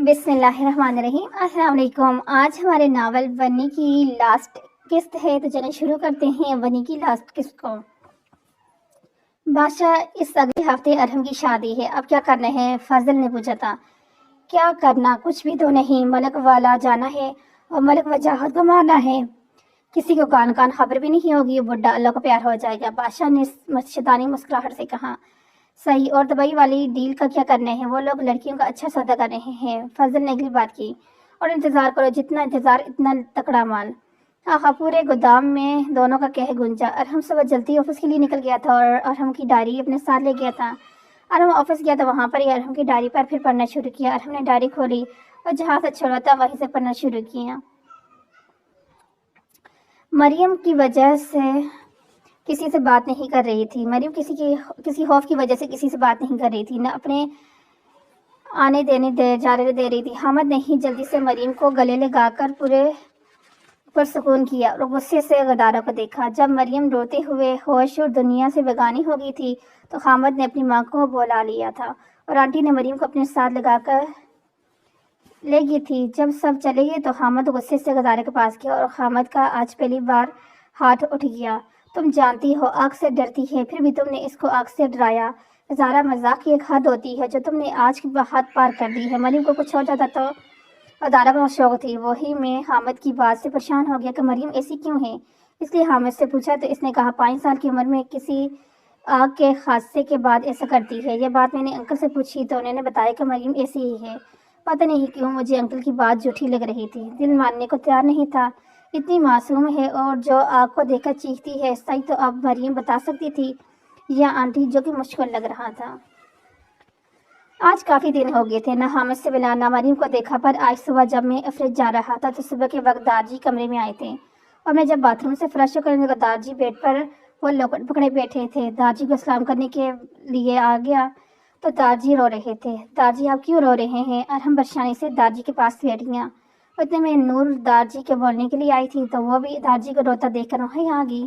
بسم اللہ الرحمن الرحیم۔ السلام علیکم۔ آج ہمارے ناول بنی کی لاسٹ قسط ہے، تو چلیں شروع کرتے ہیں بنی کی لاسٹ قسط کو۔ بادشاہ، اس اگلے ہفتے ارحم کی شادی ہے، اب کیا کرنا ہے؟ فضل نے پوچھا تھا۔ کیا کرنا؟ کچھ بھی تو نہیں، ملک والا جانا ہے اور ملک وجاہت کو مارنا ہے، کسی کو کان خبر بھی نہیں ہوگی، بڈھا اللہ کو پیار ہو جائے گا۔ بادشاہ نے شیطانی مسکراہٹ سے کہا، صحیح، اور دبئی والی ڈیل کا کیا کرنا ہے؟ وہ لوگ لڑکیوں کا اچھا سودا کر رہے ہیں۔ فضل نے اگلی بات کی، اور انتظار کرو، جتنا انتظار اتنا تکڑا مال۔ آہا، پورے گودام میں دونوں کا کہہ گونجا۔ ارحم صبح جلدی آفس کے لیے نکل گیا تھا اور ارحم کی ڈائری اپنے ساتھ لے گیا تھا۔ ارحم آفس گیا تو وہاں پر ہی ارحم کی ڈائری پر پھر پڑھنا شروع کیا۔ ارحم نے ڈائری کھولی اور جہاں سے چھوڑا تھا وہیں سے پڑھنا شروع کیا۔ مریم کی وجہ سے کسی سے بات نہیں کر رہی تھی۔ مریم کسی خوف کی وجہ سے کسی سے بات نہیں کر رہی تھی، نہ اپنے آنے جانے دے رہی تھی۔ حامد نے ہی جلدی سے مریم کو گلے لگا کر پرسکون کیا اور غصے سے غدارہ کو دیکھا۔ جب مریم روتے ہوئے ہوش اور دنیا سے بیگانی ہو گئی تھی تو حامد نے اپنی ماں کو بلا لیا تھا اور آنٹی نے مریم کو اپنے ساتھ لگا کر لے گئی تھی۔ جب سب چلے گئے تو حامد غصے سے غدارہ کے پاس گیا اور حامد کا آج پہلی بار ہاتھ اٹھ گیا۔ تم جانتی ہو آگ سے ڈرتی ہے، پھر بھی تم نے اس کو آگ سے ڈرایا۔ زارا، مذاق کی ایک حد ہوتی ہے جو تم نے آج کی حد پار کر دی ہے۔ مریم کو کچھ ہو جاتا تو ادارہ بہت شوق تھی۔ وہی میں حامد کی بات سے پریشان ہو گیا کہ مریم ایسی کیوں ہے، اس لیے حامد سے پوچھا تو اس نے کہا 5 سال کی عمر میں کسی آگ کے حادثے کے بعد ایسا کرتی ہے۔ یہ بات میں نے انکل سے پوچھی تو انہوں نے بتایا کہ مریم ایسی ہی ہے۔ پتہ نہیں کیوں مجھے انکل کی بات جھوٹی لگ رہی تھی، دل ماننے کو تیار نہیں تھا۔ اتنی معصوم ہے اور جو آگ کو دیکھ کر چیختی ہے، سچ تو اب مریم بتا سکتی تھی یا آنٹی، جو کہ مشکل لگ رہا تھا۔ آج کافی دن ہو گئے تھے نہ حامد سے ملا نہ مریم کو دیکھا، پر آج صبح جب میں افریج جا رہا تھا تو صبح کے وقت دارجی کمرے میں آئے تھے اور میں جب باتھ روم سے فریش ہو کر لگا دارجی بیڈ پر وہ لوکٹ پکڑے بیٹھے تھے۔ دارجی کو سلام کرنے کے لیے آ گیا تو دارجی رو رہے تھے۔ دارجی، آپ کیوں رو رہے ہیں؟ ارحم پریشانی سے دارجی کے پاس بیٹھ گیا۔ اتنے میں نور دارجی کے بولنے کے لیے آئی تھی تو وہ بھی دارجی کو روتا دیکھ کر وہیں آ گئی۔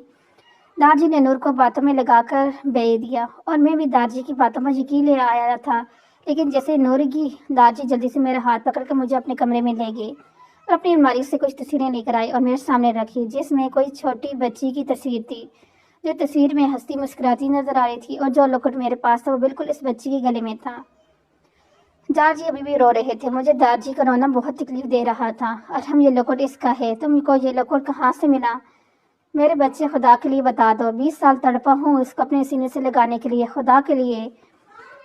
دارجی نے نور کو باتوں میں لگا کر بیچ دیا اور میں بھی دارجی کی باتوں پر یقین لے آیا تھا، لیکن جیسے نور کی دارجی جلدی سے میرا ہاتھ پکڑ کر مجھے اپنے کمرے میں لے گئی اور اپنی الماری سے کچھ تصویریں لے کر آئی اور میرے سامنے رکھی، جس میں کوئی چھوٹی بچی کی تصویر تھی جو تصویر میں ہنستی مسکراتی نظر آ رہی تھی، اور جو لوکٹ میرے پاس تھا وہ بالکل اس بچی کے گلے میں تھا۔ دارجی ابھی بھی رو رہے تھے۔ مجھے دارجی کا رونا بہت تکلیف دے رہا تھا۔ ارحم، یہ لوکٹ اس کا ہے، تم کو یہ لوکٹ کہاں سے ملا؟ میرے بچے، خدا کے لیے بتا دو، 20 سال تڑپا ہوں اس کو اپنے سینے سے لگانے کے لیے، خدا کے لیے۔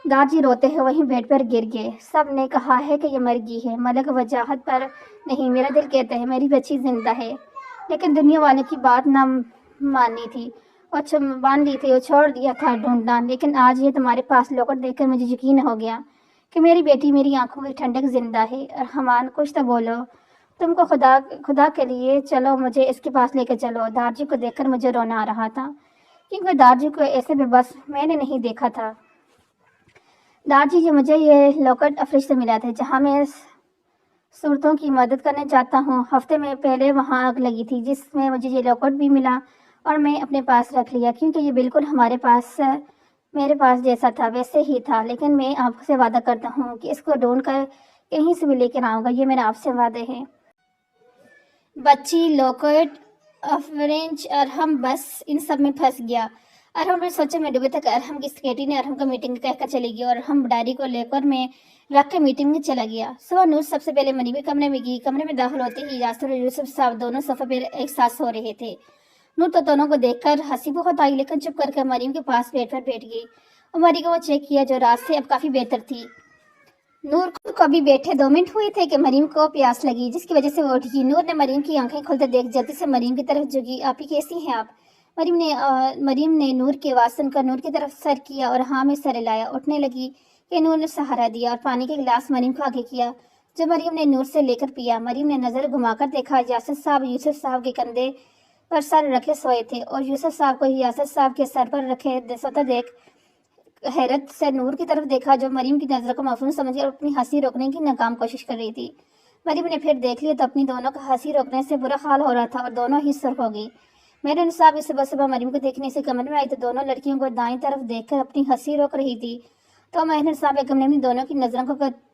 دارجی روتے ہوئے وہیں بیڈ پر گر گئے۔ سب نے کہا ہے کہ یہ مر گئی ہے، ملک وجاہت پر نہیں، میرا دل کہتا ہے میری بچی زندہ ہے، لیکن دنیا والوں کی بات نہ ماننی تھی اور مان لی تھی اور چھوڑ دیا تھا ڈھونڈنا، لیکن آج یہ تمہارے پاس لوکٹ دیکھ کر مجھے یقین ہو گیا کہ میری بیٹی میری آنکھوں کی ٹھنڈک زندہ ہے۔ ارحمان، کچھ تو بولو، تم کو خدا کے لیے چلو، مجھے اس کے پاس لے کے چلو۔ دارجی کو دیکھ کر مجھے رونا آ رہا تھا کیونکہ دارجی کو ایسے بے بس میں نے نہیں دیکھا تھا۔ دارجی جی، مجھے یہ لوکٹ افریج سے ملا تھا جہاں میں صورتوں کی مدد کرنے جاتا ہوں۔ ہفتے میں پہلے وہاں آگ لگی تھی جس میں مجھے یہ لوکٹ بھی ملا اور میں اپنے پاس رکھ لیا کیونکہ یہ بالکل میرے پاس جیسا تھا ویسے ہی تھا، لیکن میں آپ سے وعدہ کرتا ہوں کہ اس کو ڈھونڈ کر کہیں سے بھی لے کر آؤں گا، یہ میرا آپ سے وعدہ ہے۔ بچی، لوکٹ، افریج، ارحم بس ان سب میں پھنس گیا۔ ارحم نے سوچے میں ڈوبے تک ارحم کی سیکرٹری نے ارحم کو میٹنگ کہہ کر چلی گئی اور ارحم ڈائری کو لے کر میں رکھ کے میٹنگ میں چلا گیا۔ صبح نور سب سے پہلے مریم کے کمرے میں گئی۔ کمرے میں داخل ہوتے ہی یاسر اور یوسف صاحب دونوں صفحے پہ ایک ساتھ سو رہے تھے۔ نور تو دونوں کو دیکھ کر ہنسی بہت آئی، لیکن چپ کر کے مریم کے پاس بیٹھ گئی اور مریم کو چیک کیا جو رات سے اب کافی بہتر تھی۔ نور کو ابھی بیٹھے 2 منٹ ہوئے تھے کہ مریم کو پیاس لگی، جس کی وجہ سے وہ اٹھ گئی۔ نور نے مریم کی آنکھیں کھلتے دیکھ جلدی سے مریم کی طرف جھکی۔ آپ ہی کیسی ہیں آپ؟ مریم نے نور کی آواز سن کر نور کی طرف سر کیا اور ہاں میں سر ہلایا۔ اٹھنے لگی کہ نور نے سہارا دیا اور پانی کے گلاس مریم کو آگے کیا جو مریم نے نور سے لے کر پیا۔ مریم نے نظر گھما کر دیکھا، یاسر صاحب یوسف صاحب کے کندھے پر سر رکھے سوئے تھے اور یوسف صاحب کو یاسر صاحب کے سر پر رکھے سوتا دیکھ حیرت سے نور کی طرف دیکھا جو مریم کی نظر کو معفون سمجھ کر اپنی ہنسی روکنے کی ناکام کوشش کر رہی تھی۔ مریم نے پھر دیکھ لیا تو اپنی دونوں کا ہنسی روکنے سے برا حال ہو رہا تھا اور دونوں ہی سرخ ہو گئی۔ میرن صاحب اس صبح مریم کو دیکھنے سے کمرے میں آئی تو دونوں لڑکیوں کو دائیں طرف دیکھ کر اپنی ہنسی روک رہی تھی، تو میرن صاحب کے کمرے میں دونوں کی نظروں کو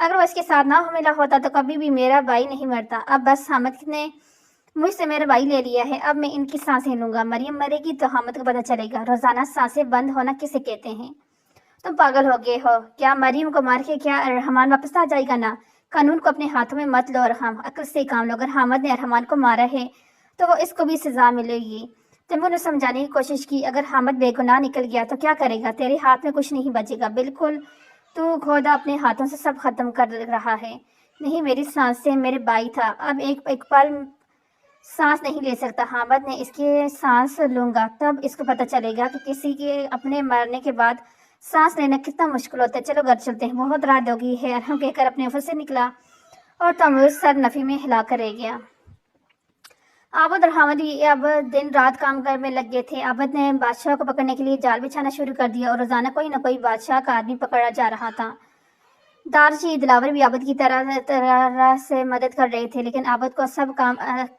اگر وہ اس کے ساتھ نہ ملا ہوتا تو کبھی بھی میرا بھائی نہیں مرتا. اب بس حامد نے مجھ سے میرا بھائی لے لیا ہے. اب میں ان کی سانسیں لوں گا. مریم مرے گی تو حامد کو پتہ چلے گا. روزانہ سانسیں بند ہونا کسے کہتے ہیں؟ تم پاگل ہو گئے ہو کیا؟ مریم کو مار کے کیا ارحمان واپس آ جائے گا؟ نا. قانون کو اپنے ہاتھوں میں مت لو ارحم. عقل سے کام لو. اگر حامد نے ارحمان کو مارا ہے تو وہ اس کو بھی سزا ملے گی. تیمور نے سمجھانے کی کوشش کی. اگر حامد بے گناہ نکل گیا تو کیا کرے گا؟ تیرے ہاتھ میں کچھ نہیں بچے گا. بالکل تو خدا اپنے ہاتھوں سے سب ختم کر رہا ہے. نہیں، میری سانس سے میرے بھائی تھا. اب ایک پل سانس نہیں لے سکتا. حامد نے اس کی سانس لوں گا تب اس کو پتہ چلے گا کہ کسی کے اپنے مرنے کے بعد سانس لینا کتنا مشکل ہوتا ہے. چلو گھر چلتے ہیں، بہت رات ہو گئی ہے. ارحم کہہ کر اپنے آفس سے نکلا اور تیمور سر نفی میں ہلا کر رہ گیا. عابد اور حامد بھی اب دن رات کام میں لگ گئے تھے. عابد نے بادشاہ کو پکڑنے کے لیے جال بچھانا شروع کر دیا اور روزانہ کوئی نہ کوئی بادشاہ کا آدمی پکڑا جا رہا تھا. دارچی دلاور بھی عابد کی طرح سے مدد کر رہے تھے، لیکن عابد کو سب کام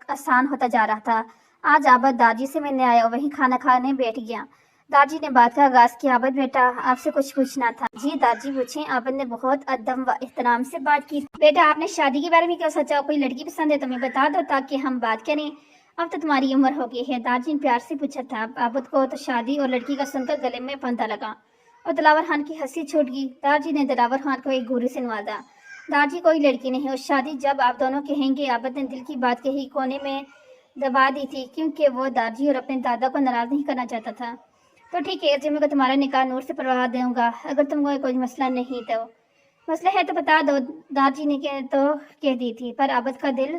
آسان ہوتا جا رہا تھا. آج عابد دارجی سے ملنے آیا اور وہیں کھانا کھانے بیٹھ گیا. دارجی نے بات کا آغاز کیا. عابد بیٹا، آپ سے کچھ پوچھنا تھا. جی دارجی پوچھیں. عابد نے بہت ادب و احترام سے بات کی. بیٹا، آپ نے شادی کے بارے میں کیا سوچا؟ کوئی لڑکی پسند ہے تو ہمیں بتا دو تاکہ ہم بات کریں. اب تو تمہاری عمر ہو گئی ہے. دارجی نے پیار سے پوچھا تھا. عابد کو تو شادی اور لڑکی کا سن کر گلے میں پھندا لگا اور دلاور خان کی ہنسی چھوٹ گئی. دارجی نے دلاور خان کو ایک گھوری سے نوازا. دارجی کوئی لڑکی نہیں اور شادی جب آپ دونوں کہیں گے. عابد نے دل کی بات کہی کونے میں دبا دی تھی کیونکہ وہ دارجی اور اپنے دادا کو ناراض نہیں کرنا چاہتا تھا. تو ٹھیک ہے، جمعے کو تمہارا نکاح نور سے پڑھوا دوں گا اگر تم کو کوئی مسئلہ نہیں. تو مسئلہ ہے تو بتا دو، دارجی نے تو کہہ دی تھی. پر عابد کا دل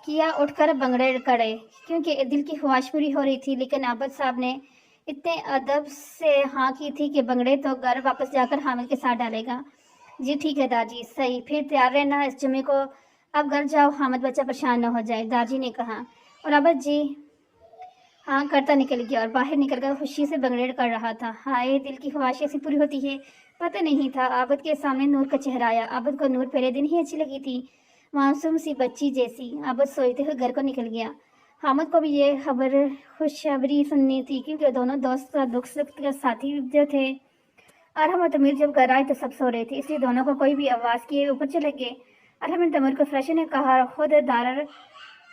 کیا اٹھ کر بنگڑے کڑے کیونکہ دل کی خواہش پوری ہو رہی تھی. لیکن عابد صاحب نے اتنے ادب سے ہاں کی تھی کہ بنگڑے تو گھر واپس جا کر حامد کے ساتھ ڈالے گا. جی ٹھیک ہے دارجی، صحیح، پھر تیار رہنا اس جمعے کو. اب گھر جاؤ، حامد بچہ پریشان نہ ہو جائے. دارجی نے کہا اور عابد جی ہاں کرتا نکل گیا اور باہر نکل کر خوشی سے بنگڑیڑ کر رہا تھا. ہائے، دل کی خواہش ایسی پوری ہوتی ہے. پتہ نہیں تھا. عابد کے سامنے نور کا چہرہ آیا. عابد کو نور پہلے دن ہی اچھی لگی تھی، معصوم سی بچی جیسی. عابد سوچتے ہوئے گھر کو نکل گیا. حامد کو بھی یہ خبر خوشخبری سننی تھی کیونکہ دونوں دوست کا دکھ سکھ کے ساتھی جو تھے. ارحم اور تیمور جب گھر آئے تو سب سو رہے تھے، اس لیے دونوں کو کوئی بھی آواز کیے اوپر چلے گئے. ارحم نے تیمور کو فریش ہونے کہا اور خود دارر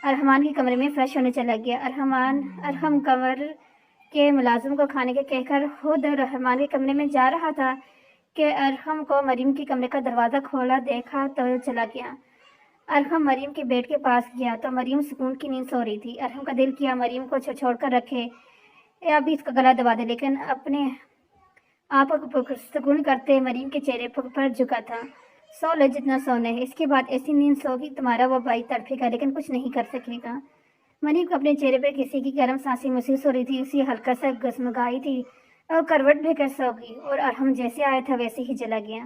ارحمان کے کمرے میں فریش ہونے چلا گیا. ارحم کمر کے ملازم کو کھانے کے کہہ کر خود ارحمان کے کمرے میں جا رہا تھا کہ ارحم کو مریم کے کمرے کا دروازہ کھولا دیکھا تو چلا گیا. ارحم مریم کے بیڈ کے پاس گیا تو مریم سکون کی نیند سو رہی تھی. ارحم کا دل کیا مریم کو چھوڑ کر رکھے یا ابھی اس کا گلا دبا دے، لیکن اپنے آپ کو سکون کرتے مریم کے چہرے پر جھکا تھا. سو لے جتنا سونا ہے، اس کے بعد ایسی نیند سو کہ تمہارا وہ بھائی تڑپے گا لیکن کچھ نہیں کر سکے گا. مریم کو اپنے چہرے پر کسی کی گرم سانسی محسوس ہو رہی تھی. اسی ہلکا سا گسمگائی تھی اور کروٹ لے کر سو گئی اور ارحم جیسے آیا تھا ویسے ہی چلا گیا.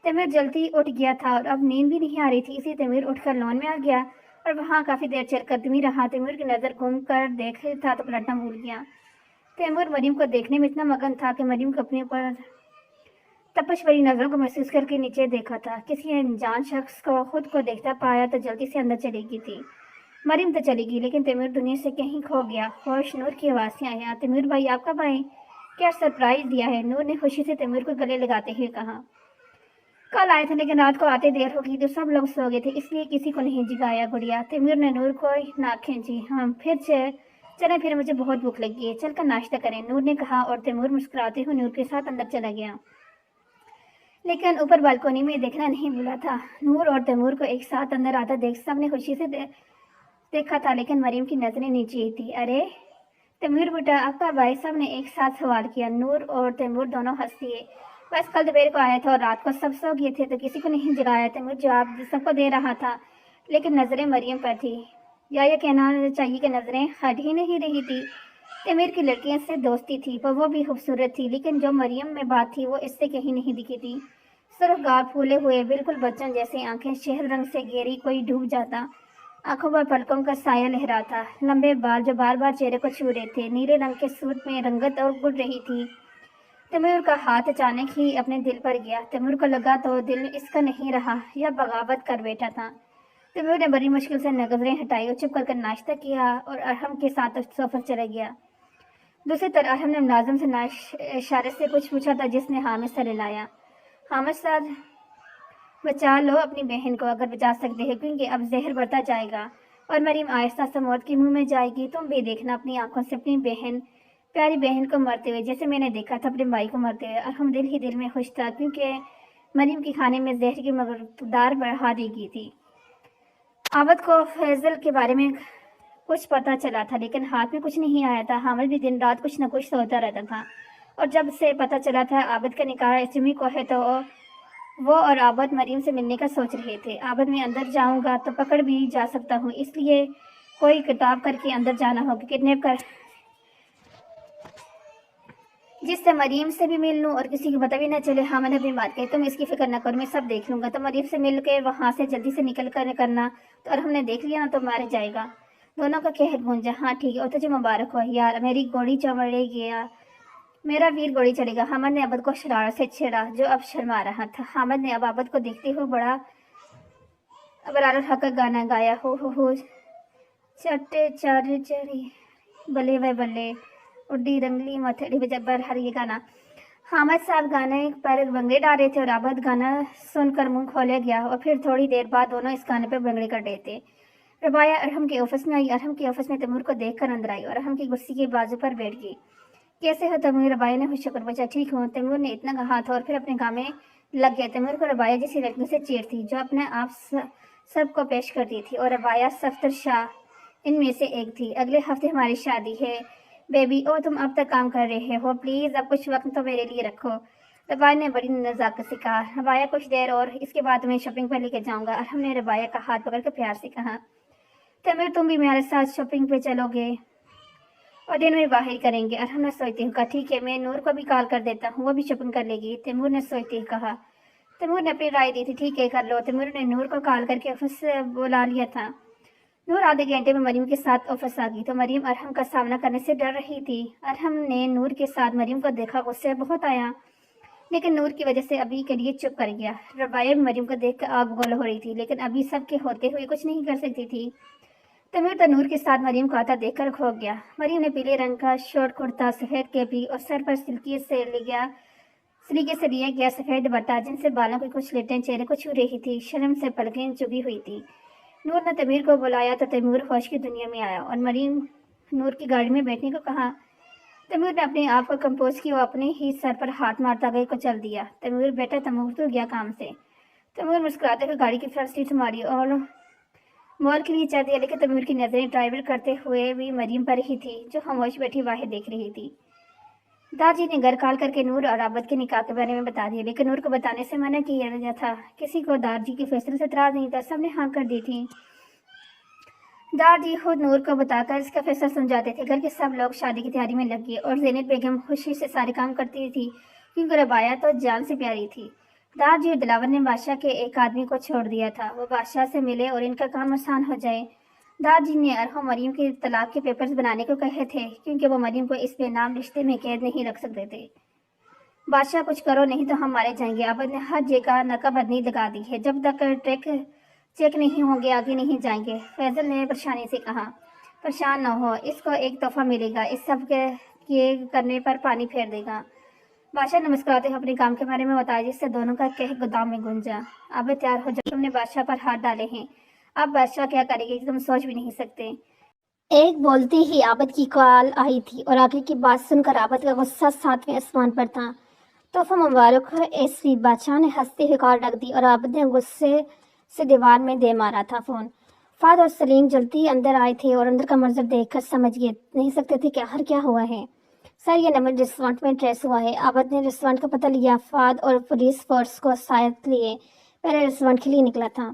تیمور جلدی اٹھ گیا تھا اور اب نیند بھی نہیں آ رہی تھی، اسی تیمور اٹھ کر لان میں آ گیا اور وہاں کافی دیر چل قدم ہی رہا. تیمور کی نظر گھوم کر دیکھا تھا تو پلٹنا بھول گیا. تیمور مریم کو دیکھنے میں اتنا مگن تھا کہ مریم کو اپنے اوپر تپش بھری نظروں کو محسوس کر کے نیچے دیکھا تھا. کسی انجان شخص کو خود کو دیکھتا پایا تو جلدی سے اندر چلی گئی تھی. مریم تو چلی گئی لیکن تیمور دنیا سے کہیں کھو گیا. خوش نور کی آواز سے آیا. تیمور بھائی، آپ کب آئے؟ کیا سرپرائز دیا ہے؟ نور نے خوشی سے تیمور کو گلے لگاتے ہوئے کہا. کل آئے تھے لیکن رات کو آتے دیر ہو گئی تو سب لوگ سو گئے تھے، اس لیے کسی کو نہیں جگایا. گڑیا، تیمور نے نور کو ناک کھینچی. ہاں پھر چلیں، پھر مجھے بہت بھوک لگی ہے، چل کر ناشتہ کریں، نور نے کہا اور تیمور مسکراتے ہوئے نور کے ساتھ اندر چلا گیا. لیکن اوپر بالکونی میں دیکھنا نہیں بھولا تھا. نور اور تیمور کو ایک ساتھ اندر آتا دیکھ سب نے خوشی سے دیکھا تھا لیکن مریم کی نظریں نیچے ہی تھی. ارے تیمور بیٹا، آپ کا بھائی؟ سب نے ایک ساتھ سوال کیا. نور اور تیمور دونوں ہنس دیے. بس کل دوپہر کو آیا تھا اور رات کو سب سو گئے تھے تو کسی کو نہیں جگایا. تیمور جواب سب کو دے رہا تھا لیکن نظریں مریم پر تھی، یا یہ کہنا چاہیے کہ نظریں ہٹ ہی نہیں رہی تھی. تیمور کی لڑکیاں سے دوستی تھی پر وہ بھی خوبصورت تھی، لیکن جو مریم میں بات تھی وہ اس سے کہیں نہیں دکھی تھی. سرخ گال پھولے ہوئے بالکل بچوں جیسے آنکھیں شہد رنگ سے گہری کوئی ڈوب جاتا. آنکھوں پر پلکوں کا سایہ لہراتا. لمبے بال جو بار بار چہرے کو چھو رہے تھے. نیلے رنگ کے سوٹ میں رنگت اور گڑ رہی تھی. تیمور کا ہاتھ اچانک ہی اپنے دل پر گیا. تیمور کو لگا تو دل اس کا نہیں رہا یا بغاوت کر بیٹھا تھا. تیمور نے بڑی مشکل سے نظریں ہٹائی اور چپ کر ناشتہ کیا اور ارحم کے ساتھ سفر چلا گیا. دوسری طرف ارحم نے ملازم سے اشارے سے کچھ پوچھا تھا جس نے حامد سے رلایا. حامد صاحب بچا لو اپنی بہن کو اگر بچا سکتے ہیں، کیونکہ اب زہر بڑھتا جائے گا اور مریم آہستہ سے موت کے منہ میں جائے گی۔ تم بھی دیکھنا اپنی آنکھوں سے اپنی بہن، پیاری بہن کو مرتے ہوئے، جیسے میں نے دیکھا تھا اپنے بھائی کو مرتے ہوئے۔ اور ہم دل ہی دل میں خوش تھا، کیونکہ مریم کے کھانے میں زہر کی مقدار بڑھا دی گئی تھی۔ عابد کو فیصل کے بارے میں کچھ پتا چلا تھا، لیکن ہاتھ میں کچھ نہیں آیا تھا۔ حامد بھی دن رات کچھ نہ کچھ سوچتا رہتا تھا، اور جب سے پتا چلا تھا عابد کا نکاح اسمی کو ہے تو وہ اور عابد مریم سے ملنے کا سوچ رہے تھے۔ عابد میں اندر جاؤں گا تو پکڑ بھی جا سکتا ہوں، اس لیے کوئی کتاب کر کے اندر جانا ہوگا، کڈنیپ کر، جس سے مریم سے بھی مل لوں اور کسی کو پتہ بھی نہ چلے۔ حامد نے اپنی بات کہی، تم اس کی فکر نہ کرو، میں سب دیکھ لوں گا۔ تو مریم سے مل کے وہاں سے جلدی سے نکل کر کرنا، تو اور ہم نے دیکھ لیا نا تو مارا جائے گا۔ دونوں کا قہر گونجا۔ ہاں ٹھیک ہے، اور تجھے مبارک ہو یار، میری گوڑی چڑھے گیا، میرا ویر گوڑی چڑھے گا۔ حامد نے عابد کو شرارت سے چھیڑا، جو اب شرما رہا تھا۔ حامد نے اب عابد کو دیکھتے ہوئے بڑا ابرار الحق کا گانا گایا، ہو چٹے چارے چڑی بلے وے بلے اڈی رنگلی متھڑی بجبر ہر، یہ گانا۔ حامد صاحب گانے پر بنگڑے ڈال رہے تھے اور عابد گانا سن کر منہ کھولے گیا، اور پھر تھوڑی دیر بعد دونوں اس گانے پر بنگڑے کر رہے تھے۔ ربایہ ارحم کے آفس میں آئی، ارحم کے آفس میں تیمور کو دیکھ کر اندر آئی اور ارحم کی کرسی کے بازو پر بیٹھ گئی۔ کیسے ہو تیمور؟ ربایہ نے خوش شکر پوچھا۔ ٹھیک ہوں، تیمور نے اتنا کہا تھا اور پھر اپنے کام میں لگ گیا۔ تیمور کو ربایہ جیسی لڑکیوں سے چیڑ تھی، جو اپنے آپ سب کو پیش کرتی تھی، اور ربایہ صفدر شاہ ان میں سے ایک تھی۔ اگلے ہفتے ہماری شادی ہے بیبی۔ او تم اب تک کام کر رہے ہو، پلیز اب کچھ وقت تو میرے لیے رکھو، ربایہ نے بڑی نزاکت سے کہا۔ ربایہ کچھ دیر اور، اس کے بعد تمہیں شاپنگ پر لے کے جاؤں گا، ارحم نے ربایہ کا ہاتھ پکڑ کر پیار سے کہا۔ تیمور تم بھی میرے ساتھ شاپنگ پہ چلو گے اور دن میں باہر کریں گے، ارحم نے سوچتے ہوئے کہا۔ ٹھیک ہے، میں نور کو بھی کال کر دیتا ہوں، وہ بھی شاپنگ کر لے گی، تیمور نے سوچتے ہوئے کہا۔ تیمور نے اپنی رائے دی تھی، ٹھیک ہے کر لو۔ تیمور نے نور کو کال کر کے آفس سے بلا لیا تھا۔ نور آدھے گھنٹے میں مریم کے ساتھ آفس آ گئی تو مریم ارحم کا سامنا کرنے سے ڈر رہی تھی۔ ارحم نے نور کے ساتھ مریم کو دیکھا، غصہ بہت آیا، لیکن نور کی وجہ سے ابھی کے لیے چپ کر گیا۔ ربایہ بھی مریم کو دیکھ کر آگ بگول ہو رہی تھی، لیکن ابھی سب کے ہوتے ہوئے کچھ نہیں کر سکتی تھی۔ تیمور تو نور کے ساتھ مریم کو آتا دیکھ کر کھو گیا۔ مریم نے پیلے رنگ کا شارٹ کرتا، سفید کیپری اور سر پر سلیقے سے لیا گیا سفید دوپٹہ، جن سے بالوں کی کچھ لٹیں چہرے کو چھو رہی تھی، شرم سے پلکیں چبھی ہوئی تھی۔ نور نے تیمور کو بلایا تو تیمور ہوش کی دنیا میں آیا اور مریم نور کی گاڑی میں بیٹھنے کو کہا۔ تیمور نے اپنے آپ کو کمپوز کیا، وہ اپنے ہی سر پر ہاتھ مارتا گئے کو چل دیا۔ تیمور بیٹا تیمور تو گیا کام سے۔ تیمور مسکراتے ہوئے گاڑی کی فرنٹ سیٹ ماری اور مال کے لیے چل دیا، لیکن تیمور کی نظریں ڈرائیور کرتے ہوئے بھی مریم پر ہی تھی، جو خاموش بیٹھی واحد دیکھ رہی تھی۔ دارجی نے گھر کال کر کے نور اور عابد کے نکاح کے بارے میں بتا دیا، لیکن نور کو بتانے سے منع کیا گیا تھا۔ کسی کو دارجی کے فیصلے سے اعتراض نہیں تھا، سب نے ہاں کر دی تھی۔ دارجی خود نور کو بتا کر اس کا فیصلہ سمجھاتے تھے۔ گھر کے سب لوگ شادی کی تیاری میں لگ گئے اور زینت بیگم خوشی سے سارے کام کرتی تھی، کیونکہ ربایہ تو جان سے پیاری تھی۔ دارجی اور دلاور نے بادشاہ کے ایک آدمی کو چھوڑ دیا تھا، وہ بادشاہ سے ملے اور ان کا کام آسان ہو جائے۔ دارجی نے ارحم مریم کے طلاق کے پیپرز بنانے کو کہے تھے، کیونکہ وہ مریم کو اس بے نام رشتے میں قید نہیں رکھ سکتے تھے۔ بادشاہ کچھ کرو نہیں تو ہم مارے جائیں گے۔ عابد نے ہر جگہ ناکہ بندی لگا دی ہے، جب تک ٹریک چیک نہیں ہوں گے آگے نہیں جائیں گے، فیصل نے پریشانی سے کہا۔ پریشان نہ ہو، اس کو ایک تحفہ ملے گا، اس سب کے کرنے پر پانی پھیر دے گا۔ بادشاہ نے مسکراتے ہوئے اپنے کام کے بارے میں بتایا، جس سے دونوں کا قہر گودام میں گونجا۔ عابد تیار ہو جب، تم نے بادشاہ پر ہاتھ ڈالے ہیں، اب بادشاہ کیا کرے گی تم سوچ بھی نہیں سکتے۔ ایک بولتے ہی عابد کی کال آئی تھی اور آگے کی بات سن کر عابد کا غصہ ساتویں آسمان پر تھا۔ تحفہ مبارک ہو ایسوی، بادشاہ نے ہنستے ہوئے کال رکھ دی اور عابد نے غصے سے دیوار میں دے مارا تھا فون۔ فہد اور سلیم جلدی اندر آئے تھے اور اندر کا منظر دیکھ کر سمجھ نہیں سکتے تھے کہ آخر کیا ہوا ہے۔ سر، یہ نمبر ریسٹورانٹ میں ٹریس ہوا ہے۔ عابد نے ریسٹورانٹ کا پتہ لیا، فہد اور پولیس فورس کو ساتھ لیے پہلے ریسٹورانٹ کے لیے نکلا تھا۔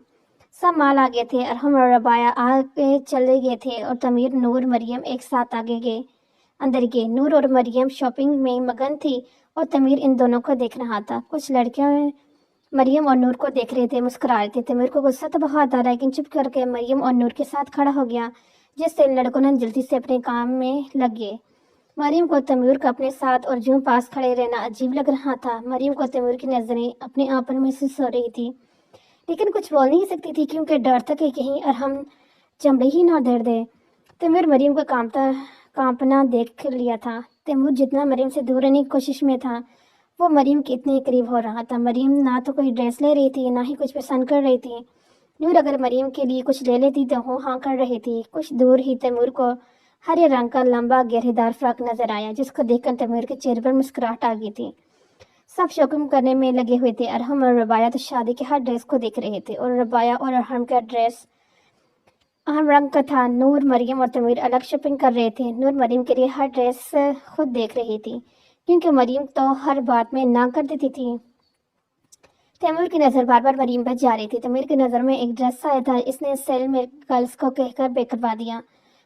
سب مال آ گئے تھے، ارحم اور ربایہ آگے چلے گئے تھے اور تمیر، نور، مریم ایک ساتھ اندر گئے۔ نور اور مریم شاپنگ میں مگن تھی اور تمیر ان دونوں کو دیکھ رہا تھا۔ کچھ لڑکیاں مریم اور نور کو دیکھ رہے تھے، مسکرا رہے تھے۔ تمیر کو غصہ تو بہت آ رہا، لیکن چپ کر کے مریم اور نور کے ساتھ کھڑا ہو گیا، جس سے ان لڑکوں نے جلدی سے اپنے کام میں لگ گئے۔ مریم کو تیمور کا اپنے ساتھ اور یوں پاس کھڑے رہنا عجیب لگ رہا تھا۔ مریم کو تیمور کی نظریں اپنے آپ پر محسوس ہو رہی تھی، لیکن کچھ بول نہیں سکتی تھی، کیونکہ ڈر تھا کہ کہیں ارحم چمڑے ہی نہ دھر دے۔ تیمور مریم کا کانپنا دیکھ لیا تھا۔ تیمور جتنا مریم سے دور رہنے کی کوشش میں تھا، وہ مریم کے اتنے قریب ہو رہا تھا۔ مریم نہ تو کوئی ڈریس لے رہی تھی، نہ ہی کچھ پسند کر رہی تھی۔ نور اگر مریم کے لیے کچھ لے لیتی تو ہوں ہاں کر رہی تھی۔ کچھ دور ہی تیمور کو ہرے رنگ کا لمبا گہرے دار فراق نظر آیا، جس کو دیکھ کر تیمور کے چہرے پر مسکراہٹ آ گئی تھی۔ سب شوقم کرنے میں لگے ہوئے تھے۔ ارحم اور ربایا تو شادی کے ہر ڈریس کو دیکھ رہے تھے، اور ربایا اور ارحم کا ڈریس اہم رنگ کا تھا۔ نور، مریم اور تیمور الگ شاپنگ کر رہے تھے۔ نور مریم کے لیے ہر ڈریس خود دیکھ رہی تھی، کیونکہ مریم تو ہر بات میں نہ کر دیتی تھی۔ تیمور کی نظر بار بار مریم پر جا رہی تھی۔ تیمور کی نظر میں ایک ڈریس آیا تھا، اس نے سیل میں گرلز کو کہہ کر بے کروا دیا۔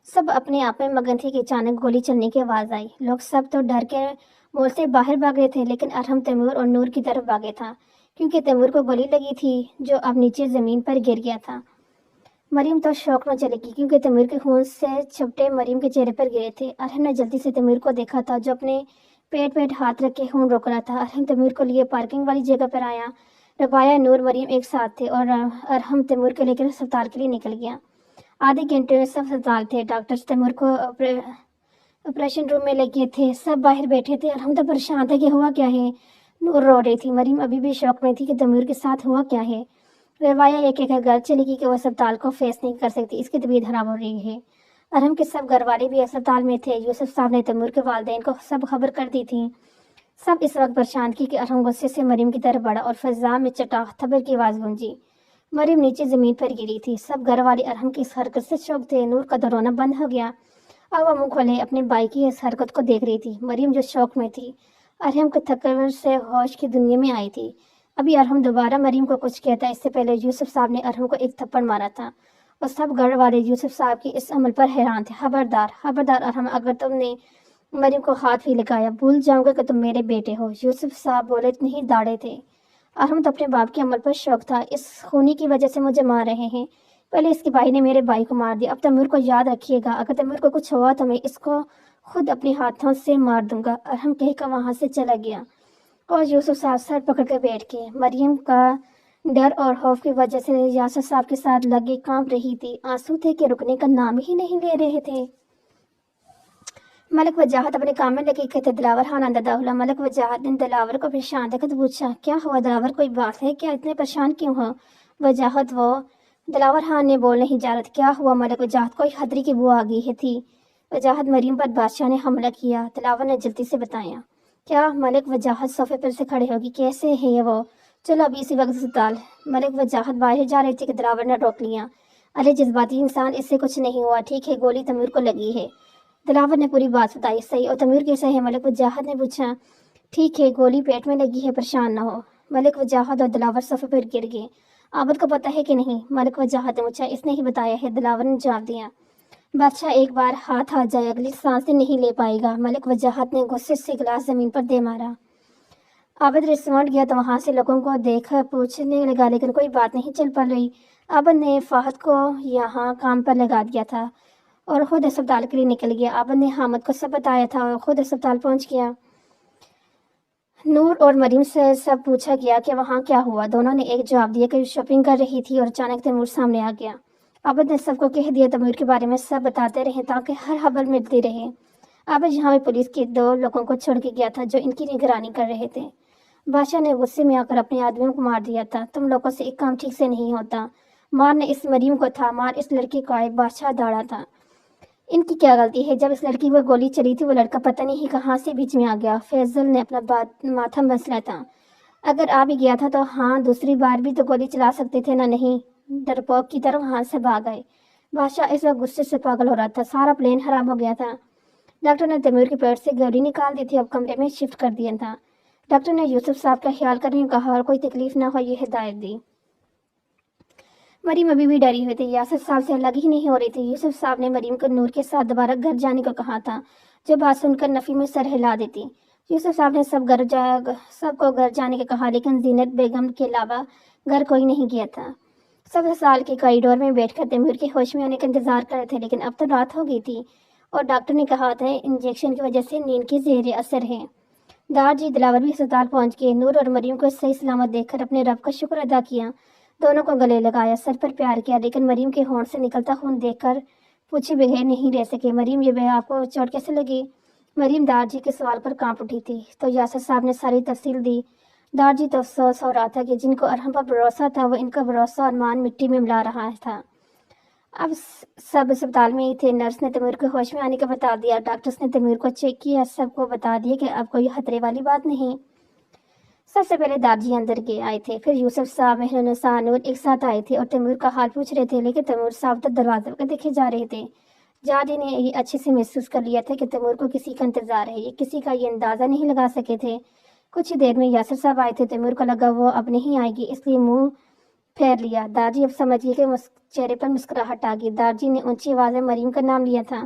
سب اپنے آپ میں مگن تھے کہ اچانک گولی چلنے کی آواز آئی۔ لوگ سب تو ڈر کے مول سے باہر بھاگ رہے تھے، لیکن ارحم تیمور اور نور کی طرف بھاگے تھا، کیونکہ تیمور کو گولی لگی تھی جو اب نیچے زمین پر گر گیا تھا۔ مریم تو شوق میں چلے گی، کیونکہ تیمور کے خون سے چھپٹے مریم کے چہرے پر گرے تھے۔ ارحم نے جلدی سے تیمور کو دیکھا تھا، جو اپنے پیٹ ہاتھ رکھ کے خون روک رہا تھا۔ ارحم تیمور کو لیے پارکنگ والی جگہ پر آیا۔ ربایا، نور، مریم ایک ساتھ تھے، اور ارحم تیمور کو لے کر ہسپتال کے لیے نکل گیا۔ آدھے گھنٹے میں سب ہسپتال تھے۔ ڈاکٹرز تیمور کو آپریشن روم میں لگے تھے، سب باہر بیٹھے تھے۔ ارحم تو پریشان تھا کہ ہوا کیا ہے۔ نور رو رہی تھی، مریم ابھی بھی شوق میں تھی کہ تیمور کے ساتھ ہوا کیا ہے۔ روایا یہ کہہ کر گھر چلی گئی کہ وہ اسپتال کو فیس نہیں کر سکتی، اس کی طبیعت خراب ہو رہی ہے۔ ارحم کے سب گھر والے بھی اسپتال میں تھے۔ یوسف صاحب نے تیمور کے والدین کو سب خبر کر دی تھی۔ سب اس وقت پریشان تھی کہ ارحم غصے سے مریم کی طرف بڑھا، اور فضا میں چٹاخ تھپڑ کی آواز گونجی۔ مریم نیچے زمین پر گری تھی۔ سب گھر والے ارحم کی اس حرکت سے شوق تھے۔ نور کا تو رونا بند ہو گیا۔ اب وہ منہ کھولے اپنے بھائی کی اس حرکت کو دیکھ رہی تھی۔ مریم جو شوق میں تھی، ارحم کے تکبر سے ہوش کی دنیا میں آئی تھی۔ ابھی ارحم دوبارہ مریم کو کچھ کہتا، اس سے پہلے یوسف صاحب نے ارحم کو ایک تھپڑ مارا تھا، اور سب گھر والے یوسف صاحب کی اس عمل پر حیران تھے۔ خبردار ارحم، اگر تم نے مریم کو ہاتھ بھی لگایا، بھول جاؤں گا کہ تم میرے بیٹے ہو۔ یوسف صاحب بولے نہیں داڑے تھے۔ ارحم تو اپنے باپ کے عمل پر شوق تھا۔ اس خونی کی وجہ سے مجھے مار رہے ہیں، پہلے اس کے بھائی نے میرے بھائی کو مار دیا، اب تیمور کو یاد رکھیے گا، اگر تیمور کو کچھ ہوا تو میں اس کو خود اپنے ہاتھوں سے مار دوں گا۔ ارحم کہہ کر وہاں سے چلا گیا، اور یوسف صاحب سر پکڑ کر بیٹھ گئے۔ مریم کا ڈر اور خوف کی وجہ سے یاسر صاحب کے ساتھ لگے کانپ رہی تھی۔ آنسو تھے کہ رکنے کا نام ہی نہیں لے رہے تھے۔ ملک وجاہت اپنے کام میں لگے تھے۔ دلاور خان اندر داخل ہوا۔ ملک وجاہت نے دلاور کو پریشان دیکھا تو پوچھا، کیا ہوا دلاور، کوئی بات ہے کیا، اتنے پریشان کیوں ہو؟ وجاہت، وہ دلاور خان نے بول نہیں جا رہا تھا۔ کیا ہوا ملک وجاہت، کوئی خطرے کی بو آ گئی تھی۔ وجاہت، مریم پر بادشاہ نے حملہ کیا۔ دلاور نے جلدی سے بتایا۔ کیا؟ ملک وجاہت صوفے پر سے کھڑے ہوگی، کیسے ہے وہ؟ چلو ابھی اسی وقت اسپتال۔ ملک وجاہت باہر جا رہی تھی کہ دلاور نے روک لیا۔ ارے جذباتی انسان، اس سے کچھ نہیں ہوا، ٹھیک ہے، گولی تیمور کو لگی ہے۔ دلاور نے پوری بات بتائی۔ صحیح، اور تیمور کیسا ہے؟ ملک وجاہت نے پوچھا۔ ٹھیک ہے، گولی پیٹ میں لگی ہے، پریشان نہ ہو۔ ملک وجاہت اور دلاور صوفے پر گر گئے۔ عابد کو پتہ ہے کہ نہیں؟ ملک وجاہت نے پوچھا۔ اس نے ہی بتایا ہے، دلاور نے جواب دیا۔ بادشاہ ایک بار ہاتھ آ جائے اگلی سانس نہیں لے پائے گا۔ ملک وجاہت نے غصے سے گلاس زمین پر دے مارا۔ عابد ریسٹورانٹ گیا تو وہاں سے لوگوں کو دیکھ پوچھنے لگا، لیکن کوئی بات نہیں چل پڑ رہی۔ عابد نے فہد کو یہاں کام پر لگا دیا تھا اور خود اسپتال کے لیے نکل گیا۔ عابد نے حامد کو سب بتایا تھا اور خود اسپتال پہنچ گیا۔ نور اور مریم سے سب پوچھا گیا کہ وہاں کیا ہوا۔ دونوں نے ایک جواب دیا کہ شاپنگ کر رہی تھی، اور اچانک تیمور سامنے آ گیا۔ عابد نے سب کو کہہ دیا تیمور کے بارے میں سب بتاتے رہے تاکہ ہر خبر ملتی رہے۔ عابد یہاں میں پولیس کے 2 لوگوں کو چھوڑ کے گیا تھا جو ان کی نگرانی کر رہے تھے۔ بادشاہ نے غصے میں آ کر اپنے آدمیوں کو مار دیا تھا۔ تم لوگوں سے ایک کام ٹھیک سے نہیں ہوتا۔ مار نے اس مریم کو تھا، مار اس لڑکی کو آئے، بادشاہ داڑا تھا۔ ان کی کیا غلطی ہے؟ جب اس لڑکی کو گولی چلی تھی، وہ لڑکا پتہ نہیں کہاں سے بیچ میں آ گیا۔ فیصل نے اپنا ماتھا مسلا تھا۔ اگر آ بھی گیا تھا تو ہاں، دوسری بار بھی تو گولی چلا سکتے تھے نا، نہیں؟ ڈرپوک کی طرح وہاں سے بھاگ گئے۔ بادشاہ اس وقت غصے سے پاگل ہو رہا تھا، سارا پلان خراب ہو گیا تھا۔ ڈاکٹر نے تیمور کے پیٹ سے گولی نکال دی تھی، اب کمرے میں شفٹ کر دیا تھا۔ ڈاکٹر نے یوسف صاحب کا خیال کرنے کو کہا اور کوئی تکلیف نہ ہو یہ ہدایت دی۔ مریم ابھی بھی ڈری ہوئی تھی، یاسر صاحب سے الگ ہی نہیں ہو رہی تھی۔ یوسف صاحب نے مریم کو نور کے ساتھ دوبارہ گھر جانے کو کہا تھا، جو بات سن کر نفی میں سر ہلا دیتی۔ یوسف صاحب نے سب کو گھر جانے کو کہا، لیکن زینت بیگم کے علاوہ گھر کوئی نہیں گیا تھا۔ سب سال کے کوریڈور میں بیٹھ کر تیمور کے ہوش میں آنے کا انتظار کر رہے تھے، لیکن اب تو رات ہو گئی تھی اور ڈاکٹر نے کہا تھا انجیکشن کی وجہ سے نیند کی زیر اثر ہے۔ دار جی دلاور بھی اسپتال پہنچ گئے۔ نور اور مریم کو صحیح سلامت دیکھ کر اپنے رب کا شکر ادا کیا، دونوں کو گلے لگایا، سر پر پیار کیا، لیکن مریم کے ہونٹ سے نکلتا خون دیکھ کر پوچھے بغیر نہیں رہ سکے۔ مریم، یہ آپ کو چوٹ کیسے لگی؟ مریم دار جی کے سوال پر کانپ اٹھی تھی تو یاسر صاحب نے ساری تفصیل دی۔ دار جی تو افسوس ہو رہا تھا کہ جن کو ارحم پر بھروسہ تھا وہ ان کا بھروسہ اور مان مٹی میں ملا رہا تھا۔ اب سب اسپتال میں ہی تھے۔ نرس نے تیمور کو ہوش میں آنے کا بتا دیا، ڈاکٹرز نے تیمور کو چیک کیا، سب کو بتا دیا کہ اب کوئی خطرے والی بات نہیں۔ سب سے پہلے دار جی اندر کے آئے تھے، پھر یوسف صاحب، مہرنسا، نور ایک ساتھ آئے تھے اور تیمور کا حال پوچھ رہے تھے، لیکن تیمور صاحب تو دروازے پہ دیکھے جا رہے تھے۔ دار جی نے یہ اچھے سے محسوس کر لیا تھا کہ تیمور کو کسی کا انتظار ہے، یہ کسی کا یہ اندازہ نہیں لگا سکے تھے۔ کچھ ہی دیر میں یاسر صاحب آئے تھے، تیمور کو لگا وہ اب نہیں آئے گی، اس لیے منہ پھیر لیا۔ دار جی اب سمجھیے کہ چہرے پر مسکراہٹ آ گئی۔ دار جی نے اونچی آواز میں مریم کا نام لیا تھا۔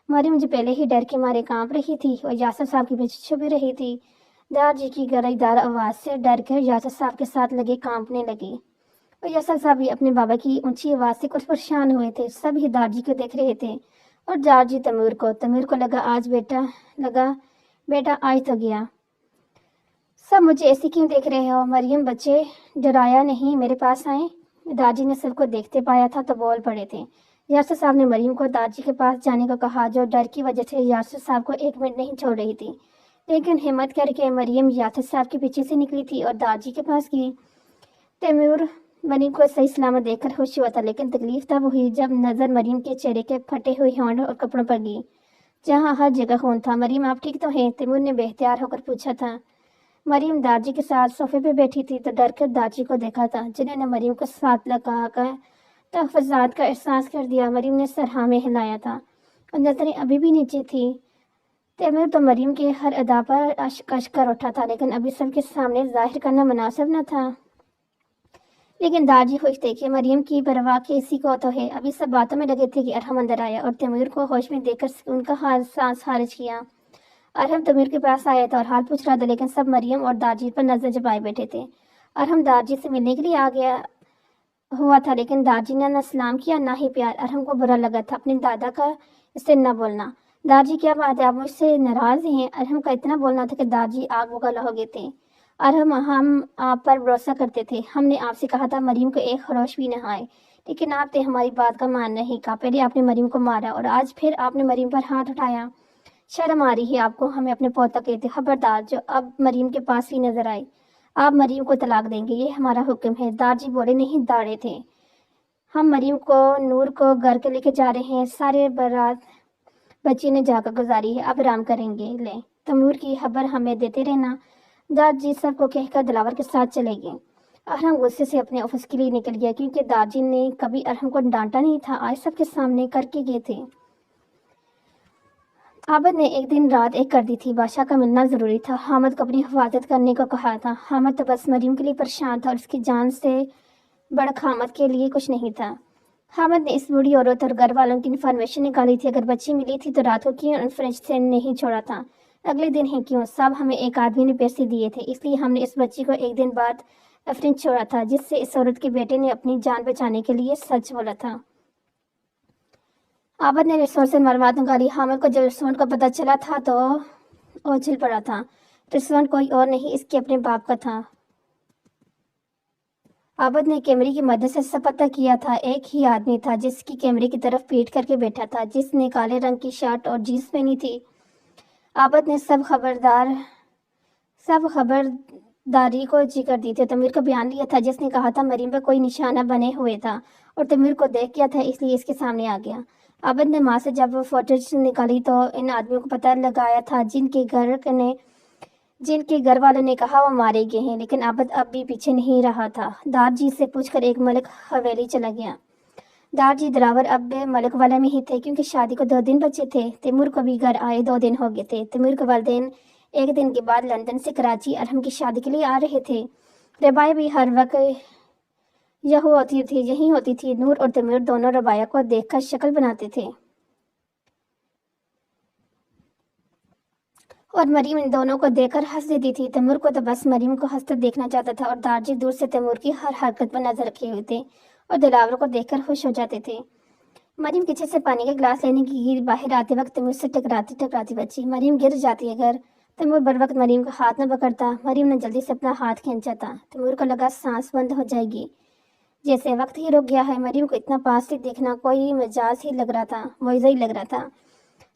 مریم جو پہلے ہی ڈر کے مارے کانپ رہی تھی اور یاسر صاحب کے پیچھے چھپی رہی تھی، دار جی کی گرئی دار آواز سے ڈر کر یاسر صاحب کے ساتھ لگے کانپنے لگی۔ اور یاسر صاحب بھی اپنے بابا کی اونچی آواز سے کچھ پریشان ہوئے تھے۔ سب ہی دار جی کو دیکھ رہے تھے اور دار جی تیمور کو لگا بیٹا آج تو گیا۔ سب مجھے ایسی کیوں دیکھ رہے ہو؟ مریم بچے ڈرایا نہیں، میرے پاس آئیں۔ دار جی نے سب کو دیکھتے پایا تھا تو بول پڑے تھے۔ یاسر صاحب نے مریم کو دار جی کے پاس جانے کو کہا، جو ڈر کی وجہ سے یاسر صاحب کو ایک منٹ نہیں چھوڑ رہی تھی، لیکن ہمت کر کے مریم یاسر صاحب کے پیچھے سے نکلی تھی اور دار جی کے پاس گئی۔ تیمور مریم کو صحیح سلامت دیکھ کر خوش ہوا تھا، لیکن تکلیف تب ہوئی جب نظر مریم کے چہرے کے پھٹے ہوئے ہونٹ اور کپڑوں پر گئی، جہاں ہر جگہ خون تھا۔ مریم آپ ٹھیک تو ہیں؟ تیمور نے بے اختیار ہو کر پوچھا تھا۔ مریم دار جی کے ساتھ صوفے پہ بیٹھی تھی تو ڈر کر دار جی کو دیکھا تھا، جنہوں نے مریم کو ساتھ لگا کر تحفظات کا احساس کر دیا۔ مریم نے سر ہاں میں ہلایا تھا اور نظریں ابھی بھی نیچے تھی۔ تیمور تو مریم کے ہر ادا پر اشک کر اٹھا تھا، لیکن ابھی سب کے سامنے ظاہر کرنا مناسب نہ تھا۔ لیکن دار جی خوش تھے کہ مریم کی پرواہ کسی کو تو ہے۔ ابھی سب باتوں میں لگے تھے کہ ارحم اندر آیا اور تیمور کو ہوش میں دیکھ کر ان کا سانس خارج کیا۔ ارحم تیمور کے پاس آیا تھا اور حال پوچھ رہا تھا، لیکن سب مریم اور دار جی پر نظر جمائے بیٹھے تھے۔ ارحم دار جی سے ملنے کے لیے آ گیا ہوا تھا، لیکن دار جی نے نہ سلام کیا نہ ہی پیار۔ ارحم کو برا لگا تھا اپنے دادا کا اس سے نہ بولنا۔ دار جی کیا بات ہے، آپ مجھ سے ناراض ہیں؟ ارحم کا اتنا بولنا تھا کہ دار جی آگ بگلا ہو گئے تھے۔ ارحم ہم آپ پر بھروسہ کرتے تھے، ہم نے آپ سے کہا تھا مریم کو ایک خروش بھی نہ آئے، لیکن آپ نے ہماری بات کا مان نہیں کہا۔ پہلے آپ نے مریم کو مارا اور آج پھر آپ نے مریم پر ہاتھ اٹھایا۔ شرم آ رہی ہے آپ کو ہمیں اپنے پوتا کہتے؟ خبردار جو اب مریم کے پاس بھی نظر آئے آپ مریم کو طلاق دیں گے، یہ ہمارا حکم ہے۔ دار جی بولے نہیں داڑے تھے، ہم مریم کو نور کو گھر کے لے کے جا رہے ہیں، سارے برات بچی نے جا کر گزاری ہے، اب آرام کریں گے، لیں تیمور کی خبر ہمیں دیتے رہنا۔ دار جی سب کو کہہ کر دلاور کے ساتھ چلے گئے۔ ارحم غصے سے اپنے آفس کے لیے نکل گیا، کیونکہ دار جی نے کبھی ارحم کو ڈانٹا نہیں تھا، آج سب کے سامنے کر کے گئے تھے۔ عابد نے ایک دن رات ایک کر دی تھی، بادشاہ کا ملنا ضروری تھا۔ حامد کو اپنی حفاظت کرنے کو کہا تھا۔ حامد تو بس مریم کے لیے پریشان تھا اور اس کی جان سے بڑھ حامد کے لیے کچھ نہیں تھا۔ حامد نے اس بوڑھی عورت اور گھر والوں کی انفارمیشن نکالی تھی، اگر بچی ملی تھی تو رات کو کیوں ان فرینچ سے نہیں چھوڑا تھا، اگلے دن ہی کیوں؟ صاحب ہمیں ایک آدمی نے پیسے دیے تھے، اس لیے ہم نے اس بچی کو ایک دن بعد فرینچ چھوڑا تھا، جس سے اس عورت کے بیٹے نے اپنی جان بچانے کے لیے سچ بولا تھا۔ عابد نے ریسٹورنٹ سے معلومات نکالی۔ حامد کو جب ریسٹورنٹ کا پتہ چلا تھا تو اوچھل پڑا تھا۔ ریسٹورنٹ کوئی اور نہیں اس کے اپنے باپ کا تھا۔ عابد نے کیمرے کی مدد سے سب پتہ کیا تھا، ایک ہی آدمی تھا جس کی کیمرے کی طرف پیٹ کر کے بیٹھا تھا، جس نے کالے رنگ کی شرٹ اور جینس پہنی تھی۔ عابد نے سب خبرداری کو ذکر دی تھی۔ تیمور کا بیان لیا تھا جس نے کہا تھا مریم پہ کوئی نشانہ بنے ہوئے تھا اور تیمور کو دیکھ گیا تھا، اس لیے اس کے سامنے آ گیا۔ عابد نے ماں سے جب فوٹیج نکالی تو ان آدمیوں کو پتہ لگایا تھا جن کے گھر والوں نے کہا وہ مارے گئے ہیں، لیکن عابد اب بھی پیچھے نہیں رہا تھا۔ دار جی سے پوچھ کر ایک ملک حویلی چلا گیا۔ دار جی دراور اب ملک والا میں ہی تھے، کیونکہ شادی کو 2 دن بچے تھے۔ تیمور کو بھی گھر آئے 2 دن ہو گئے تھے۔ تیمور کے والدین 1 دن کے بعد لندن سے کراچی ارحم کی شادی کے لیے آ رہے تھے۔ ربایا بھی ہر وقت یہی ہوتی تھی۔ نور اور تیمور دونوں ربایا کو دیکھ کر شکل بناتے تھے اور مریم ان دونوں کو دیکھ کر ہنس دیتی تھی۔ تیمور کو تو بس مریم کو ہنستے دیکھنا چاہتا تھا اور دار جی دور سے تیمور کی ہر حرکت پر نظر رکھے ہوئے تھے اور دلاور کو دیکھ کر خوش ہو جاتے تھے۔ مریم پیچھے سے پانی کا گلاس لینے کی باہر آتے وقت تیمور سے ٹکراتی بچی۔ مریم گر جاتی اگر تیمور بر وقت مریم کا ہاتھ نہ پکڑتا۔ مریم نے جلدی سے اپنا ہاتھ کھینچا تھا۔ تیمور کو لگا سانس بند ہو جائے گی، جیسے وقت ہی رک گیا ہے۔ مریم کو اتنا پاس سے دیکھنا کوئی مجاز ہی لگ رہا تھا، معجزہ ہی لگ رہا تھا۔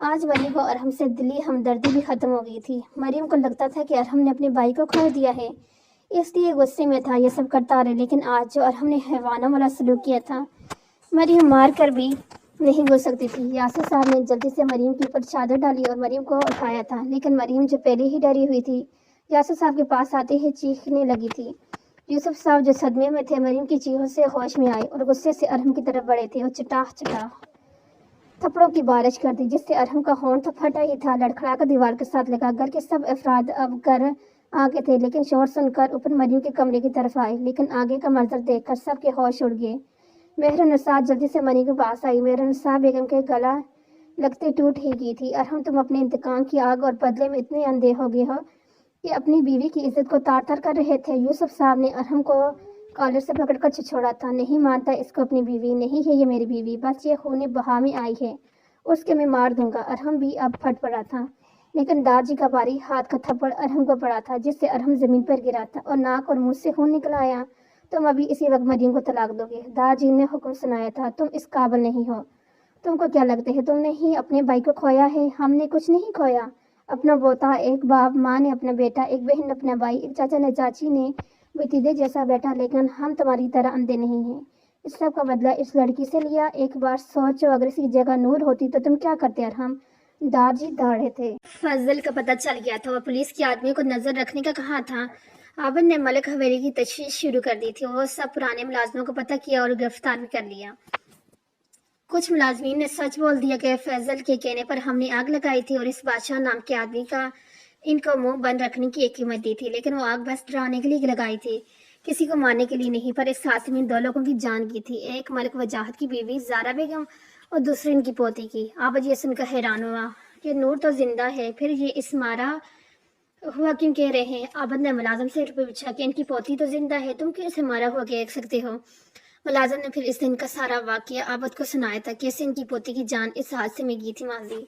آج مریم کو ارحم سے دلی ہمدردی بھی ختم ہو گئی تھی۔ مریم کو لگتا تھا کہ ارحم نے اپنے بھائی کو کھو دیا ہے، اس لیے غصے میں تھا یہ سب کرتا رہے، لیکن آج جو ارحم نے حیوانوں والا سلوک کیا تھا، مریم مار کر بھی نہیں بول سکتی تھی۔ یاسر صاحب نے جلدی سے مریم کے اوپر چادر ڈالی اور مریم کو اٹھایا تھا، لیکن مریم جو پہلے ہی ڈری ہوئی تھی، یاسر صاحب کے پاس آتے ہی چیخنے لگی تھی۔ یوسف صاحب جو صدمے میں تھے، مریم کی چیخوں سے ہوش میں آئے اور غصے سے ارحم کی طرف بڑھے تھے اور چٹا تھپڑوں کی بارش کر دی، جس سے ارحم کا ہونٹ تو پھٹا ہی تھا، لڑکھڑا کر دیوار کے ساتھ لگا۔ گھر کے سب افراد اب گھر آ گئے تھے، لیکن شور سن کر اوپر مریم کے کمرے کی طرف آئے، لیکن آگے کا منظر دیکھ کر سب کے ہوش اڑ گئے۔ مہرنسا جلدی سے مریم کے پاس آئی۔ مہرنسا بیگم کے گلا لگتے ٹوٹ ہی گئی تھی۔ ارحم، تم اپنے انتقام کی آگ اور بدلے میں اتنے اندھے ہو گئے ہو کہ اپنی بیوی کی عزت کو تار تار کر رہے تھے۔ یوسف صاحب نے ارحم کو کالر سے پکڑ کر چھوڑا تھا۔ نہیں مانتا اس کو اپنی بیوی، نہیں ہے یہ میری بیوی، بس یہ خون بہا میں آئی ہے، اس کے میں مار دوں گا۔ ارحم بھی اب پھٹ پڑا تھا، لیکن دارجی کا بھاری ہاتھ کا تھپڑ ارحم کو پڑا تھا، جس سے ارحم زمین پر گرا تھا اور ناک اور منہ سے خون نکل آیا۔ تم ابھی اسی وقت مریم کو طلاق دو گے، دارجی نے حکم سنایا تھا۔ تم اس قابل نہیں ہو۔ تم کو کیا لگتا ہے تم نے ہی اپنے بھائی کو کھویا ہے؟ ہم نے کچھ نہیں کھویا۔ اپنا پوتا، ایک باپ، ماں نے اپنا بیٹا، ایک بہن اپنا بھائی، ایک چاچا نے چاچی نے بھتیجے جیسا بیٹا، لیکن ہم تمہاری طرح اندھے نہیں ہیں۔ اس سب کا بدلہ اس لڑکی سے لیا۔ ایک بار سوچو، اگر اس کی جگہ نور ہوتی تو تم کیا کرتے؟ ارحم، دارجی داڑھے تھے۔ فضل کا پتہ چل گیا تھا، وہ پولیس کے آدمی کو نظر رکھنے کا کہا تھا۔ عابد نے ملک حویلی کی تشویش شروع کر دی تھی، وہ سب پرانے ملازموں کو پتہ کیا اور گرفتار بھی کر لیا۔ کچھ ملازمین نے سچ بول دیا کہ فیصل کے کہنے پر ہم نے آگ لگائی تھی اور اس بادشاہ نام کے آدمی کا ان کو منہ بند رکھنے کی ایک قیمت دی تھی، لیکن وہ آگ بس ڈرانے کے لیے لگائی تھی، کسی کو مارنے کے لیے نہیں۔ پر اس حادثے میں 2 لوگوں کی جان گئی تھی، ایک ملک وجاہت کی بیوی زارا بیگم اور دوسری ان کی پوتی کی۔ عابد یہ سن کر حیران ہوا کہ نور تو زندہ ہے، پھر یہ اس مارا ہوا کیوں کہہ رہے ہیں؟ عابد نے ملازم سے پوچھا کہ ان کی پوتی تو زندہ ہے، تم کیوں اسے مارا ہوا کہہ سکتے ہو؟ ملازم نے پھر اس دن کا سارا واقعہ عابد کو سنایا تھا، کیسے ان کی پوتی کی جان اس حادثے میں گئی تھی۔ ماضی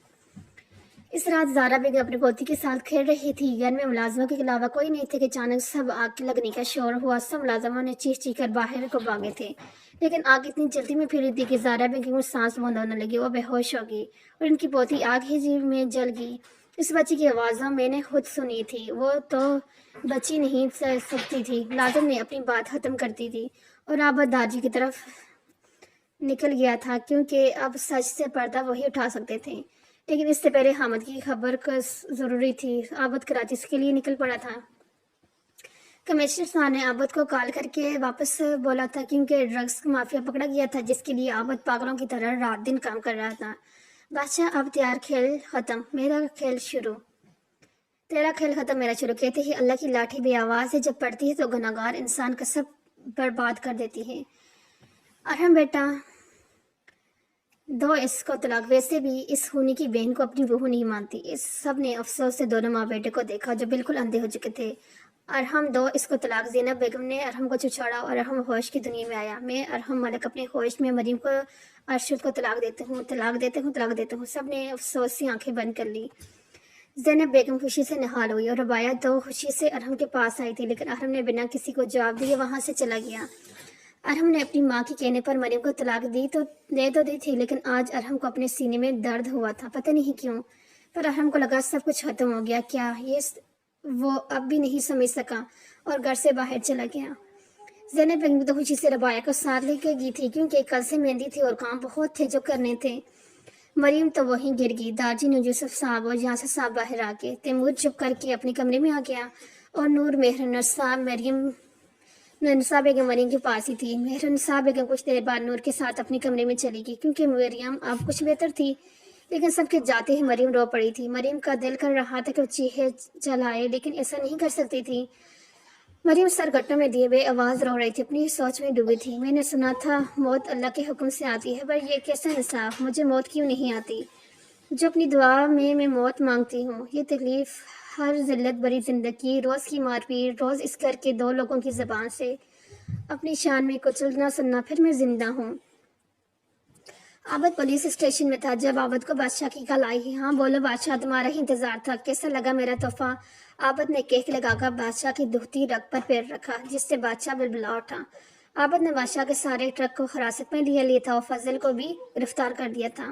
اس رات زارا بیگم اپنی پوتی کے ساتھ کھیل رہی تھی، گھر میں ملازموں کے علاوہ کوئی نہیں تھے کہ اچانک سب آگ لگنے کا شور ہوا۔ سب ملازموں نے چیخ چیخ کر باہر کو بھاگے تھے، لیکن آگ اتنی جلدی میں پھیلی تھی کہ زارا بیگم کو سانس بند ہونے لگی، وہ بے ہوش ہو گئی اور ان کی پوتی آگ ہی میں جل گئی۔ اس بچی کی آوازوں میں نے خود سنی تھی، وہ تو بچی نہیں سکتی تھی۔ ملازم نے اپنی بات ختم کر دی تھی اور عابد دارجی کی طرف نکل گیا تھا، کیونکہ اب سچ سے پردہ وہی اٹھا سکتے تھے، لیکن اس سے پہلے حامد کی خبر ضروری تھی۔ عابد کراچی کے لیے نکل پڑا تھا۔ کمشنر صاحب نے عابد کو کال کر کے واپس بولا تھا، کیونکہ ڈرگس مافیا پکڑا گیا تھا، جس کے لیے عابد پاگلوں کی طرح رات دن کام کر رہا تھا۔ بادشاہ، اب تیار، کھیل ختم، میرا کھیل شروع۔ تیرا کھیل ختم، میرا شروع، کہتے ہی اللہ کی لاٹھی بے آواز ہے، جب پڑتی ہے تو گناہگار انسان کا سب برباد کر دیتی ہے۔ ارحم بیٹا، دو اس کو طلاق، ویسے بھی اس خونی کی بہن کو اپنی بہو نہیں مانتی۔ اس سب نے افسوس سے دونوں ماں بیٹے کو دیکھا جو بالکل اندھے ہو چکے تھے۔ ارحم، دو اس کو طلاق۔ زینب بیگم نے ارحم کو چھڑا اور ارحم ہوش کی دنیا میں آیا۔ میں ارحم ملک اپنے ہوش میں مریم کو ارشد کو طلاق دیتے ہوں، طلاق دیتے ہوں، طلاق دیتے ہوں۔ سب نے افسوس سے آنکھیں بند کر لی۔ زینب بیگم خوشی سے نہال ہوئی اور ربایا تو خوشی سے ارحم کے پاس آئی تھی، لیکن ارحم نے بنا کسی کو جواب دیے وہاں سے چلا گیا۔ ارحم نے اپنی ماں کے کہنے پر مریم کو طلاق دے تو دی تھی، لیکن آج ارحم کو اپنے سینے میں درد ہوا تھا، پتہ نہیں کیوں، پر ارحم کو لگا سب کچھ ختم ہو گیا۔ کیا یہ وہ اب بھی نہیں سمجھ سکا اور گھر سے باہر چلا گیا۔ زینب بیگم تو خوشی سے ربایا کو ساتھ لے کے گئی تھی، کیونکہ کل سے مہندی تھی اور کام بہت تھے جو کرنے تھے۔ مریم تو وہیں گر گئی۔ دارجی نے یوسف صاحب اور یاسر صاحب باہر آ کے، تیمور چپ کر کے اپنے کمرے میں آ گیا اور نور مہرنسا بیگم مریم کے پاس ہی تھی۔ مہرنسا بیگم کچھ دیر بعد نور کے ساتھ اپنے کمرے میں چلی گئی، کیونکہ مریم اب کچھ بہتر تھی، لیکن سب کے جاتے ہی مریم رو پڑی تھی۔ مریم کا دل کر رہا تھا کہ وہ چیخے چلائے، لیکن ایسا نہیں کر سکتی تھی۔ مریم سر گھٹنوں میں دیے بے آواز رو رہی تھی، اپنی سوچ میں ڈوبی تھی۔ میں نے سنا تھا موت اللہ کے حکم سے آتی ہے، پر یہ کیسا انصاف، مجھے موت کیوں نہیں آتی؟ جو اپنی دعا میں موت مانگتی ہوں۔ یہ تکلیف، ہر ذلت بری زندگی، روز کی مار پیٹ، روز اس گھر کے 2 لوگوں کی زبان سے اپنی شان میں کچلنا سننا، پھر میں زندہ ہوں۔ عابد پولیس اسٹیشن میں تھا جب عابد کو بادشاہ کی کال آئی۔ ہاں بولو بادشاہ، تمہارا ہی انتظار تھا، کیسا لگا میرا تحفہ؟ عابد نے کیک لگا کر بادشاہ کی دکھتی رگ پر پیر رکھا، جس سے بادشاہ بلبلا اٹھا۔ عابد نے بادشاہ کے سارے ٹرک کو حراست میں لے لیا تھا اور فضل کو بھی گرفتار کر دیا تھا۔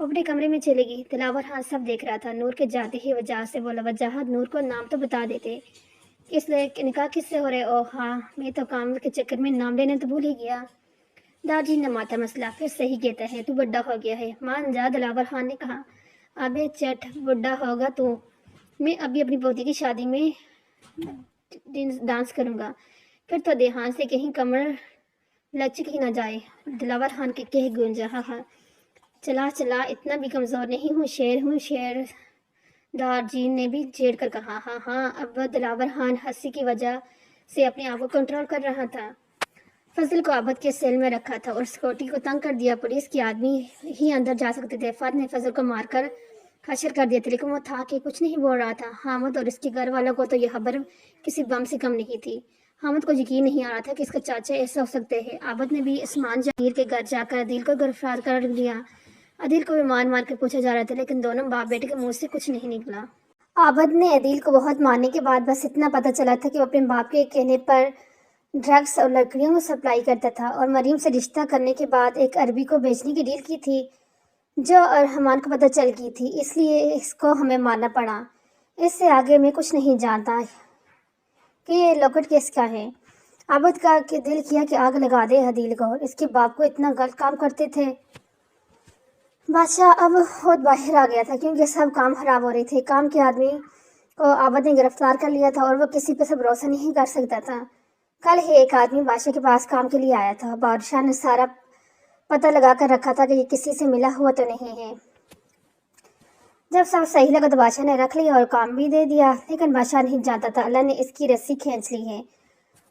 اپنے کمرے میں چلے گئی۔ دلاور ہاں سب دیکھ رہا تھا۔ نور کے جاتے ہی وجاہت سے بولا، وجاہت نور کو نام تو بتا دیتے، اس لیے نکاح کس سے ہو رہے؟ او ہاں میں تو کام کے چکر میں نام لینا تو بھول ہی گیا۔ داجی نے ماتا مسئلہ، پھر صحیح کہتا ہے، تو بڑا ہو گیا ہے، مان جا، دلاور خان نے کہا۔ ابے چٹ، بڑا ہوگا تو میں ابھی اپنی پوتی کی شادی میں ڈانس کروں گا، پھر تو دیہان سے کہیں کمر لچک ہی نہ جائے۔ دلاور خان کے کہہ گونجا، ہاں ہاں چلا چلا، اتنا بھی کمزور نہیں ہوں، شیر ہوں شیر۔ دار جی نے بھی چھیڑ کر کہا، ہاں ہاں۔ اب دلاور خان ہنسی کی وجہ سے اپنے آپ کو کنٹرول کر رہا تھا۔ فضل کو عابد کے سیل میں رکھا تھا اور سیکورٹی کو تنگ کر دیا، پولیس کے آدمی ہی اندر جا سکتے تھے۔ فہد نے فضل کو مار کر حشر کر دیا تھا، لیکن وہ تھا کہ کچھ نہیں بول رہا تھا۔ حامد اور اس کے گھر والوں کو تو یہ خبر کسی بم سے کم نہیں تھی۔ حامد کو یقین نہیں آ رہا تھا کہ اس کا چاچا ایسا ہو سکتے ہیں۔ عابد نے بھی عثمان جہانگیر کے گھر جا کر عدیل کو گرفتار کر لیا۔ عدیل کو بھی مار کے پوچھا جا رہا تھا، لیکن دونوں باپ بیٹے کے منہ سے کچھ نہیں نکلا۔ عابد نے عدیل کو بہت مارنے کے بعد بس اتنا پتہ چلا تھا کہ وہ اپنے باپ کے کہنے پر ڈرگس اور لڑکیوں کو سپلائی کرتا تھا، اور مریم سے رشتہ کرنے کے بعد ایک عربی کو بیچنے کی ڈیل کی تھی جو ارحمان کو پتہ چل گئی تھی، اس لیے اس کو ہمیں مارنا پڑا۔ اس سے آگے میں کچھ نہیں جانتا کہ یہ لاکٹ کیس کا ہے۔ عابد کا کہ دل کیا کہ آگ لگا دے عدیل کو، اس کے باپ کو اتنا غلط کام کرتے تھے۔ بادشاہ اب خود باہر آ گیا تھا کیونکہ سب کام خراب ہو رہے تھے۔ کام کے آدمی کو عابد نے گرفتار کر لیا تھا اور وہ کسی پہ سے بھروسہ نہیں کر سکتا تھا۔ کل ہی ایک آدمی بادشاہ کے پاس کام کے لیے آیا تھا۔ بادشاہ نے سارا پتہ لگا کر رکھا تھا کہ یہ کسی سے ملا ہوا تو نہیں ہے۔ جب سب صحیح لگا تو بادشاہ نے رکھ لیا اور کام بھی دے دیا، لیکن بادشاہ نہیں جانتا تھا اللہ نے اس کی رسی کھینچ لی ہے۔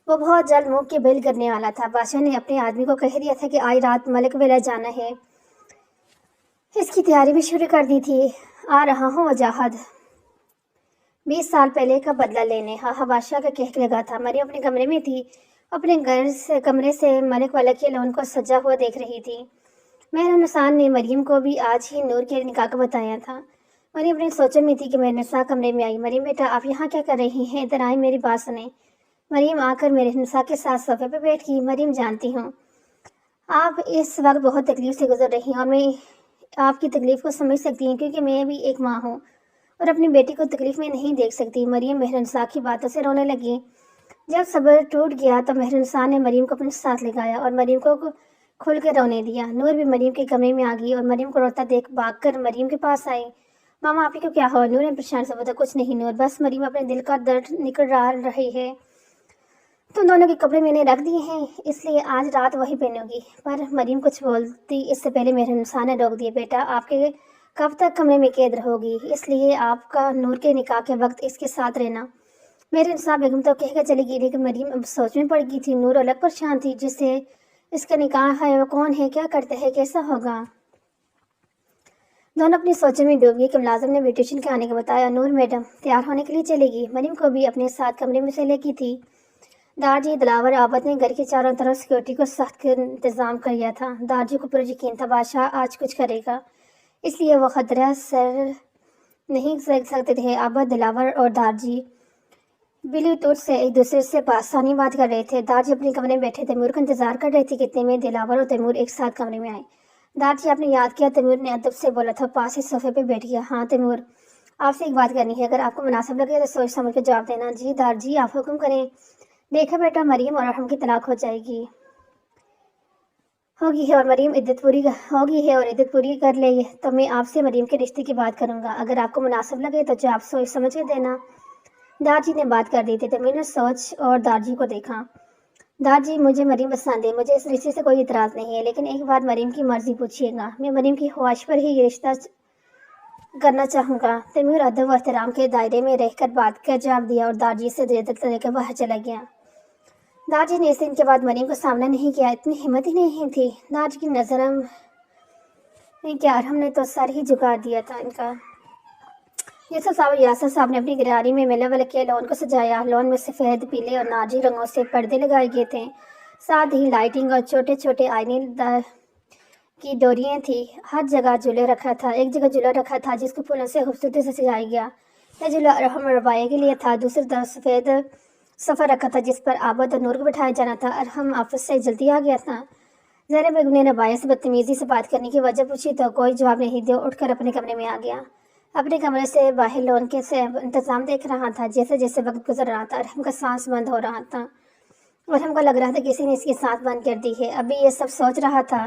وہ بہت جلد منہ کے بل کرنے والا تھا۔ بادشاہ نے اپنے آدمی کو کہہ دیا تھا کہ آج رات ملک ویلا جانا ہے، اس کی تیاری بھی شروع کر دی تھی۔ آ رہا ہوں وجاہت، 20 سال پہلے کا بدلہ لینے۔ ہاں بادشاہ کا کہہ لگا تھا۔ مریم اپنے کمرے میں تھی، اپنے کمرے سے ملک والا کے لون کو سجا ہوا دیکھ رہی تھی۔ مہرنسان نے مریم کو بھی آج ہی نور کے نکاح کا بتایا تھا۔ مریم اپنے سوچوں میں تھی کہ مہرنسا کمرے میں آئی۔ مریم بیٹا آپ یہاں کیا کر رہی ہیں؟ ادھر آئیں، میری بات سنیں۔ مریم آ کر مہرنسا کے ساتھ صوفے پہ بیٹھ گئی۔ مریم جانتی ہوں آپ اس وقت بہت تکلیف سے گزر رہی ہیں، اور میں آپ کی تکلیف کو سمجھ سکتی ہوں کیونکہ میں بھی ایک ماں ہوں اور اپنی بیٹی کو تکلیف میں نہیں دیکھ سکتی۔ مریم مہرنسا کی باتوں سے رونے لگی۔ جب صبر ٹوٹ گیا تو مہرنسا نے مریم کو اپنے ساتھ لگایا اور مریم کو کھل کے رونے دیا۔ نور بھی مریم کے کمرے میں آ گئی اور مریم کو روتا دیکھ بھاگ کر مریم کے پاس آئی۔ ماما آپ کو کیا ہوا؟ نور نے پریشان سے بولا، کچھ نہیں نور، بس مریم اپنے دل کا درد نکل رہی ہے۔ تم دونوں کے کپڑے میں نے رکھ دیے ہیں، اس لیے آج رات وہی پہنوں گی۔ پر مریم کچھ بولتی اس سے پہلے مہرنسا نے روک دیا، بیٹا آپ کے کب تک کمرے میں قید رہو گی؟ اس لیے آپ کا نور کے نکاح کے وقت اس کے ساتھ رہنا۔ مہرنسا بیگم تو کہہ کر چلی گئی، لیکن مریم اب سوچ میں پڑ گئی تھی۔ نور الگ پریشان تھی، جس سے اس کا نکاح ہے وہ کون ہے، کیا کرتے ہیں، کیسا ہوگا؟ دونوں اپنی سوچوں میں ڈوب گئی کہ ملازم نے بیوٹیشین کے آنے کا بتایا۔ نور میڈم تیار ہونے کے لیے چلے گی۔ مریم کو بھی اپنے ساتھ کمرے میں سے لے کی تھی۔ دارجی دلاور عابد نے گھر کے چاروں طرف سیکورٹی کو سخت انتظام کیا تھا۔ دارجی کو پورا یقین تھا بادشاہ آج کچھ کرے گا، اس لیے وہ خطرہ سر نہیں سکتے تھے۔ عابد، دلاور اور دارجی بلوٹوتھ سے ایک دوسرے سے بآسانی بات کر رہے تھے۔ دارجی اپنے کمرے میں بیٹھے تیمور کا انتظار کر رہے تھے کہ اتنے میں دلاور اور تیمور ایک ساتھ کمرے میں آئے۔ دارجی آپ نے یاد کیا؟ تیمور نے ادب سے بولا تھا، پاس ہی صوفے پہ بیٹھ گیا۔ ہاں تیمور، آپ سے ایک بات کرنی ہے، اگر آپ کو مناسب لگے تو سوچ سمجھ کے جواب دینا۔ جی دارجی آپ حکم کریں۔ دیکھا بیٹا، مریم اور ارحم کی طلاق ہو جائے گی، ہوگی ہے، اور مریم عدت پوری ہوگی ہے اور عدت پوری کر لے تو میں آپ سے مریم کے رشتے کی بات کروں گا۔ اگر آپ کو مناسب لگے تو جو آپ سوچ سمجھ کے دینا۔ دارجی نے بات کر دی تھی۔ تیمور نے سوچ اور دارجی کو دیکھا۔ دارجی مجھے مریم پسند ہے، مجھے اس رشتے سے کوئی اعتراض نہیں ہے، لیکن ایک بات مریم کی مرضی پوچھیے گا، میں مریم کی خواہش پر ہی یہ رشتہ کرنا چاہوں گا۔ تیمور ادب و احترام کے دائرے میں رہ کر بات کا جواب دیا اور دارجی سے اجازت لے کر باہر چلا گیا۔ دارجی نے اس دن کے بعد مریم کو سامنا نہیں کیا، اتنی ہمت ہی نہیں تھی۔ دارجی کی نظر کیا ارحم نے تو سر ہی جھکا دیا تھا ان کا۔ یوسف صاحب اور یاسر صاحب نے اپنی گراری میں میلے والے کے لون کو سجایا۔ لون میں سفید، پیلے اور نارنجی رنگوں سے پردے لگائے گئے تھے، ساتھ ہی لائٹنگ اور چھوٹے چھوٹے آئینے کی ڈوریاں تھیں۔ ہر جگہ جھولا رکھا تھا، ایک جگہ جھولا رکھا تھا جس کو پھولوں سے خوبصورتی سے سجایا گیا۔ یہ جھولا ارحم اور رباعیہ کے لیے تھا۔ دوسری طرف سفید صفحہ رکھا تھا جس پر عابد اور نور کو بٹھایا جانا تھا۔ ارحم آفس سے جلدی آ گیا تھا۔ زینب بیگم نے ربایا سے بدتمیزی سے بات کرنے کی وجہ پوچھی تو کوئی جواب نہیں دیا، اٹھ کر اپنے کمرے میں آ گیا۔ اپنے کمرے سے باہر لون کے سے انتظام دیکھ رہا تھا۔ جیسے جیسے وقت گزر رہا تھا ارحم کا سانس بند ہو رہا تھا۔ ارحم کو لگ رہا تھا کسی نے اس کی سانس بند کر دی ہے۔ ابھی یہ سب سوچ رہا تھا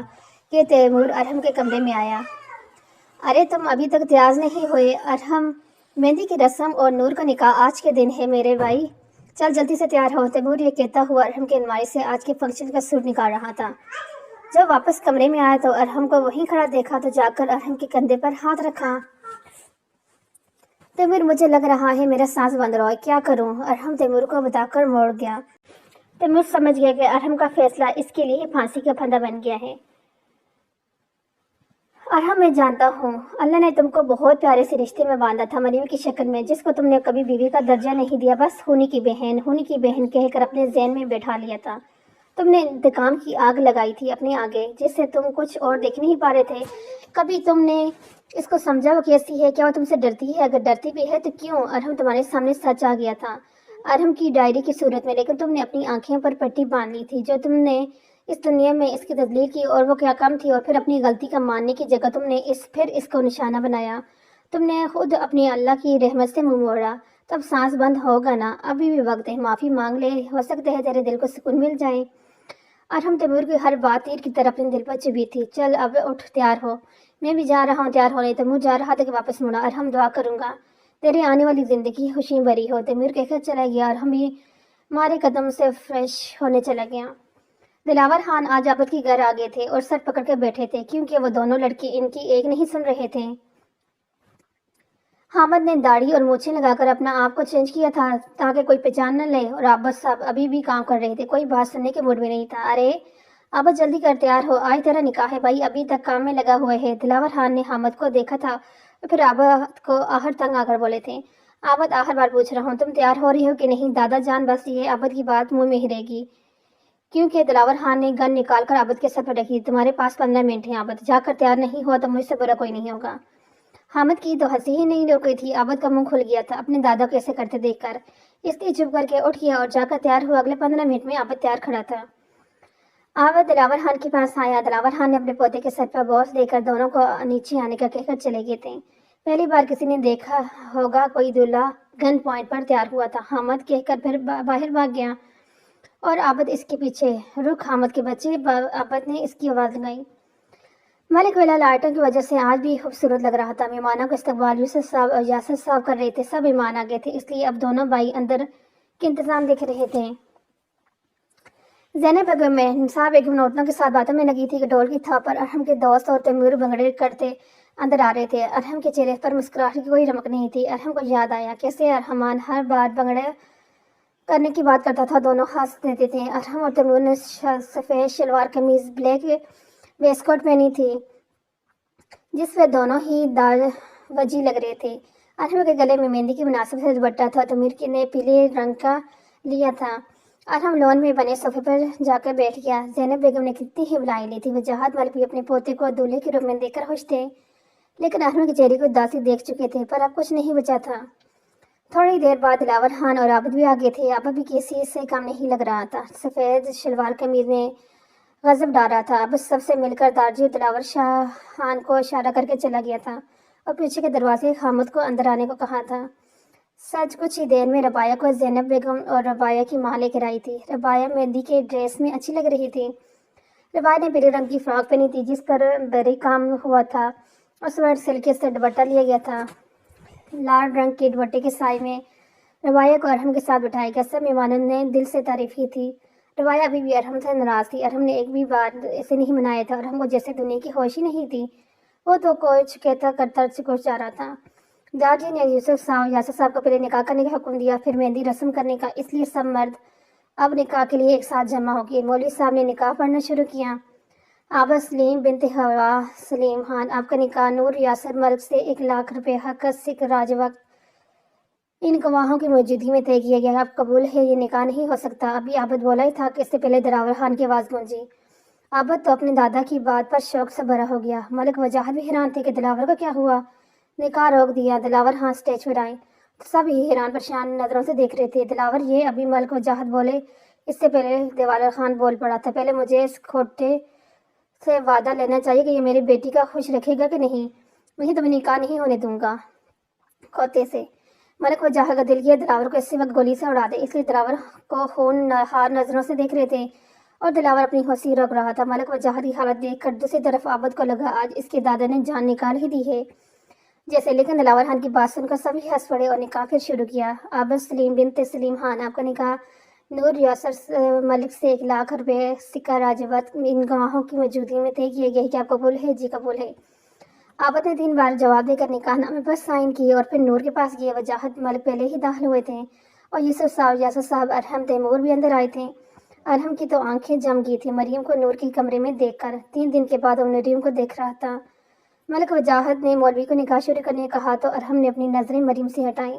کہ تیمور ارحم کے کمرے میں آیا۔ ارے تم ابھی تک تیار نہیں ہوئے؟ ارحم، مہندی کی رسم اور نور کا نکاح آج کے دن ہے میرے بھائی، چل جلدی سے تیار ہو۔ تیمور یہ کہتا ہوا ارحم کے الماری سے آج کے فنکشن کا سوٹ نکال رہا تھا۔ جب واپس کمرے میں آیا تو ارحم کو وہیں کھڑا دیکھا تو جا کر ارحم کے کندھے پر ہاتھ رکھا۔ تیمور، مجھے لگ رہا ہے میرا سانس بند رہا ہے، کیا کروں؟ ارحم تیمور کو بتا کر موڑ گیا۔ تیمور سمجھ گیا کہ ارحم کا فیصلہ اس کے لیے پھانسی کا پھندا بن گیا ہے۔ ارحم، میں جانتا ہوں اللہ نے تم کو بہت پیارے سے رشتے میں باندھا تھا، مریم کی شکل میں، جس کو تم نے کبھی بیوی کا درجہ نہیں دیا، بس ہونی کی بہن کہہ کر اپنے ذہن میں بیٹھا لیا تھا۔ تم نے انتقام کی آگ لگائی تھی اپنے آگے، جس سے تم کچھ اور دیکھ نہیں پا رہے تھے۔ کبھی تم نے اس کو سمجھا وہ کیسی ہے؟ کیا وہ تم سے ڈرتی ہے؟ اگر ڈرتی بھی ہے تو کیوں؟ ارحم، تمہارے سامنے سچ آ گیا تھا ارحم کی ڈائری کی صورت میں، لیکن تم نے اپنی آنکھوں پر پٹی باندھ لی تھی۔ جو تم نے اس دنیا میں اس کی تدلیل کی اور وہ کیا کم تھی، اور پھر اپنی غلطی کا ماننے کی جگہ تم نے اس کو نشانہ بنایا۔ تم نے خود اپنی اللہ کی رحمت سے منہ موڑا۔ تب سانس بند ہوگا نا؟ ابھی بھی وقت ہے، معافی مانگ لے، ہو سکتا ہے تیرے دل کو سکون مل جائے۔ ارحم، تیمور کی ہر بات تیر کی طرح اپنے دل پر چبھی تھی۔ چل اب اٹھ، تیار ہو۔ میں بھی جا رہا ہوں تیار ہونے۔ تیمور جا رہا تھا کہ واپس مڑا۔ ارحم، دعا کروں گا تیرے آنے والی زندگی خوشی بھری ہو۔ تیمور کہہ کر چلا گیا۔ ارحم بھی مارے قدم سے فریش ہونے چلا گیا۔ دلاور خان آج عابد کے گھر آ گئے تھے اور سر پکڑ کے بیٹھے تھے، کیونکہ وہ دونوں لڑکے ان کی ایک نہیں سن رہے تھے۔ حامد نے داڑھی اور مونچھیں لگا کر اپنا آپ کو چینج کیا تھا تاکہ کوئی پہچان نہ لے، اور عابد صاحب ابھی بھی کام کر رہے تھے، کوئی بات سننے کے موڈ میں نہیں تھا۔ ارے عابد، جلدی کر، تیار ہو، آج تیرا نکاح ہے بھائی، ابھی تک کام میں لگا ہوا ہے۔ دلاور خان نے حامد کو دیکھا تھا اور پھر عابد کو آہر تنگ آ کر بولے تھے۔ عابد، آخر بار پوچھ رہا ہوں، تم تیار ہو رہی ہو کہ نہیں؟ دادا جان، بس یہ عابد کی بات منہ میں ہی رہے گی، کیونکہ دلاور خان نے گن نکال کر عابد کے سر پر رکھی۔ تمہارے پاس 15 منٹ ہیں عابد، جا کر تیار نہیں ہوا تو مجھ سے برا کوئی نہیں ہوگا۔ حامد کی تو ہنسی ہی نہیں رک رہی تھی۔ عابد کا منہ کھل گیا تھا اپنے دادا کو ایسے کرتے دیکھ کر، اس لیے چپ کر کے اٹھ گیا اور جا کر تیار ہوا۔ اگلے 15 منٹ میں عابد تیار کھڑا تھا۔ عابد دلاور خان کے پاس آیا۔ دلاور خان نے اپنے پوتے کے سر پر بوس دے کر دونوں کو نیچے آنے کا کہہ کر چلے گئے تھے۔ پہلی بار کسی نے دیکھا ہوگا کوئی دولہا گن پوائنٹ پر تیار ہوا تھا، حامد کہہ کر پھر باہر بھاگ گیا اور عابد اس کے پیچھے۔ رک حامد کے بچے، عابد نے اس کی آواز لگائی۔ ملک ویلا لائٹوں کی وجہ سے آج بھی خوبصورت لگ رہا تھا۔ مہمانوں کا استقبال یوسف صاحب اور یاسر صاحب کر رہے تھے۔ سب مہمان آ گئے تھے، اس لیے اب دونوں بھائی اندر کے انتظام دیکھ رہے تھے۔ زینب بیگم مہنسا بیگم نوٹنوں کے ساتھ باتوں میں لگی تھی کہ ڈھول کی تھاپ پر ارحم کے دوست اور تیمور بھنگڑے کرتے اندر آ رہے تھے۔ ارحم کے چہرے پر مسکراہٹ کی کوئی رمق نہیں تھی۔ ارحم کو یاد آیا کیسے ارحمان ہر بار بھنگڑے کرنے کی بات کرتا تھا، دونوں ہنس دیتے تھے۔ ارحم اور تیمور نے سفید شلوار قمیض بلیک ویسٹ کوٹ پہنی تھی، جس پہ دونوں ہی داغ وجی لگ رہے تھے۔ ارحم کے گلے میں مہندی کی مناسب سے دوپٹہ تھا، تیمور نے پیلے رنگ کا لیا تھا۔ ارحم لون میں بنے صوفے پر جا کر بیٹھ گیا۔ زینب بیگم نے کتنی ہی بلائیں لی تھی، وجاہت ملک بھی اپنے پوتے کو دولہے کے روپ میں دیکھ کر خوش تھے، لیکن ارحم کے چہرے کو اداسی دیکھ چکے تھے، پر اب کچھ نہیں بچا تھا۔ تھوڑی دیر بعد دلاور خان اور عابد بھی آ گئے تھے۔ عابد بھی کسی سے کم نہیں لگ رہا تھا، سفید شلوار قمیض میں غضب ڈال رہا تھا۔ عابد سب سے مل کر دارجی اور دلاور خان کو اشارہ کر کے چلا گیا تھا اور پیچھے کے دروازے حامد کو اندر آنے کو کہا تھا۔ سچ کچھ ہی دیر میں ربایا کو زینب بیگم اور ربایا کی ماں لے کر آئی تھی۔ ربایا مہندی کے ڈریس میں اچھی لگ رہی تھی۔ ربایا نے پیلے رنگ کی فراک پہنی تھی جس پر بری کام ہوا تھا اور سویٹ سلک سے دوپٹہ لیا گیا تھا۔ لال رنگ کے دوپٹے کے سائے میں ربایا کو ارحم کے ساتھ بٹھایا گیا۔ سب مہمانوں نے دل سے تعریف کی تھی۔ ربایا ابھی بھی ارحم سے ناراض تھی۔ ارحم نے ایک بھی بار اسے نہیں منایا تھا۔ ارحم کو جیسے دنیا کی ہوش ہی نہیں تھی، وہ تو کچھ کہتا کرتا کچھ جا رہا تھا۔ داجی نے یوسف صاحب یاسر صاحب کو پہلے نکاح کرنے کا حکم دیا، پھر مہندی رسم کرنے کا، اس لیے سب مرد اب نکاح کے لیے ایک ساتھ جمع ہو گئے۔ مولوی صاحب نے نکاح پڑھنا شروع کیا۔ عابد سلیم بنت ہوا سلیم خان، آپ کا نکاح نور یاسر ملک سے 1,00,000 روپے حق سکھ راج وقت ان گواہوں کی موجودگی میں طے کیا گیا۔ اب قبول ہے، یہ نکاح نہیں ہو سکتا۔ ابھی عابد بولا ہی تھا کہ اس سے پہلے دلاور خان کی آواز گونجی۔ عابد تو اپنے دادا کی بات پر شوق سے بھرا ہو گیا۔ ملک وجاہت بھی حیران تھے کہ دلاور کا کیا ہوا، نکاح روک دیا۔ دلاور خان اسٹیج پر آئے تو سب ہی حیران پریشان نظروں سے دیکھ رہے تھے۔ دلاور یہ ابھی ملک وجاہت بولے، اس سے پہلے دلاور خان بول پڑا تھا، پہلے مجھے اس کھوٹے سے وعدہ لینا چاہیے کہ یہ میری بیٹی کا خوش رکھے گا کہ نہیں تو میں نکاح نہیں ہونے دوں گا کھوتے سے۔ ملک وجاہت کا دل کیا دلاور کو اسی وقت گولی سے اڑا دے، اس لیے دلاور کو خون ہار نظروں سے دیکھ رہے تھے اور دلاور اپنی ہنسی روک رہا تھا۔ ملک وجاہت کی حالت دیکھ کر دوسری طرف عابد کو لگا آج اس کے دادا نے جان نکال ہی دی ہے جیسے، لیکن دلاور خان کی بات سن کر سبھی ہنس پڑے اور نکاح پھر شروع کیا۔ عابد سلیم بنت سلیم خان، آپ کا نکاح نور یاسر ملک سے 1,00,000 روپے سکہ راجوت ان گواہوں کی موجودگی میں طے کیے گئے۔ کیا قبول ہے؟ جی قبول ہے۔ عابد نے 3 بار جواب دے کر نکاح نامے پر سائن کیے اور پھر نور کے پاس گئے۔ وجاہت ملک پہلے ہی داخل ہوئے تھے اور یوسف صاحب، یاسر صاحب، ارحم، تیمور بھی اندر آئے تھے۔ ارحم کی تو آنکھیں جم گئی تھی مریم کو نور کے کمرے میں دیکھ کر۔ 3 دن کے بعد وہ مریم کو دیکھ رہا تھا۔ ملک وجاہت نے مولوی کو نکاح شروع کرنے کہا تو ارحم نے اپنی نظریں مریم سے ہٹائیں۔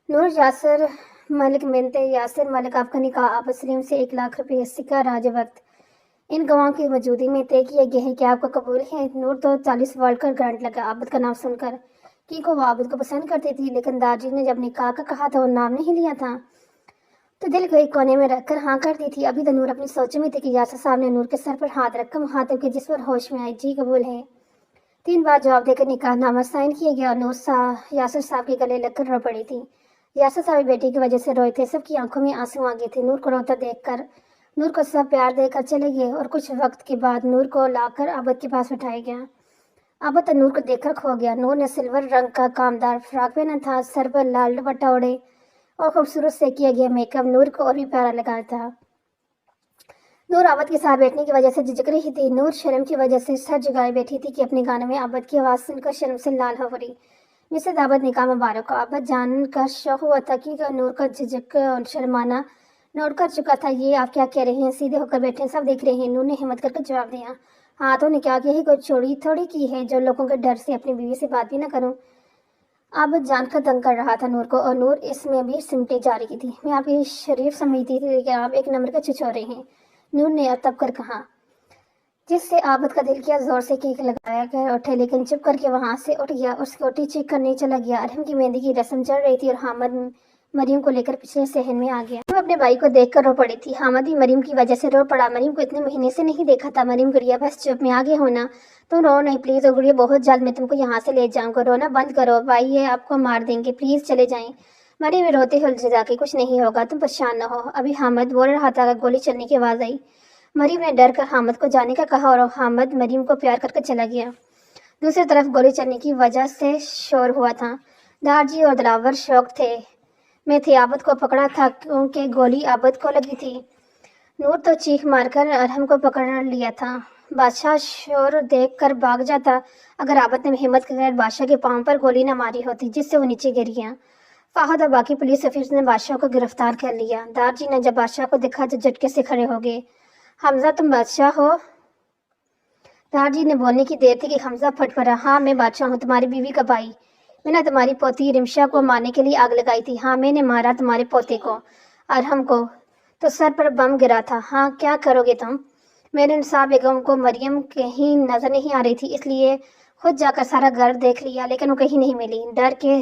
نور یاسر ملک بنت یاسر ملک، آپ کا نکاح عابد سلیم سے 1,00,000 روپے سکہ راجوت ان گواہوں کی موجودگی میں طے کیے گئے ہیں۔ کیا آپ کو قبول ہے؟ نور تو 40 والٹ کا گرنٹ لگا عابد کا نام سن کر، کیونکہ وہ عابد کو پسند کرتی تھی، لیکن دارجی نے جب نکاح کا کہا تھا وہ نام نہیں لیا تھا تو دل کو ایک کونے میں رکھ کر ہاں کر دی تھی۔ ابھی تو نور اپنی سوچوں میں تھی کہ یاسر صاحب نے نور کے سر پر ہاتھ رکھا، مخاطب کے جس پر ہوش میں آئی، جی قبول ہے۔ 3 بار جواب دے کر نکاح نامہ سائن کیا گیا اور نور یاسر صاحب کے گلے لگ کر رو پڑی تھی۔ یاسر صاحب بیٹی کی وجہ سے روئے تھے، سب کی آنکھوں میں آنسو آ گئے تھے۔ نور کو روتا دیکھ کر نور کو سب پیار دے کر چلے گئے اور کچھ وقت کے بعد نور کو لا کر عابد کے پاس بٹھایا گیا۔ عابد تو نور کو دیکھ کر کھو گیا۔ نور نے سلور رنگ کا کامدار فراک پہنا تھا، سر پر لال دوپٹہ اوڑھے اور خوبصورت سے کیا گیا میک اپ نور کو اور بھی پیارا لگا تھا۔ نور عابد کے ساتھ بیٹھنے کی وجہ سے جھجک رہی تھی۔ نور شرم کی وجہ سے سر جھکائے بیٹھی تھی کہ اپنے گانے میں عابد کی آواز سن کر شرم سے لال ہو پڑی۔ مسز عابد نکاح مبارک ہو۔ عابد جان کر شوق ہوا تھا کیونکہ نور کا جھجک اور شرمانا نوٹ کر چکا تھا۔ یہ آپ کیا کہہ رہے ہیں؟ سیدھے ہو کر بیٹھے، سب دیکھ رہے ہیں۔ نور نے ہمت کر کے جواب دیا، ہاں تو نے کیا کی ہے، کوئی چوری تھوڑی کی ہے جو لوگوں کے ڈر سے اپنی بیوی سے بات بھی نہ کروں۔ عابد جان کر تنگ کر رہا تھا نور کو اور نور اس میں بھی سمٹے جا رہی تھی۔ میں آپ کی شریف سمجھتی تھی لیکن آپ ایک نمبر کے چھچورے ہیں، نور نے اتب کر کہا، جس سے عابد کا دل کیا زور سے کیک لگایا کر اٹھے، لیکن چپ کر کے وہاں سے اٹھ گیا، اس کی اوٹی چیک کرنے چلا گیا۔ ارحم کی مہندی کی رسم چل رہی تھی اور حامد مریم کو لے کر پچھلے صحن میں آ گیا۔ وہ اپنے بھائی کو دیکھ کر رو پڑی تھی۔ حامد بھی مریم کی وجہ سے رو پڑا، مریم کو اتنے مہینے سے نہیں دیکھا تھا۔ مریم گڑیا بس چپ، میں آگے ہونا، تم رو نہیں پلیز، اور گڑیا بہت جلد میں تم کو یہاں سے لے جاؤں گا، رونا بند کرو، بھائی یہ آپ کو مار دیں گے، پلیز چلے جائیں۔ مریم روتے ہوئے الجھا کے، کچھ نہیں ہوگا، تم پریشان نہ ہو۔ ابھی حامد بول رہا تھا کہ گولی چلنے کی آواز آئی۔ مریم نے ڈر کر حامد کو جانے کا کہا اور حامد مریم کو پیار کر کے چلا گیا۔ دوسری طرف گولی چلنے کی وجہ سے شور ہوا تھا۔ دارجی اور دلاور شوق میں تھے، عابد کو پکڑا تھا کیونکہ گولی عابد کو لگی تھی۔ نور تو چیخ مار کر ارحم کو پکڑ لیا تھا۔ بادشاہ شور دیکھ کر بھاگ جاتا اگر عابد نے ہمت کر بادشاہ کے پاؤں پر گولی نہ ماری ہوتی جس سے وہ نیچے گر گیا۔ فہد اور باقی پولیس افسر نے بادشاہ کو گرفتار کر لیا۔ دارجی نے جب بادشاہ کو دیکھا تو جھٹکے سے کھڑے ہو گئے۔ حمزہ تم بادشاہ ہو؟ دارجی نے بولنے کی دیر تھی کہ حمزہ پھٹ پڑا، ہاں میں بادشاہ ہوں، تمہاری بیوی کا بھائی، میں نے تمہاری پوتی رمشا کو مارنے کے لیے آگ لگائی تھی، ہاں میں نے مارا تمہارے پوتے کو ارحم کو، تو سر پر بم گرا تھا، ہاں کیا کرو گے تم؟ میرے نساء بیگم کو مریم کہیں نظر نہیں آ رہی تھی، اس لیے خود جا کر سارا گھر دیکھ لیا لیکن وہ کہیں نہیں ملی، ڈر کے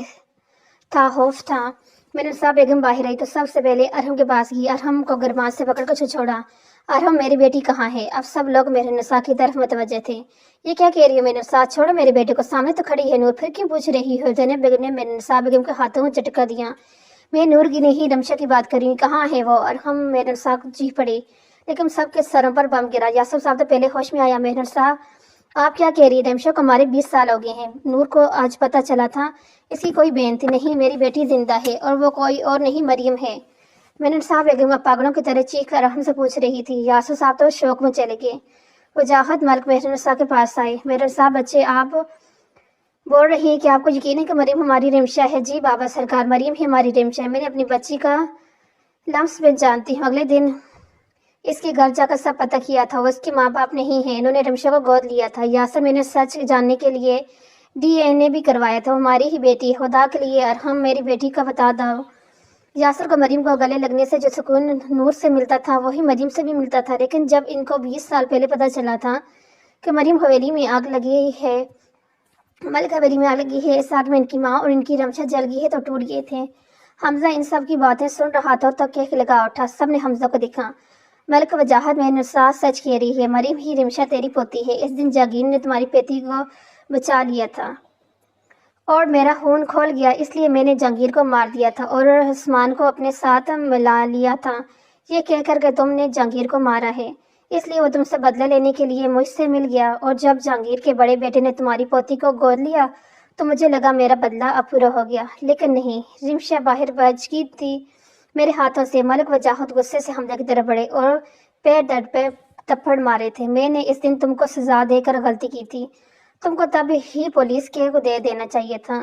تھا، خوف تھا۔ میرے نساء بیگم باہر آئی تو سب سے پہلے ارحم کے پاس گئی، ارحم کو گربان سے پکڑ کر چھوڑا، ارحم میری بیٹی کہاں ہے؟ اب سب لوگ میرے نساء کی طرف متوجہ تھے۔ یہ کیا کہہ رہی ہو میرے نساء؟ چھوڑو میرے بیٹے کو، سامنے تو کھڑی ہے نور، پھر کیوں پوچھ رہی ہو؟ زینب بیگم نے میرے نساء بیگم کے ہاتھوں چٹکا دیا، میں نور کی نہیں رمشا کی بات کر رہی ہوں، کہاں ہے وہ؟ ارحم میرے نساء کو چیخ پڑی، لیکن سب کے سروں پر بم گرا۔ یاسر صاحب تو پہلے ہوش میں آیا، میرے نساء آپ کیا کہہ رہی ہیں؟ رمشا کو ہمارے 20 سال ہو گئے ہیں، نور کو آج پتہ چلا تھا اس کی کوئی بہن تھی، نہیں میری بیٹی زندہ ہے اور وہ کوئی اور نہیں مریم ہے۔ میرے نساء بیگم پاگلوں کی طرح چیخ کر ارحم سے پوچھ رہی تھی۔ یاسر صاحب تو شوق میں چلے گئے۔ وجاہت ملک میرے نساء کے پاس آئے، میرے نساء بچے آپ بول رہی ہیں کہ آپ کو یقین ہے کہ مریم ہماری رمشا ہے؟ جی بابا سرکار، مریم ہی ہماری رمشا ہے، میں نے اپنی بچی کا لمس بھی جانتی ہوں، اگلے دن اس کے گھر جا کر سب پتہ کیا تھا، وہ اس کے ماں باپ نہیں ہیں، انہوں نے رمشا کو گود لیا تھا۔ یاسر میں نے سچ جاننے کے لیے DNA بھی کروایا تھا، وہ ہماری ہی بیٹی ہے، خدا کے لیے ارحم میری بیٹی کا بتا دو۔ یاسر کو مریم کو گلے لگنے سے جو سکون نور سے ملتا تھا وہی مریم سے بھی ملتا تھا، لیکن جب ان کو 20 سال پہلے پتہ چلا تھا کہ مریم حویلی میں آگ لگی ہے، ملک حویلی میں آگ لگی ہے، اس آگ میں ان کی ماں اور ان کی رمشا جل گئی ہے تو ٹوٹ گئے تھے۔ حمزہ ان سب کی باتیں سن رہا تھا تو کہہ لگا اٹھا، سب نے حمزہ کو دیکھا، ملک وجاہت میں نسا سچ کہہ رہی ہے، مریم ہی رمشا تیری پوتی ہے۔ اس دن جاگیر نے تمہاری بیٹی کو بچا لیا تھا اور میرا خون کھول گیا، اس لیے میں نے جہانگیر کو مار دیا تھا اور عثمان کو اپنے ساتھ ملا لیا تھا، یہ کہہ کر کہ تم نے جہانگیر کو مارا ہے، اس لیے وہ تم سے بدلہ لینے کے لیے مجھ سے مل گیا، اور جب جہانگیر کے بڑے بیٹے نے تمہاری پوتی کو گود لیا تو مجھے لگا میرا بدلہ اب پورا ہو گیا، لیکن نہیں، رمشا باہر بچ گئی تھی میرے ہاتھوں سے۔ ملک وجاہت غصے سے حمزہ کی طرف بڑھے اور پیر درد پہ تھپڑ مارے تھے۔ میں نے اس دن تم کو سزا دے کر غلطی کی تھی، تم کو تب ہی پولیس کے کو دے دینا چاہیے تھا۔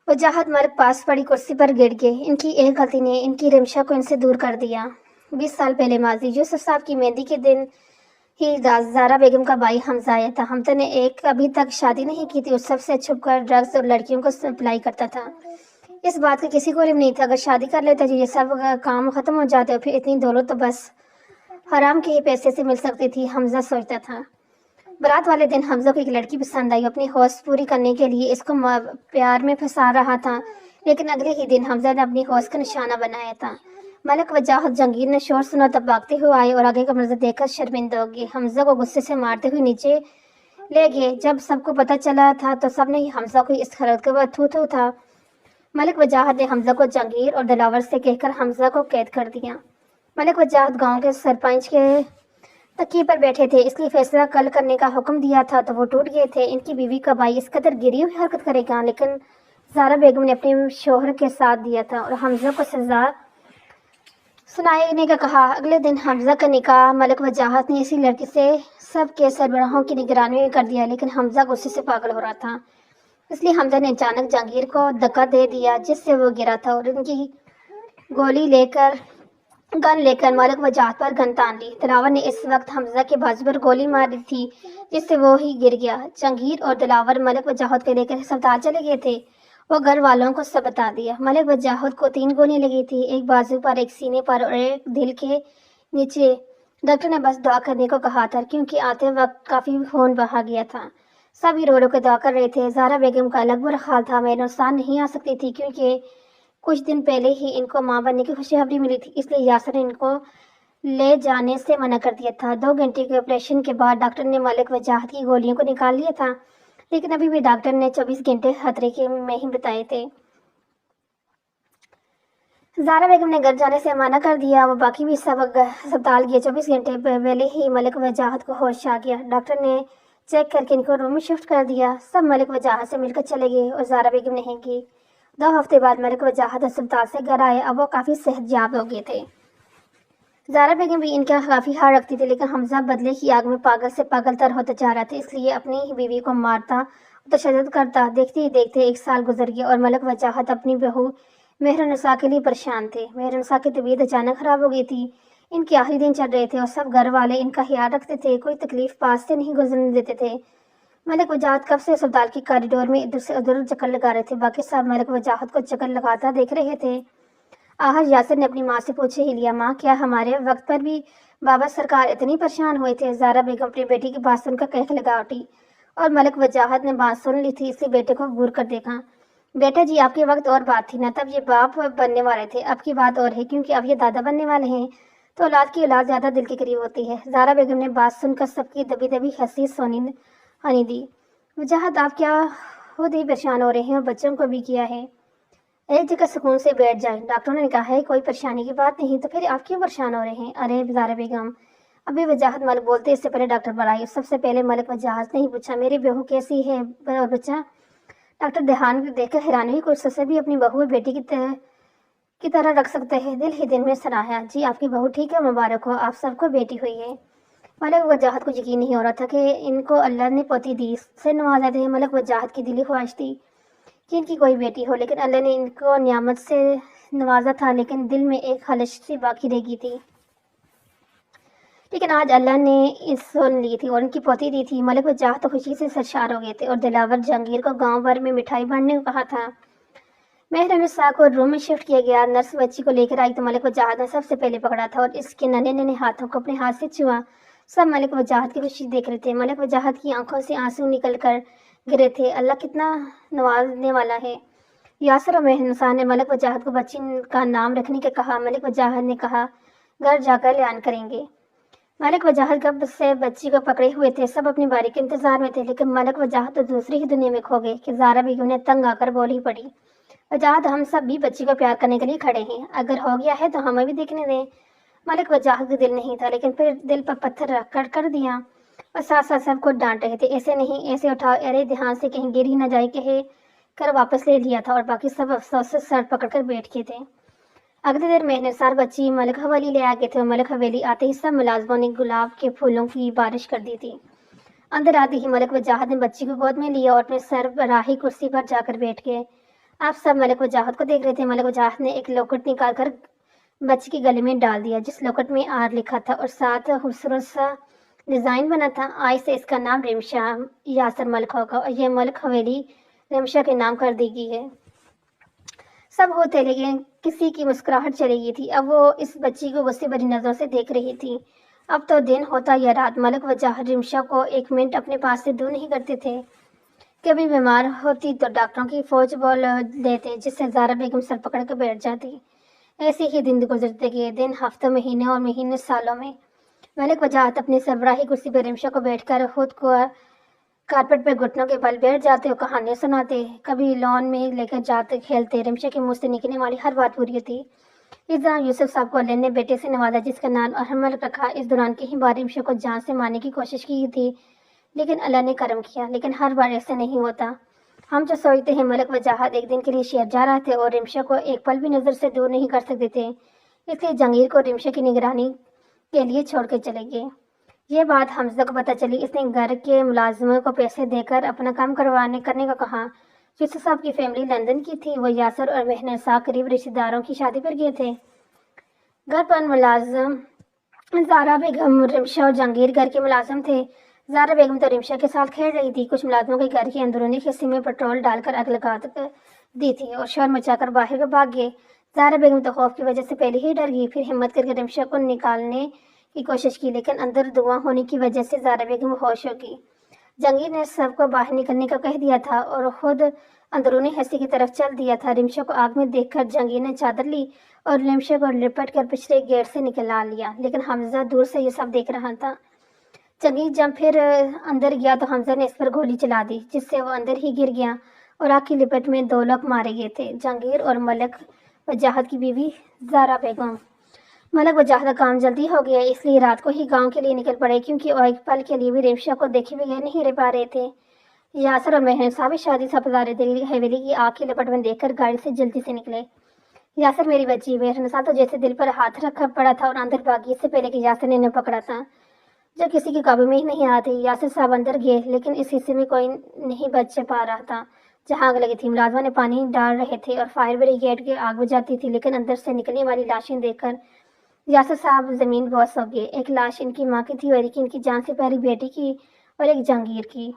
وجاہت ملک پاس پڑی کرسی پر گر گئے۔ ان کی ایک غلطی نے ان کی رمشا کو ان سے دور کر دیا۔ 20 سال پہلے ماضی یوسف صاحب کی مہندی کے دن ہی زہرا بیگم کا بھائی حمزہ آیا تھا۔ حمزہ نے ایک ابھی تک شادی نہیں کی تھی اور سب سے چھپ کر ڈرگز اور لڑکیوں کو سپلائی کرتا تھا۔ اس بات کا کسی کو علم نہیں تھا، اگر شادی کر لیتا جو یہ سب کام ختم ہو جاتے اور پھر اتنی دولت تو بس حرام کے ہی پیسے سے مل سکتی تھی، حمزہ سوچتا تھا۔ برات والے دن حمزہ کو ایک لڑکی پسند آئی، اپنی ہوس پوری کرنے کے لیے اس کو پیار میں پھنسا رہا تھا، لیکن اگلے ہی دن حمزہ نے اپنی ہوس کا نشانہ بنایا تھا۔ ملک وجاہت جہانگیر نے شور سنا تب بھاگتے ہوئے آئے اور آگے کا منظر دیکھ کر شرمندہ ہو گئے، حمزہ کو غصے سے مارتے ہوئے نیچے لے گئے۔ جب سب کو پتہ چلا تھا تو سب نے ہی حمزہ کو اس حرکت کے بعد تھو تھو تھا۔ ملک وجاہت نے حمزہ کو جہانگیر اور دلاور سے کہہ کر حمزہ کو قید کر دیا۔ ملک وجاہت گاؤں کے سرپنچ کے تکیے پر بیٹھے تھے، اس لیے فیصلہ کل کرنے کا حکم دیا تھا تو وہ ٹوٹ گئے تھے۔ ان کی بیوی کا بھائی اس قدر گری ہوئی حرکت کرے گا، لیکن زہرا بیگم نے اپنے شوہر کے ساتھ دیا تھا اور حمزہ کو سزا سنانے کا کہا۔ اگلے دن حمزہ کا نکاح ملک وجاہت نے اسی لڑکی سے سب کے سربراہوں کی نگرانی میں کر دیا، لیکن حمزہ غصے سے پاگل ہو رہا تھا، اس لیے حمزہ نے اچانک جہانگیر کو دھکا دے دیا جس سے وہ گرا تھا اور ان کی گن لے کر ملک وجاہت پر گن تان لی۔ دلاور نے اس وقت حمزہ کے بازو پر گولی ماری تھی جس سے وہ ہی گر گیا۔ جہانگیر اور دلاور ملک وجاہت کو لے کر ہسپتال چلے گئے تھے، وہ گھر والوں کو سب بتا دیا۔ ملک وجاہت کو 3 گولیاں لگی تھی، ایک بازو پر، ایک سینے پر اور ایک دل کے نیچے۔ ڈاکٹر نے بس دعا کرنے کو کہا تھا کیونکہ آتے وقت کافی خون بہا گیا تھا، سبھی رو رو کے دعا کر رہے تھے۔ زہرا بیگم کا الگ برا حال تھا، میں نقصان نہیں آ سکتی تھی کیونکہ کچھ دن پہلے ہی ان کو ماں بننے کی خوشخبری ملی تھی، اس لیے یاسر نے ان کو لے جانے سے منع کر دیا تھا۔ 2 گھنٹے کے آپریشن کے بعد ڈاکٹر نے ملک وجاہت کی گولیوں کو نکال لیا تھا، لیکن ابھی بھی ڈاکٹر نے 24 گھنٹے خطرے میں ہی بتائے تھے۔ زہرا بیگم نے گھر جانے سے منع کر دیا، وہ باقی بھی سب ہسپتال گئے۔ 24 گھنٹے پہلے ہی ملک وجاہت کو ہوش آ گیا، ڈاکٹر نے چیک کر کے ان کو روم میں شفٹ کر دیا۔ سب ملک وجاہت سے مل کر چلے گئے اور زہرا بیگم نہیں گئی۔ 2 ہفتے بعد ملک وجاہت ہسپتال سے گھر آئے، اب وہ کافی صحت یاب ہو گئے تھے۔ زہرا بیگم بھی ان کا کافی خیال رکھتی تھی، لیکن حمزہ بدلے کی آگ میں پاگل سے پاگل تر ہوتا جا رہا تھا، اس لیے اپنی ہی بیوی کو مارتا اور تشدد کرتا۔ دیکھتے ہی دیکھتے 1 سال گزر گیا اور ملک وجاہت اپنی بہو مہرنسا کے لیے پریشان تھے۔ مہرنسا کی طبیعت اچانک خراب ہو گئی تھی، ان کے آخری دن چل رہے تھے اور سب گھر والے ان کا خیال رکھتے تھے، کوئی تکلیف پاس سے نہیں گزرنے دیتے تھے۔ ملک وجاہت کب سے اسپتال کی کاریڈور میں ادھر سے ادھر چکر لگا رہے تھے، باقی سب ملک وجاہت کو چکر لگاتا دیکھ رہے تھے۔ آج یاسر نے اپنی ماں سے پوچھے ہی لیا، ماں کیا ہمارے وقت پر بھی بابا سرکار اتنی پریشان ہوئے تھے؟ زہرا بیگم اپنی بیٹی کی بات سن کر کہہ لگا اٹھی اور ملک وجاہت نے بات سن لی تھی، اس لیے بیٹے کو گور کر دیکھا۔ بیٹا جی، آپ کے وقت اور بات تھی نا، تب یہ باپ بننے والے تھے، اب کی بات اور ہے کیونکہ اب یہ دادا بننے والے ہیں، تو اولاد کی اولاد زیادہ دل کے قریب ہوتی ہے۔ زہرا بیگم نے بات سن کر سب کی دبی دبی ہنسی ہنی دی۔ وجاہت آپ کیا خود ہی پریشان ہو رہے ہیں اور بچوں کو بھی کیا ہے، ایک جگہ سکون سے بیٹھ جائیں۔ ڈاکٹروں نے کہا ہے کوئی پریشانی کی بات نہیں، تو پھر آپ کیوں پریشان ہو رہے ہیں؟ ارے زہرا بیگم، ابھی وجاہت ملک بولتے اس سے پہلے ڈاکٹر بڑھائی۔ سب سے پہلے ملک وجاہت نے ہی پوچھا، میری بہو کیسی ہے اور بچہ؟ ڈاکٹر دھیان دیکھ کر حیران ہوئی، کوئی سسر بھی اپنی بہو بیٹی کی طرح رکھ سکتے ہیں؟ دل ہی دل میں سراہا، جی آپ کی بہو ٹھیک ہے، مبارک ہو، آپ سب کو بیٹی ہوئی ہے۔ ملک وجاہت کو یقین نہیں ہو رہا تھا کہ ان کو اللہ نے پوتی دی سے نوازا تھے۔ ملک وجاہت کی دلی خواہش تھی کہ ان کی کوئی بیٹی ہو، لیکن اللہ نے ان کو نعمت سے نوازا تھا، لیکن دل میں ایک خلش سی باقی رہ گئی تھی۔ لیکن آج اللہ نے سن لی تھی اور ان کی پوتی دی تھی۔ ملک وجاہت تو خوشی سے سرشار ہو گئے تھے اور دلاور جہانگیر کو گاؤں بھر میں مٹھائی بانٹنے کو کہا تھا۔ مہرنسا کو روم میں شفٹ کیا گیا، نرس بچی کو لے کر آئی تو ملک وجاہت نے سب سے پہلے پکڑا تھا اور اس کے ننھے ننھے ہاتھوں کو اپنے ہاتھ سے چھوا۔ سب ملک وجاہت کی خوشی دیکھ رہے تھے، ملک وجاہت کی آنکھوں سے آنسو نکل کر گرے تھے، اللہ کتنا نوازنے والا ہے۔ یاسر اور مہرنسا نے ملک وجاہت کو بچی کا نام رکھنے کا کہا۔ ملک وجاہت نے کہا، گھر جا کر اعلان کریں گے۔ ملک وجاہت کب سے بچی کو پکڑے ہوئے تھے، سب اپنی باری کے انتظار میں تھے، لیکن ملک وجاہت تو دوسری ہی دنیا میں کھو گئے کہ زارا بیگم نے تنگ آ کر بول ہی پڑی، وجاہت ہم سب بھی بچی کو پیار کرنے کے لیے کھڑے ہیں، اگر ہو گیا ہے تو ہمیں بھی دیکھنے دیں۔ ملک وجاہت کا دل نہیں تھا، لیکن پھر دل پر پتھر رکھ کر دیا اور ساتھ ساتھ سب کو ڈانٹ رہے تھے، ایسے نہیں، ایسے اٹھاؤ، ارے دھیان سے کہیں گر ہی نہ جائے، کہے کر واپس لے لیا تھا، اور باقی سب افسوس سے سر پکڑ کر بیٹھ گئے تھے۔ اگلے دن مہر نثار بچی ملک حویلی لے آ گئے تھے، اور ملک حویلی آتے ہی سب ملازموں نے گلاب کے پھولوں کی بارش کر دی تھی۔ اندر آتے ہی ملک وجاہت نے بچی کو گود میں لیا اور اپنے سربراہی کرسی پر جا کر بیٹھ گئے۔ آپ سب ملک وجاہت کو دیکھ رہے تھے۔ ملک وجاہت نے ایک لوکٹ نکال کر بچی کے گلے میں ڈال دیا، جس لوکٹ میں آر لکھا تھا اور ساتھ خوبصورت سا ڈیزائن بنا تھا۔ آج سے اس کا نام رمشا یاسر ملک ہوگا، اور یہ ملک حویلی رمشا کے نام کر دی گئی ہے۔ سب ہوتے لیکن کسی کی مسکراہٹ چلی گئی تھی، اب وہ اس بچی کو غصے بھری نظروں سے دیکھ رہی تھی۔ اب تو دن ہوتا یا رات، ملک وجاہت رمشا کو ایک منٹ اپنے پاس سے دور نہیں کرتے تھے۔ کبھی بیمار ہوتی تو ڈاکٹروں کی فوج بول دیتے، جس سے زارا بیگم سر پکڑ کے بیٹھ جاتی۔ ایسے ہی دن گزرتے گئے، دن ہفتوں، مہینے اور مہینے سالوں میں۔ ملک وجاہت اپنی سربراہی کرسی پر رمشا کو بیٹھ کر خود کو کارپیٹ پر گھٹنوں کے بل بیٹھ جاتے اور کہانیاں سناتے، کبھی لون میں لے کر جاتے کھیلتے۔ رمشا کے منہ سے نکلنے والی ہر بات پوری ہوتی۔ اس دوران یوسف صاحب کو اللہ نے بیٹے سے نوازا، جس کا نام ارحم ملک رکھا۔ اس دوران کئی بار رمشا کو جان سے مارنے کی کوشش کی تھی، لیکن اللہ نے کرم کیا، لیکن ہر بار ایسا نہیں ہوتا۔ ہم جو سوچتے ہیں، ملک وجاہت ایک دن کے لیے شہر جا رہے تھے اور رمشا کو ایک پل بھی نظر سے دور نہیں کر سکتے تھے، اس لیے جہانگیر کو رمشا کی نگرانی کے لیے چھوڑ کے چلے گئے۔ یہ بات حمزہ کو پتہ چلی، اس نے گھر کے ملازموں کو پیسے دے کر اپنا کام کرنے کا کہا۔ یوسف صاحب کی فیملی لندن کی تھی، وہ یاسر اور مہر نثار قریب رشتہ داروں کی شادی پر گئے تھے۔ گھر پر ملازم زارا بیگم، رمشا اور جہانگیر گھر کے ملازم تھے۔ زارا بیگم تو رمشا کے ساتھ کھیل رہی تھی، کچھ ملازموں کے گھر کے اندرونی حصے میں پٹرول ڈال کر آگ لگا دی تھی اور شور مچا کر باہر بھاگ گئے۔ زارا بیگم تو خوف کی وجہ سے پہلے ہی ڈر گئی، پھر ہمت کر کے رمشا کو نکالنے کی کوشش کی، لیکن اندر دھواں ہونے کی وجہ سے زارا بیگم ہوش ہو گئی۔ جہانگیر نے سب کو باہر نکلنے کا کہہ دیا تھا اور خود اندرونی حصے کی طرف چل دیا تھا۔ رمشا کو آگ میں دیکھ کر جہانگیر نے چادر لی اور رمشا کو لپٹ کر پچھلے گیٹ سے نکلا لیا، لیکن حمزہ دور سے یہ سب دیکھ رہا تھا۔ جہانگیر جب پھر اندر گیا تو حمزہ نے اس پر گولی چلا دی، جس سے وہ اندر ہی گر گیا اور آگ کی لپٹ میں 2 لوگ مارے گئے تھے، جہانگیر اور ملک وجاہت کی بیوی زارا بیگم۔ ملک وجاہت کا کام جلدی ہو گیا، اس لیے رات کو ہی گاؤں کے لیے نکل پڑے، کیونکہ وہ ایک پل کے لیے بھی رمشا کو دیکھے بغیر نہیں رہ پا رہے تھے۔ یاسر اور مہر نثار بھی شادی سے پذیرے دل حویلی کی آگ کی لپٹ میں دیکھ کر گاڑی سے جلدی سے نکلے۔ یاسر میری بچی، مہر نثار تو جیسے دل پر ہاتھ رکھا پڑا تھا اور اندر بھاگی، اس سے پہلے کہ یاسر نے انہیں پکڑا تھا، جو کسی کے قابو میں ہی نہیں آتے۔ یاسر صاحب اندر گئے، لیکن اس حصے میں کوئی نہیں بچ پا رہا تھا جہاں آگ لگی تھی۔ ملازموں نے پانی ڈال رہے تھے اور فائر بریگیڈ کی آگ بجھاتی تھی، لیکن اندر سے نکلنے والی لاشیں دیکھ کر یاسر صاحب زمین بوس ہو گئے۔ ایک لاش ان کی ماں کی تھی اور ایک ان کی جان سے پیاری بیٹی کی اور ایک جہانگیر کی۔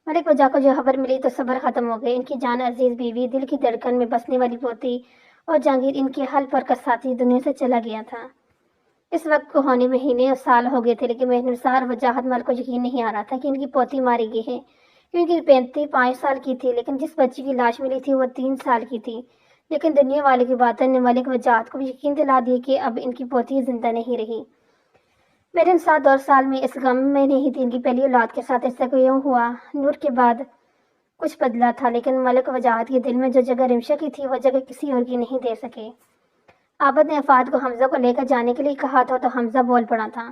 ملک وجاہت کو جو خبر ملی تو صبر ختم ہو گئے۔ ان کی جان عزیز بیوی، دل کی دھڑکن میں بسنے والی پوتی اور جہانگیر ان کے حلف پر ساتھی دنیا سے چلا گیا تھا۔ اس وقت کو ہونے مہینے اور سال ہو گئے تھے، لیکن مہر نثار وجاہت ملک کو یقین نہیں آ رہا تھا کہ ان کی پوتی ماری گئی ہے، کیونکہ پینتی 5 سال کی تھی، لیکن جس بچی کی لاش ملی تھی وہ 3 سال کی تھی۔ لیکن دنیا والے کی باتوں نے ملک وجاہت کو بھی یقین دلا دیا کہ اب ان کی پوتی زندہ نہیں رہی۔ میرے 7 اور سال میں اس غم میں نہیں تھی، ان کی پہلی اولاد کے ساتھ ایسا کیوں ہوا؟ نور کے بعد کچھ بدلا تھا، لیکن ملک وجاہت کے دل میں جو جگہ رمشا کی تھی وہ جگہ کسی اور کی نہیں دے سکے۔ عابد نے افاد کو حمزہ کو لے کر جانے کے لیے کہا تھا تو حمزہ بول پڑا تھا،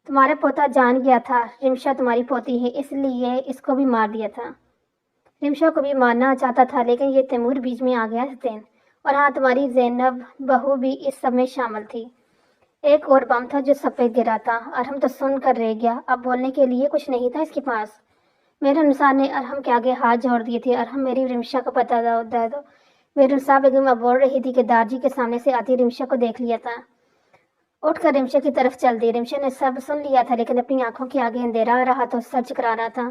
تمہارا پوتا جان گیا تھا، رمشا تمہاری پوتی ہے، اس لیے اس کو بھی مار دیا تھا۔ رمشا کو بھی مارنا چاہتا تھا، لیکن یہ تیمور بیچ میں آ گیا دین، اور ہاں تمہاری زینب بہو بھی اس سب میں شامل تھی۔ ایک اور بم تھا جو سب پہ گرا تھا۔ ارحم تو سن کر رہ گیا، اب بولنے کے لیے کچھ نہیں تھا اس کے پاس۔ مہر نثار نے ارحم کے آگے ہاتھ جوڑ دیے تھے، ارحم میری رمشا کو پتہ دے دو۔ مہر نثار بیگم اب بول رہی تھی کہ دارجی کے سامنے سے آتی رمشا کو دیکھ لیا تھا، اٹھ کر رمشا کی طرف چل دی۔ رمشا نے سب سن لیا تھا، لیکن اپنی آنکھوں کے آگے اندھیرا آ رہا تو سر چکرا رہا تھا۔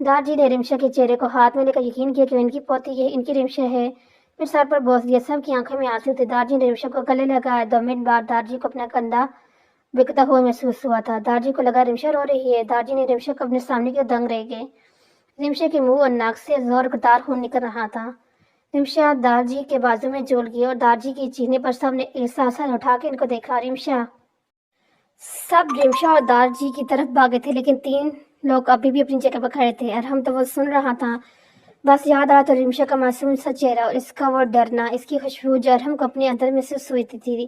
دارجی نے رمشا کے چہرے کو ہاتھ میں لے کر یقین کیا کہ ان کی پوتی ہے، ان کی رمشا ہے، پھر سر پر بوس دیا۔ سب کی آنکھوں میں آنسو تھے۔ دارجی نے رمشا کو گلے لگایا۔ 2 منٹ بعد دارجی کو اپنا کندھا بکتا ہوا محسوس ہوا تھا۔ دارجی کو لگا رمشا رو رہی ہے۔ دارجی نے رمشا کو اپنے سامنے کے دنگ رہ گئے۔ رمشا کے منہ اور ناک سے زور دار خون نکل رہا تھا۔ رمشا دارجی کے بازو میں جھول گئی اور دارجی کی چیخنے پر سب نے ایک ساتھ سر اٹھا کے ان کو دیکھا۔ سب رمشا اور دارجی کی طرف بھاگے تھے، لیکن تین لوگ ابھی بھی اپنی جگہ پر کھڑے تھے۔ ارحم تو وہ سن رہا تھا، بس یاد آیا تو رمشا کا معصوم سا چہرہ اور اس کا وہ ڈرنا، اس کی خوشبو جو ارحم کو اپنے اندر محسوس ہوئی تھی۔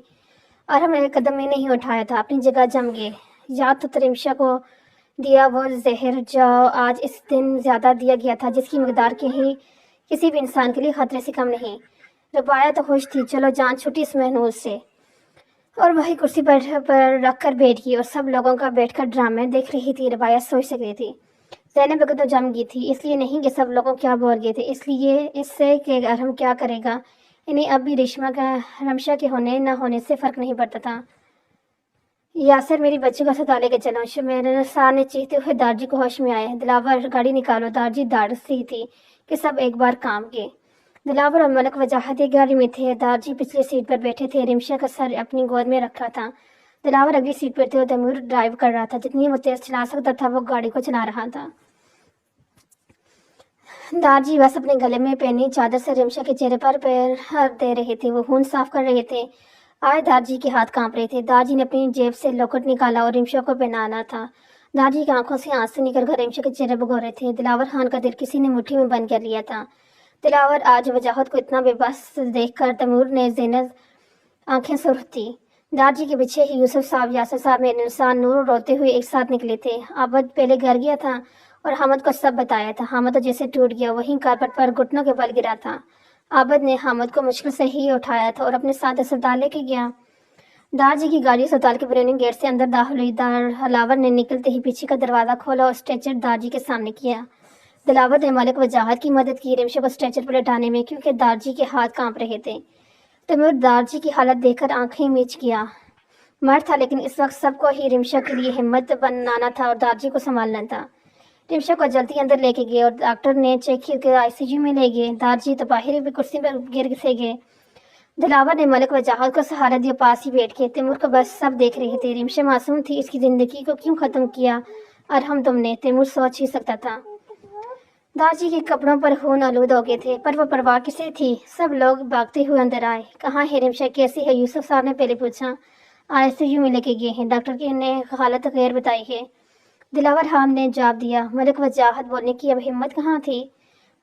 ارحم نے ایک قدم میں نہیں اٹھایا تھا، اپنی جگہ جم گئے۔ یاد تو رمشا کو دیا وہ زہر جو آج اس دن زیادہ دیا گیا تھا، جس کی مقدار کسی بھی انسان کے لیے خطرے سے کم نہیں۔ ربایا تو خوش تھی، چلو جان چھٹی اس محنوس سے، اور وہی کرسی پر رکھ کر بیٹھ گئی اور سب لوگوں کا بیٹھ کر ڈرامے دیکھ رہی تھی۔ ربایا سوچ سکتی تھی، زینب بیگم تو جم گئی تھی، اس لیے نہیں کہ سب لوگوں کیا بول گئے تھے، اس سے کہ ارحم کیا کرے گا۔ انہیں اب بھی رمشا کے ہونے نہ ہونے سے فرق نہیں پڑتا تھا۔ یاسر، میری بچی کو اسپتال لے کے چلو، شمیر نے چیختے ہوئے دارجی کو ہوش میں آئے۔ دلاور، گاڑی نکالو۔ دارجی داڑھی تھی کہ سب ایک بار کام گئے۔ دلاور اور ملک وجاہت ایک گاڑی میں تھے، دارجی پچھلی سیٹ پر بیٹھے تھے، رمشا کا سر اپنی گود میں رکھا تھا۔ دلاور اگلی سیٹ پر تھے اور تیمور ڈرائیو کر رہا تھا، جتنی وہ تیز چلا سکتا تھا وہ گاڑی کو چلا رہا تھا۔ دارجی بس اپنے گلے میں پہنی چادر سے رمشا کے چہرے پر پیر دے رہے تھے، وہ خون صاف کر رہے تھے۔ آج دارجی کے ہاتھ کانپ رہے تھے۔ دارجی نے اپنی جیب سے لوکٹ نکالا اور رمشا کو پہنانا تھا۔ دارجی کی آنکھوں سے آنسو نکل کر رمشا کے چہرے بھگو رہے تھے۔ دلاور خان کا دل کسی نے مٹھی میں بند کر لیا تھا۔ دلاور آج وجاہت کو اتنا بے بس دیکھ کر تیمور نے زینب آنکھیں سرخ تھی۔ دارجی کے پیچھے ہی یوسف صاحب، یاسر صاحب، میرے انسان نور روتے ہوئے ایک ساتھ نکلے تھے۔ عابد پہلے گھر گیا تھا اور حامد کو سب بتایا تھا۔ حامد تو جیسے ٹوٹ گیا، وہیں کارپٹ پر گھٹنوں کے بل گرا تھا۔ عابد نے حامد کو مشکل سے ہی اٹھایا تھا اور اپنے ساتھ اسپتال لے کے گیا۔ دارجی کی گاڑی اسپتال کے بیرونی گیٹ سے اندر داخل ہوئی۔ دلاور نے نکلتے ہی پیچھے کا دروازہ کھولا اور اسٹریچر دارجی کے سامنے کیا۔ دلاور نے ملک وجاہت کی مدد کی رمشا کو اسٹریچر پر لٹانے میں، کیونکہ دارجی کے ہاتھ کانپ رہے تھے۔ تیمور دارجی کی حالت دیکھ کر آنکھیں میچ گیا۔ مرد تھا، لیکن اس وقت سب کو ہی رمشا کے لیے ہمت بنانا تھا اور دارجی کو سنبھالنا تھا۔ رمشا کو جلدی اندر لے کے گئے اور ڈاکٹر نے چیک کیا، آئی سی یو میں لے گئے۔ دارجی تو باہر بھی کرسی پر گر سے گئے۔ دلاور نے ملک وجاہت کو سہارا دیا، پاس ہی بیٹھ کے۔ تیمور کو بس سب دیکھ رہے تھے۔ رمشا معصوم تھی، اس کی زندگی کو کیوں ختم کیا ارحم تم نے؟ تیمور سوچ ہی سکتا تھا۔ دارجی کے کپڑوں پر خون آلود ہو گئے تھے، پر وہ پرواہ کسے تھی؟ سب لوگ بھاگتے ہوئے اندر آئے۔ کہاں ہے رمشا، کیسی ہے؟ یوسف صاحب نے پہلے پوچھا۔ آئی سی یو میں لے کے گئے ہیں، ڈاکٹر نے حالت غیر بتائی ہے، دلاور خان نے جواب دیا۔ ملک وجاہت بولنے کی اب ہمت کہاں تھی۔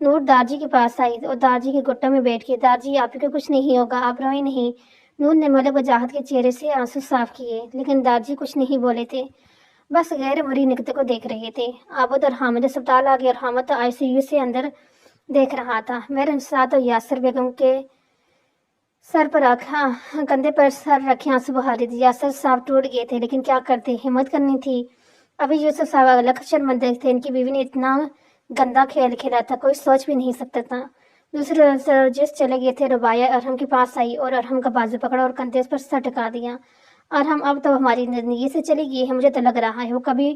نور دارجی کے پاس آئی اور دارجی کے گھٹوں میں بیٹھ کے، دارجی آپ کو کچھ نہیں ہوگا، آپ روئیں نہیں۔ نور نے ملک وجاہت کے چہرے سے آنسو صاف کیے، لیکن دارجی کچھ نہیں بولے تھے، بس غیر مرئی نکتے کو دیکھ رہے تھے۔ عابد اور حامد اسپتال آ گئے اور حامد تو آئی سی یو سے اندر دیکھ رہا تھا۔ میرے ساتھ اور یاسر بیگم کے سر پر کندھے پر سر رکھے آنسو بہا رہی تھی۔ یاسر صاحب ٹوٹ گئے تھے، لیکن کیا کرتے، ہمت کرنی تھی۔ ابھی یوسف صاحب الگ شرمندہ تھے، ان کی بیوی نے اتنا گندا کھیل کھیلا تھا، کوئی سوچ بھی نہیں سکتا تھا۔ دوسرے سرجس چلے گئے تھے۔ ربایا ارحم کے پاس آئی اور ارحم کا بازو پکڑا اور کندھے پر سر ٹکا دیا۔ ارحم اب تو ہماری زندگی سے چلی گئی ہے، مجھے تو لگ رہا ہے وہ کبھی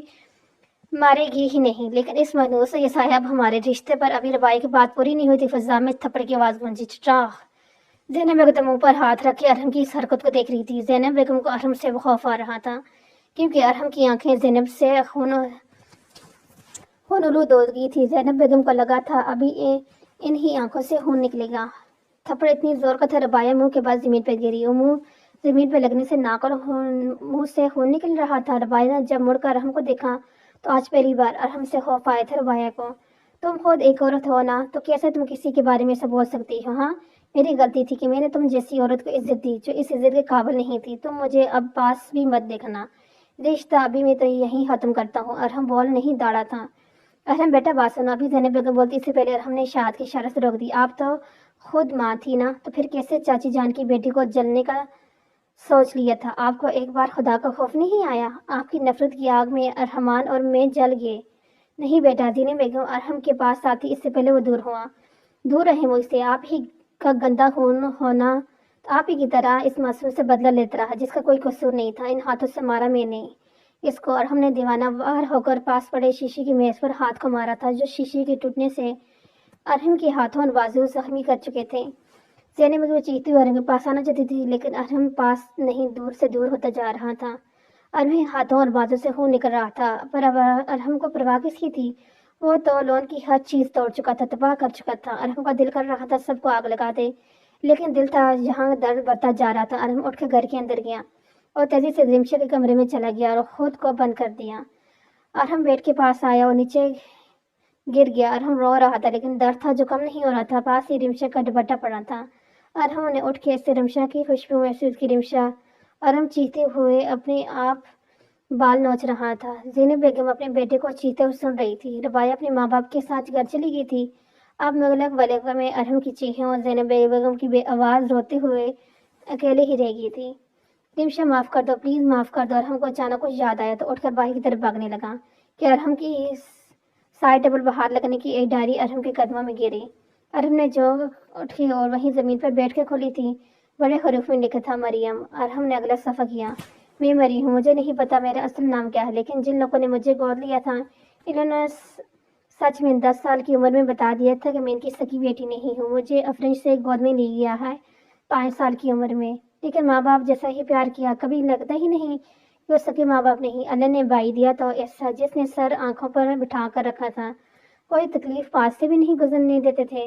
مارے گی ہی نہیں، لیکن اس محنوس یہ سایہ اب ہمارے رشتے پر۔ ابھی ربایا کی بات پوری نہیں ہوئی تھی، فضا میں تھپڑ کی آواز گونجی، چٹاخ۔ زینب بیگم منہ پر ہاتھ رکھ کے ارحم کی اس حرکت کو دیکھ رہی تھی۔ زینب بیگم کو ارحم سے خوف آ رہا تھا، کیونکہ ارحم کی آنکھیں زینب سے خون آلود ہو گئی تھی۔ زینب بیگم کو لگا تھا ابھی انہی آنکھوں سے خون نکلے گا۔ تھپڑ اتنی زور کا تھا، ربایا منہ کے بعد زمین پہ گری اور منہ زمین پہ لگنے سے ناک اور منہ سے خون نکل رہا تھا۔ ربایا نے جب مڑ کر ارحم کو دیکھا تو آج پہلی بار ارحم سے خوف آیا تھا ربایا کو۔ تم خود ایک عورت ہو نا، تو کیسے تم کسی کے بارے میں ایسا بول سکتی ہو؟ ہاں، میری غلطی تھی کہ میں نے تم جیسی عورت کو عزت دی جو اس عزت کے قابل نہیں تھی۔ تم مجھے اب پاس بھی مت دیکھنا، رشتہ ابھی میں تو یہیں ختم کرتا ہوں۔ ارحم بول نہیں داڑا تھا۔ ارحم بیٹا بات سنو، ابھی زینب بیگم بولتی، اس سے پہلے ارحم نے اشارت کے اشارے سے روک دی۔ آپ تو خود ماں تھی نا، تو پھر کیسے چاچی جان کی بیٹی کو جلنے کا سوچ لیا تھا؟ آپ کو ایک بار خدا کا خوف نہیں آیا؟ آپ کی نفرت کی آگ میں ارحمان اور میں جل گئے۔ نہیں بیٹا، زینب بیگم ارحم کے پاس آتی اس سے پہلے وہ دور رہے مجھ سے۔ آپ ہی کا گندا خون ہونا تو آپ ہی کی طرح اس معصوم سے بدلہ لیتا رہا، جس کا کوئی قصور نہیں تھا۔ ان ہاتھوں سے مارا میں نے اس کو۔ ارحم نے دیوانہ وار ہو کر پاس پڑے شیشے کی میز پر ہاتھ کو مارا تھا، جو شیشے کے ٹوٹنے سے ارحم کے ہاتھوں اور بازو زخمی کر چکے تھے۔ زینب بیگم چیختی ہوئی ارحم کے پاس آنا چاہتی تھی، لیکن ارحم پاس نہیں، دور سے دور ہوتا جا رہا تھا۔ ارحم ہاتھوں اور بازو سے خون نکل رہا تھا، پر اب ارحم کو پرواہ کس کی تھی؟ وہ تو لون کی ہر چیز توڑ چکا تھا، تباہ کر چکا تھا۔ ارحم کا دل کر رہا تھا سب کو آگ لگا دے، لیکن دل تھا جہاں درد بڑھتا جا رہا تھا۔ ارحم اٹھ کے گھر کے اندر گیا اور تیزی سے رمشا کے کمرے میں چلا گیا اور خود کو بند کر دیا۔ ارحم بیڈ کے پاس آیا اور نیچے گر گیا۔ ارحم رو رہا تھا لیکن درد تھا جو کم نہیں ہو رہا تھا۔ پاس ہی رمشا کا دوپٹہ پڑا تھا۔ ارحم نے اٹھ کے اس سے رمشا کی خوشبو محسوس کی۔ رمشا، ارحم چیختے ہوئے اپنے آپ بال نوچ رہا تھا۔ زینب بیگم اپنے بیٹے کو چیختے ہوئے سن رہی تھی۔ ربایا اپنے ماں باپ کے ساتھ گھر چلی گئی تھی۔ اب مغلق ولیقہ میں ارحم کی چیخیں اور زینب بیگم کی بے آواز روتے ہوئے اکیلے ہی رہ گئی تھی۔ رمشا معاف کر دو، پلیز معاف کر دو۔ ارحم کو اچانک کچھ یاد آیا تو اٹھ کر باہر کی طرف بھاگنے لگا کہ ارحم کی سائڈ ٹیبل باہر لگنے کی ایک ڈائری ارحم کے قدموں میں گری۔ ارحم نے جو اٹھی اور وہیں زمین پر بیٹھ کے کھولی تھی۔ بڑے حروف میں لکھا تھا مریم۔ ارحم نے اگلا صفحہ کیا۔ میں مری ہوں، مجھے نہیں پتا میرا اصل نام کیا ہے، لیکن جن لوگوں نے مجھے گود لیا تھا انہوں نے سچ میں 10 سال کی عمر میں بتا دیا تھا کہ میں ان کی سکی بیٹی نہیں ہوں۔ مجھے افرنج سے گود میں لے گیا ہے 5 سال کی عمر میں، لیکن ماں باپ جیسا ہی پیار کیا، کبھی لگتا ہی نہیں کہ وہ سکے ماں باپ نہیں۔ اللہ نے بائی دیا تو ایسا جس نے سر آنکھوں پر بٹھا کر رکھا تھا، کوئی تکلیف پاس سے بھی نہیں گزرنے دیتے تھے۔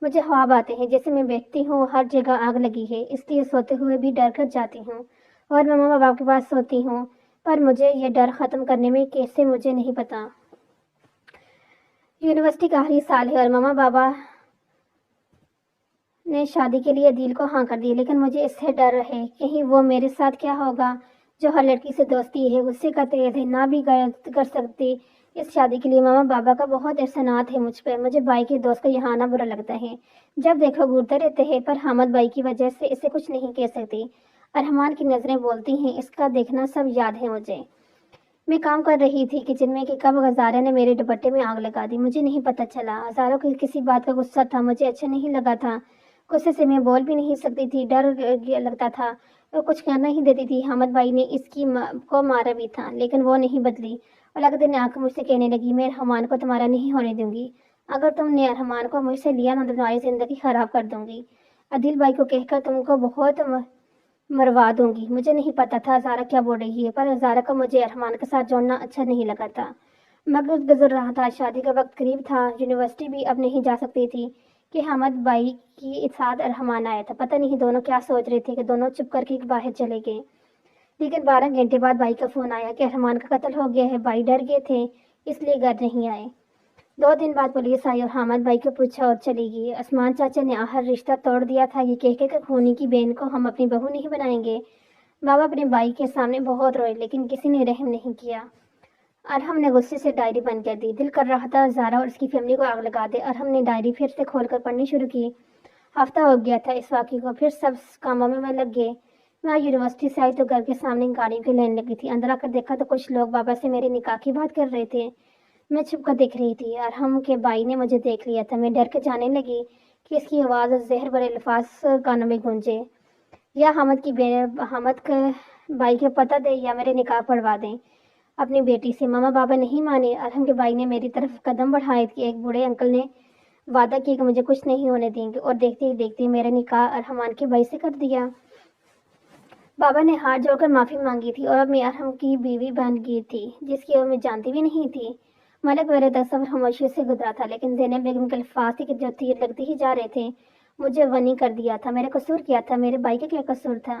مجھے خواب آتے ہیں جیسے میں بیٹھتی ہوں ہر جگہ آگ لگی ہے، اس لیے سوتے ہوئے بھی ڈر کر جاتی ہوں اور میں ماما باپ کے پاس سوتی ہوں، پر مجھے یہ ڈر ختم کرنے میں کیسے مجھے نہیں پتا۔ یونیورسٹی کا آخری سال ہے اور ماما بابا نے شادی کے لیے عدیل کو ہاں کر دی، لیکن مجھے اس سے ڈر ہے کہیں وہ میرے ساتھ کیا ہوگا جو ہر لڑکی سے دوستی ہے غصے کا تیز ہے، نہ بھی کر سکتی اس شادی کے لیے۔ ماما بابا کا بہت احسانات ہے مجھ پر، مجھے بھائی کے دوست کو یہاں آنا برا لگتا ہے، جب دیکھو گھورتے رہتے ہیں، پر حامد بھائی کی وجہ سے اسے کچھ نہیں کہہ سکتی۔ ارحمان کی نظریں بولتی ہیں، اس کا دیکھنا سب یاد ہے مجھے۔ میں کام کر رہی تھی کچن میں کہ کب ہزارہ نے میرے دوپٹے میں آگ لگا دی، مجھے نہیں پتہ چلا۔ ہزاروں کو کسی بات کا غصہ تھا، مجھے اچھا نہیں لگا تھا، غصے سے میں بول بھی نہیں سکتی تھی، ڈر لگتا تھا، وہ کچھ کرنا ہی دیتی تھی۔ حامد بھائی نے اس کی کو مارا بھی تھا، لیکن وہ نہیں بدلی اور اگلے دن آ کر مجھ سے کہنے لگی، میں ارحمان کو تمہارا نہیں ہونے دوں گی، اگر تم نے ارحمان کو مجھ سے لیا نہ تو تمہاری زندگی خراب کر دوں گی، عدیل بھائی کو کہہ کر تم کو بہت مروا دوں گی۔ مجھے نہیں پتا تھا ہزارہ کیا بول رہی ہے، پر ہزارہ کو مجھے ارحمان کے ساتھ جوڑنا اچھا نہیں لگا تھا۔ وقت گزر رہا تھا، شادی کا وقت قریب تھا، یونیورسٹی بھی اب نہیں جا سکتی تھی کہ حامد بھائی کی ساتھ ارحمان آیا تھا۔ پتہ نہیں دونوں کیا سوچ رہے تھے کہ دونوں چپ کر کے باہر چلے گئے، لیکن 12 گھنٹے بعد بھائی کا فون آیا کہ ارحمان کا قتل ہو گیا ہے۔ بھائی ڈر گئے تھے اس لیے گھر نہیں آئے۔ 2 دن بعد پولیس آئی اور حامد بھائی کو پوچھا اور چلی گئی۔ عثمان چاچا نے آخر رشتہ توڑ دیا تھا یہ کہہ کہ خونی کی بہن کو ہم اپنی بہو نہیں بنائیں گے۔ بابا اپنے بھائی کے سامنے بہت روئے، لیکن کسی نے رحم نہیں کیا۔ ارحم نے غصے سے ڈائری بند کر دی، دل کر رہا تھا زارا اور اس کی فیملی کو آگ لگا دے۔ ارحم نے ڈائری پھر سے کھول کر پڑھنی شروع کی۔ ہفتہ ہو گیا تھا اس واقعے کو، پھر سب کاموں میں لگ گئے۔ میں یونیورسٹی سے آئی تو گھر کے سامنے گاڑیوں کی لائن لگی تھی، اندر آ کر دیکھا تو کچھ لوگ بابا سے میرے نکاح کی بات کر رہے تھے۔ میں چھپ کر دیکھ رہی تھی، ارحم کے بھائی نے مجھے دیکھ لیا تھا۔ میں ڈر کے جانے لگی کہ اس کی آواز اور زہر بھرے الفاظ کانوں میں گونجے، یا حامد کے بھائی کو پتہ دے یا میرے نکاح پڑھوا دیں اپنی بیٹی سے۔ ماما بابا نہیں مانے۔ ارحم کے بھائی نے میری طرف قدم بڑھائے کہ ایک بوڑھے انکل نے وعدہ کیا کہ مجھے کچھ نہیں ہونے دیں گے، اور دیکھتے ہی دیکھتے میرا نکاح ارحمان کے بھائی سے کر دیا۔ بابا نے ہاتھ جوڑ کر معافی مانگی تھی اور اب میں ارحم کی بیوی بن گئی تھی، جس کی میں جانتی بھی نہیں تھی۔ ملک میرے تصور خاموشی سے گزرا تھا، لیکن زینب بیگم کے الفاظ تھے کہ جو تیر لگتے ہی جا رہے تھے۔ مجھے غنی کر دیا تھا، میرا قصور کیا تھا، میرے بھائی کا کیا قصور تھا؟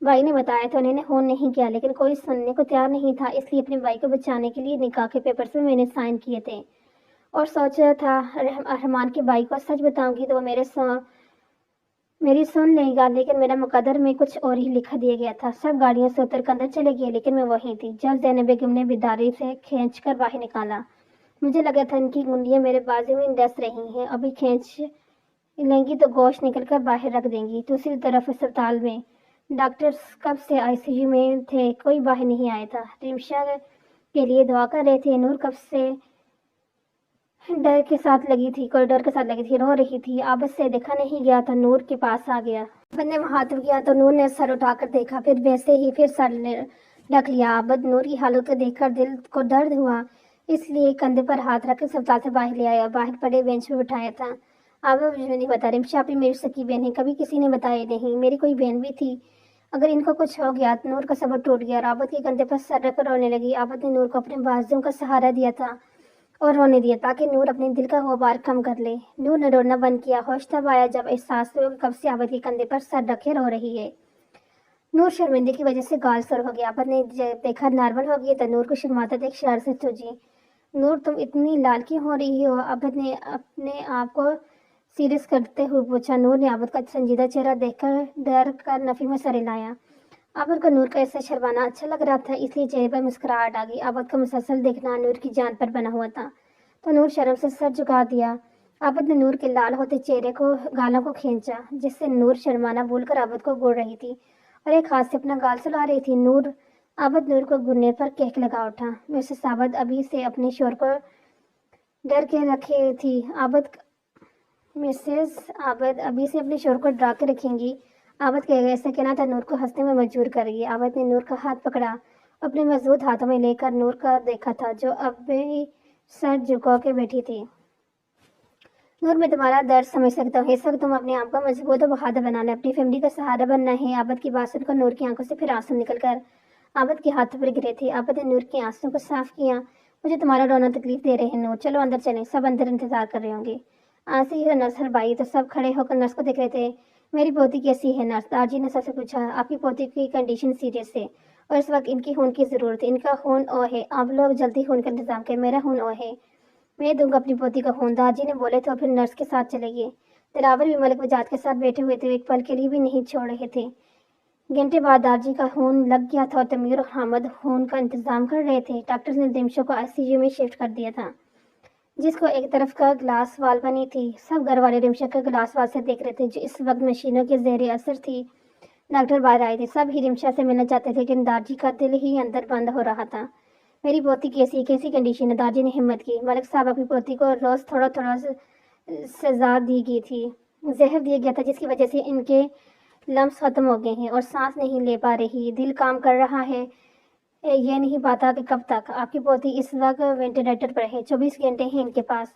بھائی نے بتایا تھا انہوں نے فون نہیں کیا، لیکن کوئی سننے کو تیار نہیں تھا، اس لیے اپنے بھائی کو بچانے کے لیے نکاح کے پیپرز میں نے سائن کیے تھے اور سوچا تھا ارحمان کے بھائی کو سچ بتاؤں گی تو وہ میری سن لے گا، لیکن میرا مقدر میں کچھ اور ہی لکھا دیا گیا تھا۔ سب گاڑیوں سے اتر کر اندر چلے گئے، لیکن میں وہیں تھی جب زینب بیگم نے بیداری سے کھینچ کر باہر نکالا۔ مجھے لگا تھا ان کی انگلیاں میرے بازو میں ڈس رہی ہیں، ابھی کھینچ لیں گی تو گوشت نکل کر باہر رکھ دیں گی۔ دوسری طرف اسپتال میں ڈاکٹرز کب سے ICU میں تھے، کوئی باہر نہیں آیا تھا۔ رمشا کے لیے دعا کر رہے تھے۔ نور کب سے ڈر کے ساتھ لگی تھی، رو رہی تھی۔ آبد سے دیکھا نہیں گیا تھا، نور کے پاس آ گیا۔ آبد نے مخاطب کیا تو نور نے سر اٹھا کر دیکھا، پھر ویسے ہی پھر سر ڈھک لیا۔ آبد نور کی حالت کو دیکھ کر دل کو درد ہوا، اس لیے کندھے پر ہاتھ رکھ کے اسپتال سے باہر لے آیا، باہر پڑے بینچ پہ بٹھایا تھا۔ آبد مجھے نہیں پتا، رمشا بھی میری سکی بہن ہے، کبھی کسی نے بتایا نہیں، میری کوئی بہن بھی تھی، اگر ان کو کچھ ہو گیا۔ نور کا صبر ٹوٹ گیا اور آبد کے کندھے پر سر رکھ کر رونے لگی۔ آبد نے نور کو اپنے بازو کا سہارا دیا تھا اور رونے دیا تاکہ نور اپنے دل کا غبار کم کر لے۔ نور نے رونا بند کیا۔ ہوش تب آیا جب احساس ہوا کہ کب سے عابد کے کندھے پر سر رکھے رو رہی ہے۔ نور شرمندے کی وجہ سے گال سر ہو گیا۔ عابد نے جب دیکھا نارمل ہو گئی تو نور کو شرماتا دیکھ شرارت سے سوچی، نور تم اتنی لال کیوں ہو رہی ہو؟ عابد نے اپنے آپ کو سیریس کرتے ہوئے پوچھا۔ نور نے عابد کا سنجیدہ چہرہ دیکھ کر ڈر کر نفی میں سر ہلایا۔ عابد کو نور کا ایسا شرمانا اچھا لگ رہا تھا، اس لیے چہرے پر مسکراہٹ آ گئی۔ عابد کا مسلسل دیکھنا نور کی جان پر بنا ہوا تھا تو نور شرم سے سر جھکا دیا۔ عابد نے نور کے لال ہوتے چہرے کو گالوں کو کھینچا، جس سے نور شرمانا بھول کر عابد کو گھور رہی تھی اور ایک ہاتھ سے اپنا گال سلا رہی تھی۔ عابد نور کو گھورنے پر کہک لگا اٹھا۔ مسز عابد ابھی سے اپنے شوہر کو ڈر کے رکھے تھی۔ مسز عابد ابھی سے اپنے شوہر کو ڈرا کے رکھیں گی؟ عابد کہے گا ایسا کہنا تھا نور کو ہنسنے میں مجبور کرے گی۔ عابد نے نور کا ہاتھ پکڑا، اپنے مضبوط ہاتھوں میں لے کر نور کا دیکھا تھا جو اب بھی سر جھکا کے بیٹھی تھی۔ نور میں تمہارا درد سمجھ سکتا ہوں، اس وقت تم اپنے آپ کو مضبوط اور بہادر بنانا، اپنی فیملی کا سہارا بننا ہے۔ عابد کی بات سن کر نور کی آنکھوں سے پھر آنسو نکل کر عابد کے ہاتھوں پر گرے تھے۔ عابد نے نور کے آنسوں کو صاف کیا۔ مجھے تمہارا رونا تکلیف دے رہے ہیں نور، چلو اندر چلیں، سب اندر انتظار کر رہے ہوں گے۔ آج سے ہی نرس ہربائی تو سب کھڑے ہو کر نرس کو دیکھ رہے تھے۔ میری پوتی کیسی ہے نرس؟ دارجی نے سب سے پوچھا۔ آپ کی پوتی کی کنڈیشن سیریس ہے اور اس وقت ان کی خون کی ضرورت ہے، ان کا خون او ہے، آپ لوگ جلدی خون کا انتظام کریں، میرا خون او ہے، میں دوں گا اپنی پوتی کا خون، دارجی نے بولے تو پھر نرس کے ساتھ چلے گئے۔ دلاور بھی ملک وجاد کے ساتھ بیٹھے ہوئے تھے، ایک پل کے لیے بھی نہیں چھوڑ رہے تھے۔ گھنٹے بعد دارجی کا خون لگ گیا تھا اور تمیر اور حامد خون کا انتظام کر رہے تھے۔ ڈاکٹر نے رمشو کو ICU میں شفٹ کر دیا تھا، جس کو ایک طرف کا گلاس وال بنی تھی۔ سب گھر والے رمشو کے گلاس وال سے دیکھ رہے تھے جو اس وقت مشینوں کے زیر اثر تھی۔ ڈاکٹر باہر آئے تھے، سب ہی رمشا سے ملنا چاہتے تھے لیکن دارجی کا دل ہی اندر بند ہو رہا تھا۔ میری پوتی کیسی کنڈیشن ہے؟ دارجی نے ہمت کی۔ ملک صاحب کی پوتی کو روز تھوڑا تھوڑا سزا دی گئی تھی، زہر دیا گیا تھا جس کی وجہ سے ان کے لمس ختم ہو گئے ہیں اور سانس نہیں لے پا رہی، دل کام کر رہا ہے، یہ نہیں پاتا کہ کب تک۔ آپ کی پوتی اس وقت وینٹیلیٹر پر ہے، 24 گھنٹے ہیں ان کے پاس،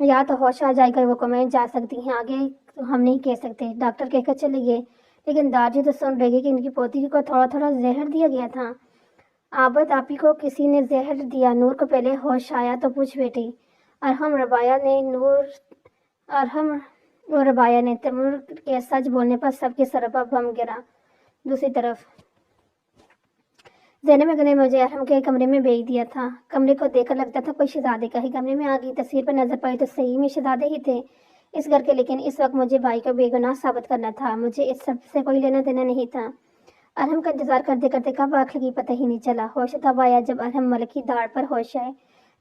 یا تو ہوش آ جائے گا وہ کومے جا سکتی ہیں، آگے تو ہم نہیں کہہ سکتے، ڈاکٹر کہہ کر چلے گئے۔ لیکن دارجی تو سن رہی کہ ان کی پوتی کو تھوڑا تھوڑا زہر دیا گیا تھا۔ عابد آپی کو کسی نے زہر دیا؟ نور کو پہلے ہوش آیا تو پوچھ بیٹھی۔ ارحم اور ربایا نے تیمور کے سچ بولنے پر سب کے سر پر بم گرا۔ دوسری طرف زینب نے مجھے ارحم کے کمرے میں بھیج دیا تھا۔ کمرے کو دیکھ کر لگتا تھا کوئی شہزادے کا ہی کمرے میں آ گئی۔ تصویر پر نظر پڑی تو صحیح میں شہزادے ہی تھے اس گھر کے، لیکن اس وقت مجھے بھائی کو بے گناہ ثابت کرنا تھا، مجھے اس سب سے کوئی لینا دینا نہیں تھا۔ ارحم کا انتظار کرتے کرتے کب آنکھ لگی پتہ ہی نہیں چلا۔ ہوش تب آیا جب ارحم ملک کی داڑھ پر ہوش آئے،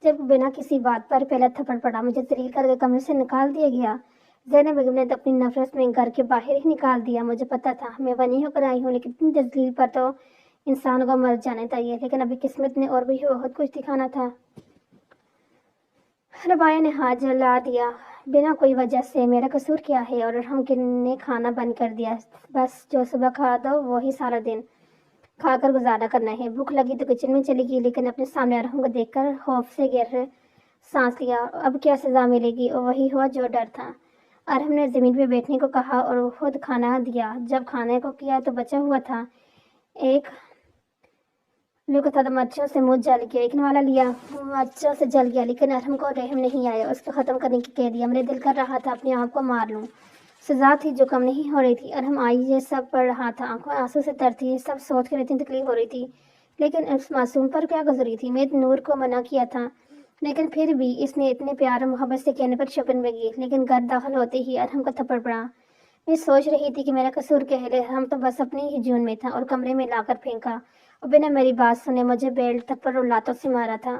جب بنا کسی بات پر پہلا تھپڑ پڑا، مجھے ذلیل کر کے کمرے سے نکال دیا گیا۔ زینب بیگم نے اپنی نفرت میں گھر کے باہر ہی نکال دیا۔ مجھے پتا تھا میں غنی ہو کر آئی ہوں، لیکن اتنی تذلیل پر تو انسان کو مر جانا چاہیے، لیکن ابھی قسمت نے اور بھی بہت کچھ دکھانا تھا۔ ربایا نے ہاتھ جلا دیا۔ بنا کوئی وجہ سے میرا قصور کیا ہے؟ اور ارحم نے کھانا بند کر دیا، بس جو صبح کھا دو وہی سارا دن کھا کر گزارا کرنا ہے۔ بھوک لگی تو کچن میں چلی گئی، لیکن اپنے سامنے ارحم کو دیکھ کر خوف سے گہرا سانس لیا۔ اب کیا سزا ملے گی؟ اور وہی ہوا جو ڈر تھا۔ ارحم نے زمین پہ بیٹھنے کو کہا اور خود کھانا دیا۔ جب کھانے کو کیا تو بچا ہوا تھا، ایک لوگ تھا تو مرچوں سے منہ جل گیا، ایک نوالا لیا، مرچوں سے جل گیا، لیکن ارحم کو رحم نہیں آیا، اس کو ختم کرنے کی کہہ دیا۔ میرے دل کر رہا تھا اپنے آپ کو مار لوں، سزا تھی جو کم نہیں ہو رہی تھی۔ ارحم آئی یہ سب پڑھ رہا تھا، آنکھوں آنسو سے تر تھی، سب سوچ کر اتنی تکلیف ہو رہی تھی، لیکن اس معصوم پر کیا گزری تھی؟ میں نور کو منع کیا تھا، لیکن پھر بھی اس نے اتنے پیار اور محبت سے کہنے پر شکن میں گئی، لیکن گھر داخل ہوتے ہی ارحم کا تھپڑ پڑا۔ میں سوچ رہی تھی کہ میرا قصور کیا ہے، ارحم تو بس اپنی ہی جون میں تھا اور کمرے میں لا کر پھینکا اور بنا میری بات سنے مجھے بیلٹ تھپڑ اور لاتوں سے مارا تھا۔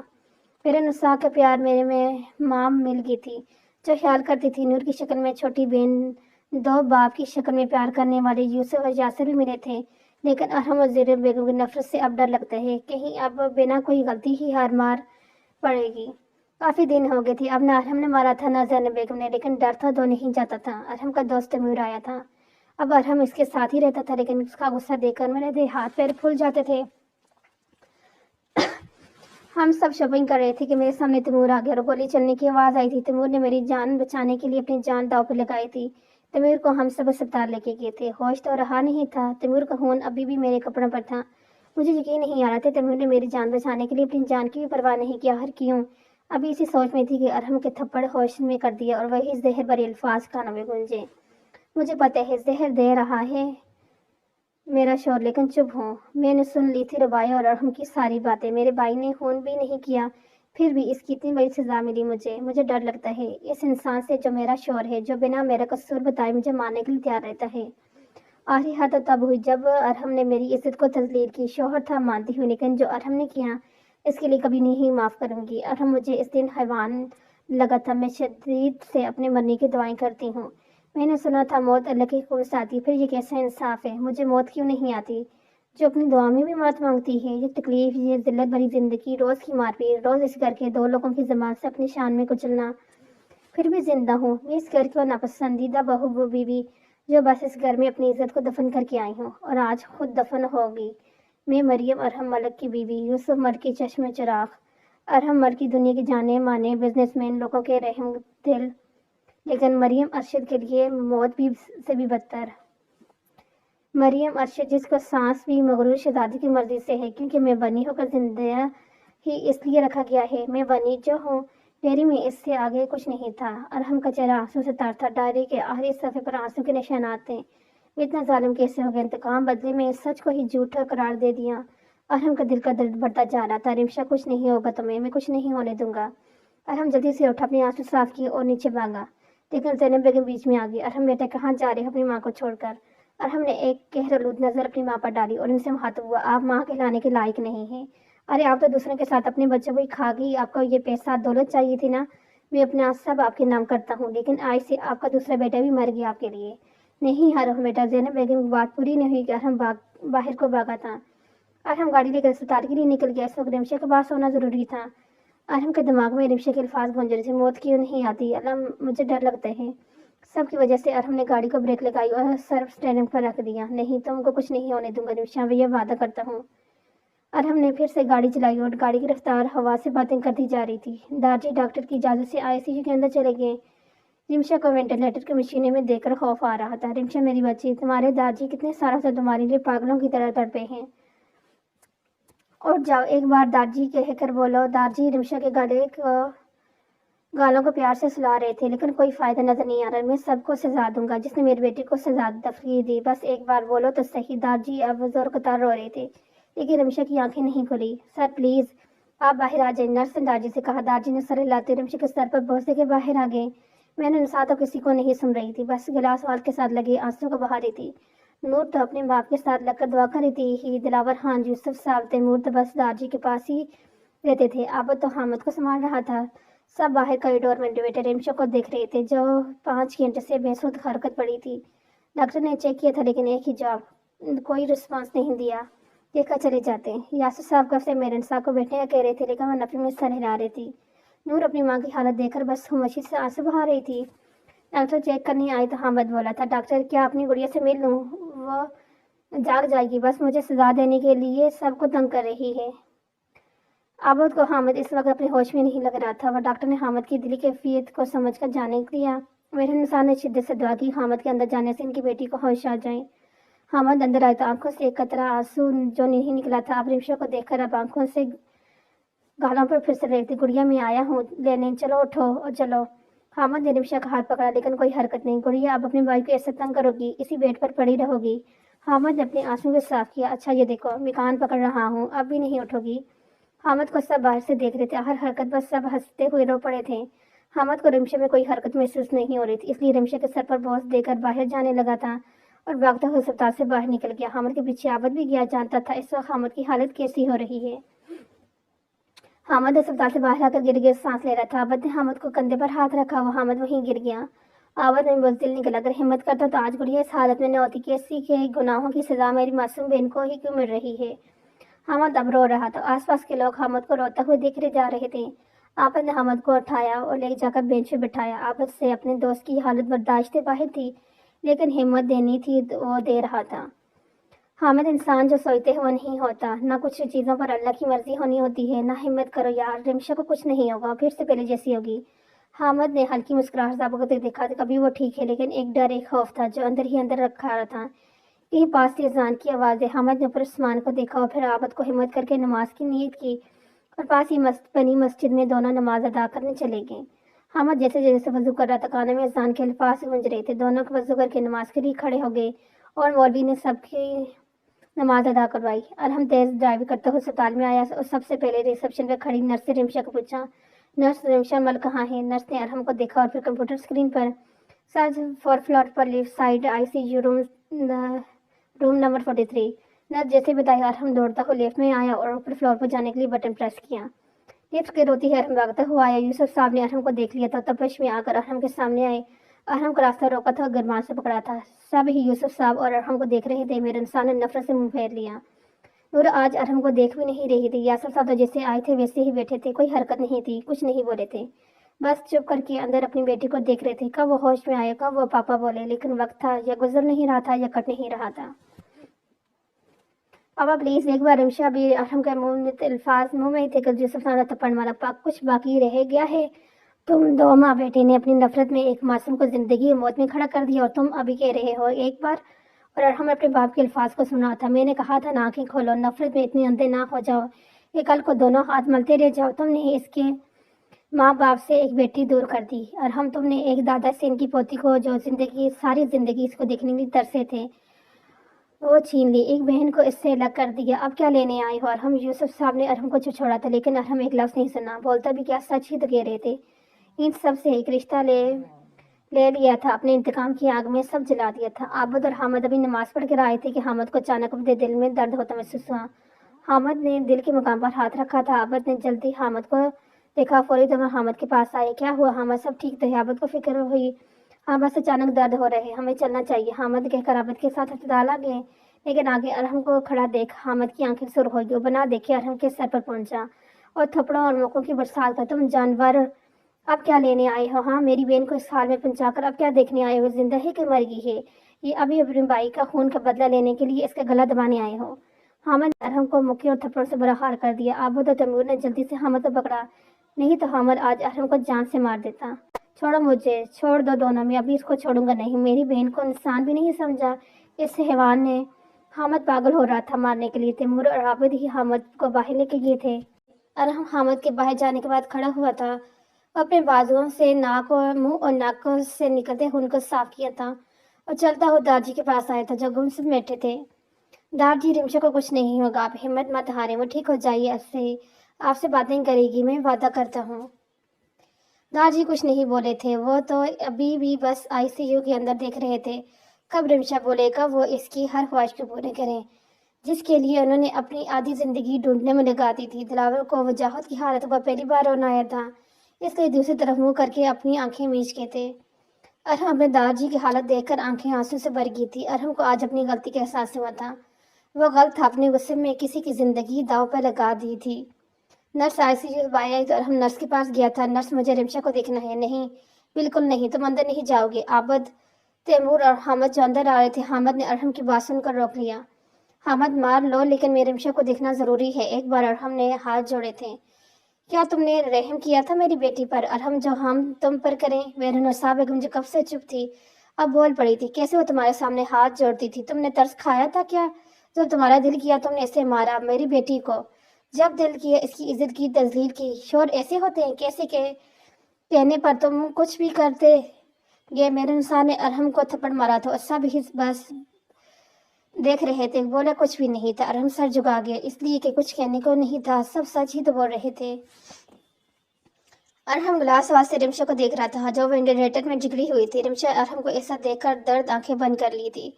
میرے نساء کا پیار میرے میں ماں مل گئی تھی جو خیال کرتی تھی۔ نور کی شکل میں چھوٹی بہن، دو باپ کی شکل میں پیار کرنے والے یوسف اور یاسر بھی ملے تھے، لیکن ارحم اور زینب بیگم کی نفرت سے اب ڈر لگتا ہے، کہیں اب بنا کوئی غلطی ہی ہار مار پڑے گی۔ کافی دن ہو گئے تھے، اب نہ ارحم نے مارا تھا نہ زینب بیگم نے، لیکن ڈر تو دو نہیں جاتا تھا۔ ارحم کا دوست تیمور آیا تھا، اب ارحم اس کے ساتھ ہی رہتا تھا، لیکن اس کا غصہ دیکھ کر میرے ہاتھ پیر پھول جاتے تھے۔ ہم سب شاپنگ کر رہے تھے کہ میرے سامنے تیمور آ گیا اور گولی چلنے کی آواز آئی تھی۔ تیمور نے میری جان بچانے کے لیے اپنی جان داؤ پہ لگائی تھی۔ تیمور کو ہم سب اسپتال لے کے گئے تھے، ہوش تو رہا نہیں تھا، تیمور کا خون ابھی بھی میرے کپڑوں پر تھا۔ مجھے یقین نہیں آ رہا تھا تیمور نے میری جان بچانے کے لیے اپنی جان کی بھی پرواہ نہیں کی، آخر کیوں؟ ابھی اسی سوچ میں تھی کہ ارحم کے تھپڑ ہوش میں کر دیا اور وہی زہر بھرے الفاظ کانوں میں گونجے۔ مجھے پتہ ہے زہر دے رہا ہے میرا شور، لیکن چپ ہوں۔ میں نے سن لی تھی رباعیہ اور ارحم کی ساری باتیں۔ میرے بھائی نے خون بھی نہیں کیا، پھر بھی اس کی اتنی بڑی سزا ملی مجھے ڈر لگتا ہے اس انسان سے جو میرا شور ہے، جو بنا میرا قصور بتائے مجھے مارنے کے لیے تیار رہتا ہے۔ آخری حد تو تب ہوئی جب ارحم نے میری عزت کو تذلیل کی۔ شوہر تھا مانتی ہوں، لیکن جو ارحم نے کیا اس کے لیے کبھی نہیں معاف کروں گی۔ ارحم مجھے اس دن حیوان لگا تھا۔ میں شدید سے اپنے مرنے کی دعائیں کرتی ہوں۔ میں نے سنا تھا موت اللہ کی خوب سے آتی، پھر یہ کیسا انصاف ہے؟ مجھے موت کیوں نہیں آتی جو اپنی دعا میں بھی موت مانگتی ہے؟ یہ تکلیف، یہ ذلت بھری زندگی، روز کی مار پیٹ، روز اس گھر کے 2 لوگوں کی زبان سے اپنی شان میں کچلنا، پھر بھی زندہ ہوں میں اس گھر کی ناپسندیدہ بہو بیوی جو بس اس گھر میں اپنی عزت کو دفن کر کے آئی ہوں، اور آج خود دفن ہوگی۔ میں مریم، ارحم ملک کی بیوی، یوسف ملک کی چشم چراغ، ارحم ملک کی دنیا کے جانے مانے بزنس مین، لوگوں کے رحم دل، لیکن مریم ارشد کے لیے موت بھی سے بھی بدتر۔ مریم ارشد جس کو سانس بھی مغرور شہزادی کی مرضی سے ہے، کیونکہ میں بنی ہو کر زندہ ہی اس لیے رکھا گیا ہے۔ میں بنی جو ہوں ڈیری میں اس سے آگے کچھ نہیں تھا۔ ارحم کا چہرہ آنسوں سے تر تھا، ڈائری کے آخری صفحے پر آنسوں کے نشانات تھے۔ وہ اتنا ظالم کیسے ہو گیا؟ انتقام بدلے میں سچ کو ہی جھوٹا قرار دے دیا۔ ارحم کا دل کا درد بڑھتا جا رہا تھا۔ رمشا کچھ نہیں ہوگا تمہیں، میں کچھ نہیں ہونے دوں گا۔ ارحم جلدی سے اٹھا، اپنے آنسو صاف کیے اور نیچے بھاگا، لیکن زینب بیگم بیچ میں آ گئی۔ ارحم بیٹا کہاں جا رہے ہو اپنی ماں کو چھوڑ کر؟ ارحم نے ایک قہرآلود نظر اپنی ماں پر ڈالی اور ان سے مخاطب ہوا، آپ ماں کہلانے کے لائق نہیں ہیں۔ ارے آپ تو دوسروں کے ساتھ اپنے بچوں کو ہی کھا گئی۔ آپ کو یہ پیسہ دولت چاہیے تھی نا؟ میں اپنا سب آپ کے نام کرتا ہوں، لیکن آج سے آپ کا دوسرا بیٹا بھی مر گیا آپ کے لیے۔ نہیں ارحم بیٹا، زینب بیگم کی بات پوری نہیں ہوئی کہ ارحم باہر کو بھاگا تھا۔ ارحم گاڑی لے کر اسپتال کے لیے نکل گیا۔ اس وقت رمشا کے پاس ہونا ضروری تھا۔ ارحم کے دماغ میں رمشا کے الفاظ گونج رہے تھے، موت کیوں نہیں آتی؟ اللہ مجھے ڈر لگتا ہے۔ سب کی وجہ سے ارحم نے گاڑی کو بریک لگائی اور سرف اسٹیئرنگ پر رکھ دیا۔ نہیں، تم کو کچھ نہیں ہونے دوں گا رمشا، میں یہ وعدہ کرتا ہوں۔ ارحم نے پھر سے گاڑی چلائی اور گاڑی کی رفتار ہوا سے باتیں کرتی جا رہی تھی۔ دارجی ڈاکٹر کی اجازت سے ICU کے اندر چلے گئے۔ رمشا کو وینٹیلیٹر کی مشینے میں دیکھ کر خوف آ رہا تھا۔ رمشا میری بچی، تمہارے دارجی کتنے سالوں سے تمہارے لیے پاگلوں کی طرح تڑپے ہیں۔ اور جاؤ ایک بار دارجی کہہ کر بولو۔ دارجی رمشا کے گالوں کو پیار سے سلا رہے تھے، لیکن کوئی فائدہ نظر نہیں آ رہا۔ میں سب کو سزا دوں گا جس نے میری بیٹی کو سزا دفعی دی، بس ایک بار بولو تو صحیح۔ دارجی اب زور قطار رو رہے تھے، لیکن رمشا کی آنکھیں نہیں کھلی۔ سر پلیز آپ باہر آ جائیں، نرس نے دارجی سے کہا۔ دارجی نے سر ہلاتے رمشا کے سر پر بوس دے کے باہر آ گئے۔ میں نے نسا تو کسی کو نہیں سن رہی تھی، بس گلاس وال کے ساتھ لگے آنسوں کو بہا رہی تھی۔ نور تو اپنے باپ کے ساتھ لگ کر دعا کر رہی تھی ہی دلاور خان یوسف صاحب تیمور تو بس دارجی کے پاس ہی رہتے تھے۔ عابد تو حامد کو سنبھال رہا تھا۔ سب باہر کوریڈور میں بیٹھے رمشا کو دیکھ رہے تھے جو 5 گھنٹے سے بے سود حرکت پڑی تھی۔ ڈاکٹر نے چیک کیا تھا، لیکن ایک ہی جواب، کوئی رسپانس نہیں دیا۔ دیکھ کر چلے جاتے۔ یاسر صاحب کب سے میرن صاحب کو بیٹھنے کا کہہ رہے تھے، لیکن وہ نفی میں سر ہلا رہی تھی۔ نور اپنی ماں کی حالت دیکھ کر بس خاموشی سے آنسو بہا رہی تھی۔ ڈاکٹر چیک کرنے آئی تو حامد بولا تھا، ڈاکٹر کیا اپنی گڑیا سے مل لوں؟ وہ جاگ جائے گی، بس مجھے سزا دینے کے لیے سب کو تنگ کر رہی ہے۔ عابد کو حامد اس وقت اپنے ہوش میں نہیں لگ رہا تھا۔ وہ ڈاکٹر نے حامد کی دلی کیفیت کو سمجھ کر جانے دیا۔ میرے انسان نے شدت سے دعا کی حامد کے اندر جانے سے ان کی بیٹی کو ہوش آ جائیں۔ حامد اندر آئے تو آنکھوں سے ایک قطرہ آنسو جو نہیں نکلا تھا اب رمشا کو دیکھ کر اب آنکھوں سے گالوں پر پھر سے رہی تھی۔ گڑیا میں آیا ہوں لینے، چلو اٹھو اور چلو۔ حامد نے رمشا کا ہاتھ پکڑا، لیکن کوئی حرکت نہیں۔ گڑیا اب اپنے بھائی کو ایسے تنگ کرو گی، اسی بیڈ پر پڑی رہو گی؟ حامد نے اپنے آنسوں کو صاف کیا۔ اچھا یہ دیکھو، میں کان پکڑ رہا ہوں، اب بھی نہیں اٹھو گی؟ حامد کو سب باہر سے دیکھ رہے تھے، ہر حرکت پر سب ہنستے ہوئے رو پڑے تھے۔ حامد کو رمشا میں کوئی حرکت محسوس نہیں ہو رہی تھی، اس لیے رمشا کے سر پر بوس دے کر باہر جانے لگا تھا اور بھاگتا ہوا اسپتال سے باہر نکل گیا۔ حامد کے پیچھے عابد بھی گیا، جانتا تھا اس وقت حامد کی حالت کیسی ہو رہی ہے۔ حامد اسپتال سے باہر آ کر گر سانس لے رہا تھا۔ عابد نے حامد کو کندھے پر ہاتھ رکھا، وہ حامد وہیں گر گیا۔ عابد میں بزدل نکل، اگر ہمت کرتا تو آج گڑیا اس حالت میں نہ ہوتی۔ کیسی کے گناہوں کی سزا میری معصوم بہن کو ہی کیوں مل رہی ہے؟ حامد اب رو رہا تھا۔ آس پاس کے لوگ حامد کو روتا ہوئے دیکھ جا رہے تھے۔ عابد نے حامد کو اٹھایا اور لے جا کر بینچ پہ بٹھایا۔ عابد سے اپنے دوست کی حالت برداشت سے باہر تھی، لیکن ہمت دینی تھی وہ دے رہا تھا۔ حامد انسان جو سوچتے ہیں وہ نہیں ہوتا، نہ کچھ چیزوں پر اللہ کی مرضی ہونی ہوتی ہے، نہ ہمت کرو یار، رمشا کو کچھ نہیں ہوگا، پھر سے پہلے جیسی ہوگی۔ حامد نے ہلکی مسکراہٹ سے عابد کو دیکھا، کبھی وہ ٹھیک ہے، لیکن ایک ڈر، ایک خوف تھا جو اندر ہی اندر رکھا رہا تھا۔ کہیں پاس سے اذان کی آواز ہے۔ حامد نے اوپر آسمان کو دیکھا اور پھر عابد کو ہمت کر کے نماز کی نیت کی اور پاس ہی بنی مسجد میں دونوں نماز ادا کرنے چلے گئے۔ حامد جیسے جیسے وضو کر رہا تھا کانے میں اذان کے الفاظ گونج رہے تھے۔ دونوں کو وضو کر کے نماز کے لیے کھڑے ہو گئے اور مولوی نے سب کی نماز ادا کروائی۔ ارحم تیز ڈرائیو کرتے ہوئے اسپتال میں آیا اور سب سے پہلے ریسپشن پہ کھڑی نرس سے رمشا کو پوچھا، نرس رمشا مل کہاں ہے؟ نرس نے ارحم کو دیکھا اور پھر کمپیوٹر اسکرین پر سرچ فور فلور پر left side ICU room number 43۔ Nurse جیسے بتایا ارحم دوڑتا ہوا لیفٹ میں آیا اور اوپر فلور پر جانے کے لیے بٹن پریس کیا۔ لفٹ کے روتی ہے ارحم بھاگتا ہوا آیا۔ یوسف صاحب نے ارحم کو دیکھ لیا تھا، تپش میں آ کر ارحم کے سامنے آئے۔ ارحم کا راستہ روکا تھا اور گرمان سے پکڑا تھا۔ سب ہی یوسف صاحب اور ارحم کو دیکھ رہے تھے۔ میرے انسان نے نفرت سے منہ پھیر لیا۔ نور آج ارحم کو دیکھ بھی نہیں رہی تھی۔ یاسر صاحب تو جیسے آئے تھے ویسے ہی بیٹھے تھے، کوئی حرکت نہیں تھی، کچھ نہیں بولے تھے، بس چپ کر کے اندر اپنی بیٹی کو دیکھ رہے تھے۔ کب وہ ہوش میں آئے، کب وہ پاپا بولے، لیکن وقت تھا، یا گزر نہیں رہا تھا یا کٹ نہیں رہا تھا۔ پاپا پلیز ایک بار رمشا بھی ارحم کے الفاظ منہ میں ہی تھے کہ یوسف صاحب نے تھپڑ مارا۔ پاک کچھ باقی رہ گیا ہے؟ تم دو ماں بیٹے نے اپنی نفرت میں ایک معصوم کو زندگی اور موت میں کھڑا کر دیا اور تم ابھی کہہ رہے ہو ایک بار؟ اور ارحم نے اپنے باپ کے الفاظ کو سنا تھا۔ میں نے کہا تھا نا آنکھیں کھولو، نفرت میں اتنے اندھے نہ ہو جاؤ کہ کل کو دونوں ہاتھ ملتے رہ جاؤ۔ تم نے اس کے ماں باپ سے ایک بیٹی دور کر دی۔ ارحم تم نے ایک دادا سے ان کی پوتی کو جو ساری زندگی اس کو دیکھنے کے لیے ترسے تھے وہ چھین لی، ایک بہن کو اس سے الگ کر دیا، اب کیا لینے آئے ہو ارحم؟ یوسف صاحب نے ارحم کو چھوڑا تھا لیکن ارحم ایک لفظ نہیں سنا، بولتا بھی کیا، سچ ہی تو کہہ رہے تھے۔ ان سب سے ایک رشتہ لے لیا تھا، اپنے انتقام کی آگ میں سب جلا دیا تھا۔ عابد اور حامد ابھی نماز پڑھ کر آئے تھے کہ حامد کو اچانک اپنے دل میں درد ہوتا محسوس ہوا۔ حامد نے دل کے مقام پر ہاتھ رکھا تھا۔ عابد نے جلدی حامد کو دیکھا، فوری طور پر حامد کے پاس آئے۔ کیا ہوا حامد، سب ٹھیک تو ہے؟ عابد کو فکر ہوئی، ہاں بس اچانک درد ہو رہے، ہمیں چلنا چاہیے۔ حامد کہہ کر عابد کے ساتھ اسپتال آ گئے، لیکن آگے ارحم کو کھڑا دیکھ حامد کی آنکھیں سرخ ہو گئی۔ وہ بنا دیکھے ارحم کے سر پر پہنچا اور تھپڑوں اور موقعوں کی برسات تھا۔ تم جانور، اب کیا لینے آئے ہو؟ ہاں میری بہن کو اس حال میں پہنچا کر اب کیا دیکھنے آئے ہو؟ زندہ ہے کہ مر گئی ہے؟ یہ ابھی اپنی بائی کا خون کا بدلہ لینے کے لیے اس کا گلا دبانے آئے ہو؟ حامد نے ارحم کو مکے اور تھپڑوں سے برا حال کر دیا۔ عابد اور تیمور نے جلدی سے حامد کو پکڑا، نہیں تو حامد آج ارحم کو جان سے مار دیتا۔ چھوڑو مجھے، چھوڑ دو دونوں، میں ابھی اس کو چھوڑوں گا نہیں۔ میری بہن کو انسان بھی نہیں سمجھا اس حیوان نے۔ حامد پاگل ہو رہا تھا مارنے کے لیے۔ تیمور اور عابد ہی حامد کو باہر لے کے گئے تھے۔ ارحم حامد کے باہر جانے کے بعد کھڑا ہوا تھا، اپنے بازوؤں سے ناک اور منہ اور ناک سے نکلتے خون کو صاف کیا تھا اور چلتا ہوا دارجی کے پاس آیا تھا جو گمسم بیٹھے تھے۔ دارجی رمشا کو کچھ نہیں ہوگا، آپ ہمت مت ہاریں، وہ ٹھیک ہو جائیے، آپ سے باتیں کرے گی، میں وعدہ کرتا ہوں۔ دارجی کچھ نہیں بولے تھے، وہ تو ابھی بھی بس ICU کے اندر دیکھ رہے تھے کب رمشا بولے، کب وہ اس کی ہر خواہش کو پورے کریں جس کے لیے انہوں نے اپنی آدھی زندگی ڈھونڈنے میں لگا دی تھی۔ دلاور کو وجاہت کی حالت کو پہلی بار رونا آیا تھا، اس لیے دوسری طرف منہ کر کے اپنی آنکھیں میچ کے تھے۔ ارحم اپنے دارجی کی حالت دیکھ کر آنکھیں آنسو سے بھر گئی تھی۔ ارحم کو آج اپنی غلطی کا احساس ہوا تھا، وہ غلط تھا، اپنے غصے میں کسی کی زندگی داؤ پہ لگا دی تھی۔ نرس ICU سے باہر آئی تو ارحم نرس کے پاس گیا تھا۔ نرس مجھے رمشا کو دیکھنا ہے۔ نہیں بالکل نہیں، تم اندر نہیں جاؤ گے۔ عابد، تیمور اور حامد جو اندر آ رہے تھے، حامد نے ارحم کی بات سن کر روک لیا۔ حامد مار لو لیکن میرے رمشا کو دیکھنا ضروری ہے۔ ایک بار ارحم نے ہاتھ جوڑے تھے، کیا تم نے رحم کیا تھا میری بیٹی پر؟ ارحم جو ہم تم پر کریں؟ بہرنسا بیگم جو کب سے چپ تھی اب بول پڑی تھی، کیسے وہ تمہارے سامنے ہاتھ جوڑتی تھی؟ تم نے ترس کھایا تھا کیا؟ جب تمہارا دل کیا تم نے اسے مارا، میری بیٹی کو جب دل کیا اس کی عزت کی تذلیل کی۔ شور ایسے ہوتے ہیں، کیسے کہنے پر تم کچھ بھی کرتے؟ یہ میرے انسان نے ارحم کو تھپڑ مارا تھا اور سب ہی بس دیکھ رہے تھے، بولا کچھ بھی نہیں تھا۔ ارحم سر جھکا گیا، اس لیے کہ کچھ کہنے کو نہیں تھا، سب سچ ہی تو بول رہے تھے۔ ارحم گلاس آواز سے رمشا کو دیکھ رہا تھا جو وینٹیلیٹر میں جگڑی ہوئی تھی۔ رمشا ارحم کو ایسا دیکھ کر درد آنکھیں بند کر لی تھی۔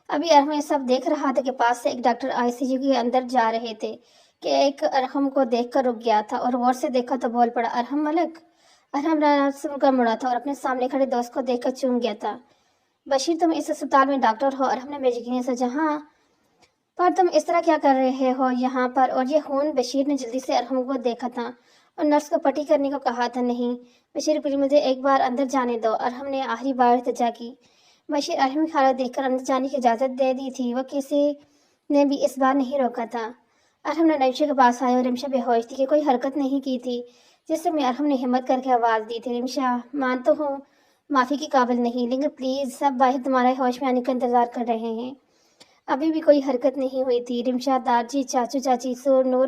ابھی ارحم یہ سب دیکھ رہا تھا کہ پاس سے ایک ڈاکٹر ICU کے اندر جا رہے تھے کہ ایک ارحم کو دیکھ کر رک گیا تھا اور غور سے دیکھا تو بول پڑا، ارحم ملک۔ ارحم سن کر مڑا تھا اور اپنے سامنے کھڑے دوست کو دیکھ کر چونم گیا تھا۔ بشیر تم اس اسپتال میں ڈاکٹر ہو؟ ارحم نے بے یقینی سے جہاں پر تم اس طرح کیا کر رہے ہو یہاں پر؟ اور یہ خون؟ بشیر نے جلدی سے ارحم کو دیکھا تھا اور نرس کو پٹی کرنے کو کہا تھا۔ نہیں بشیر پلیز مجھے ایک بار اندر جانے دو، ارحم نے آخری بار التجا کی۔ بشیر ارحم کی حالت دیکھ کر اندر جانے کی اجازت دے دی تھی، وہ کسی نے بھی اس بار نہیں روکا تھا۔ ارحم نے رمشا کے پاس آیا اور رمشا بے ہوش تھی کہ کوئی حرکت نہیں کی تھی، جس سے میں ارحم نے ہمت کر کے آواز دی تھی، رمشا مانتا ہوں معافی کی قابل نہیں، لیکن پلیز سب باہر تمہارے ہوش میں آنے کا انتظار کر رہے ہیں۔ ابھی بھی کوئی حرکت نہیں ہوئی تھی۔ رمشا، دارجی، چاچو چاچی، نور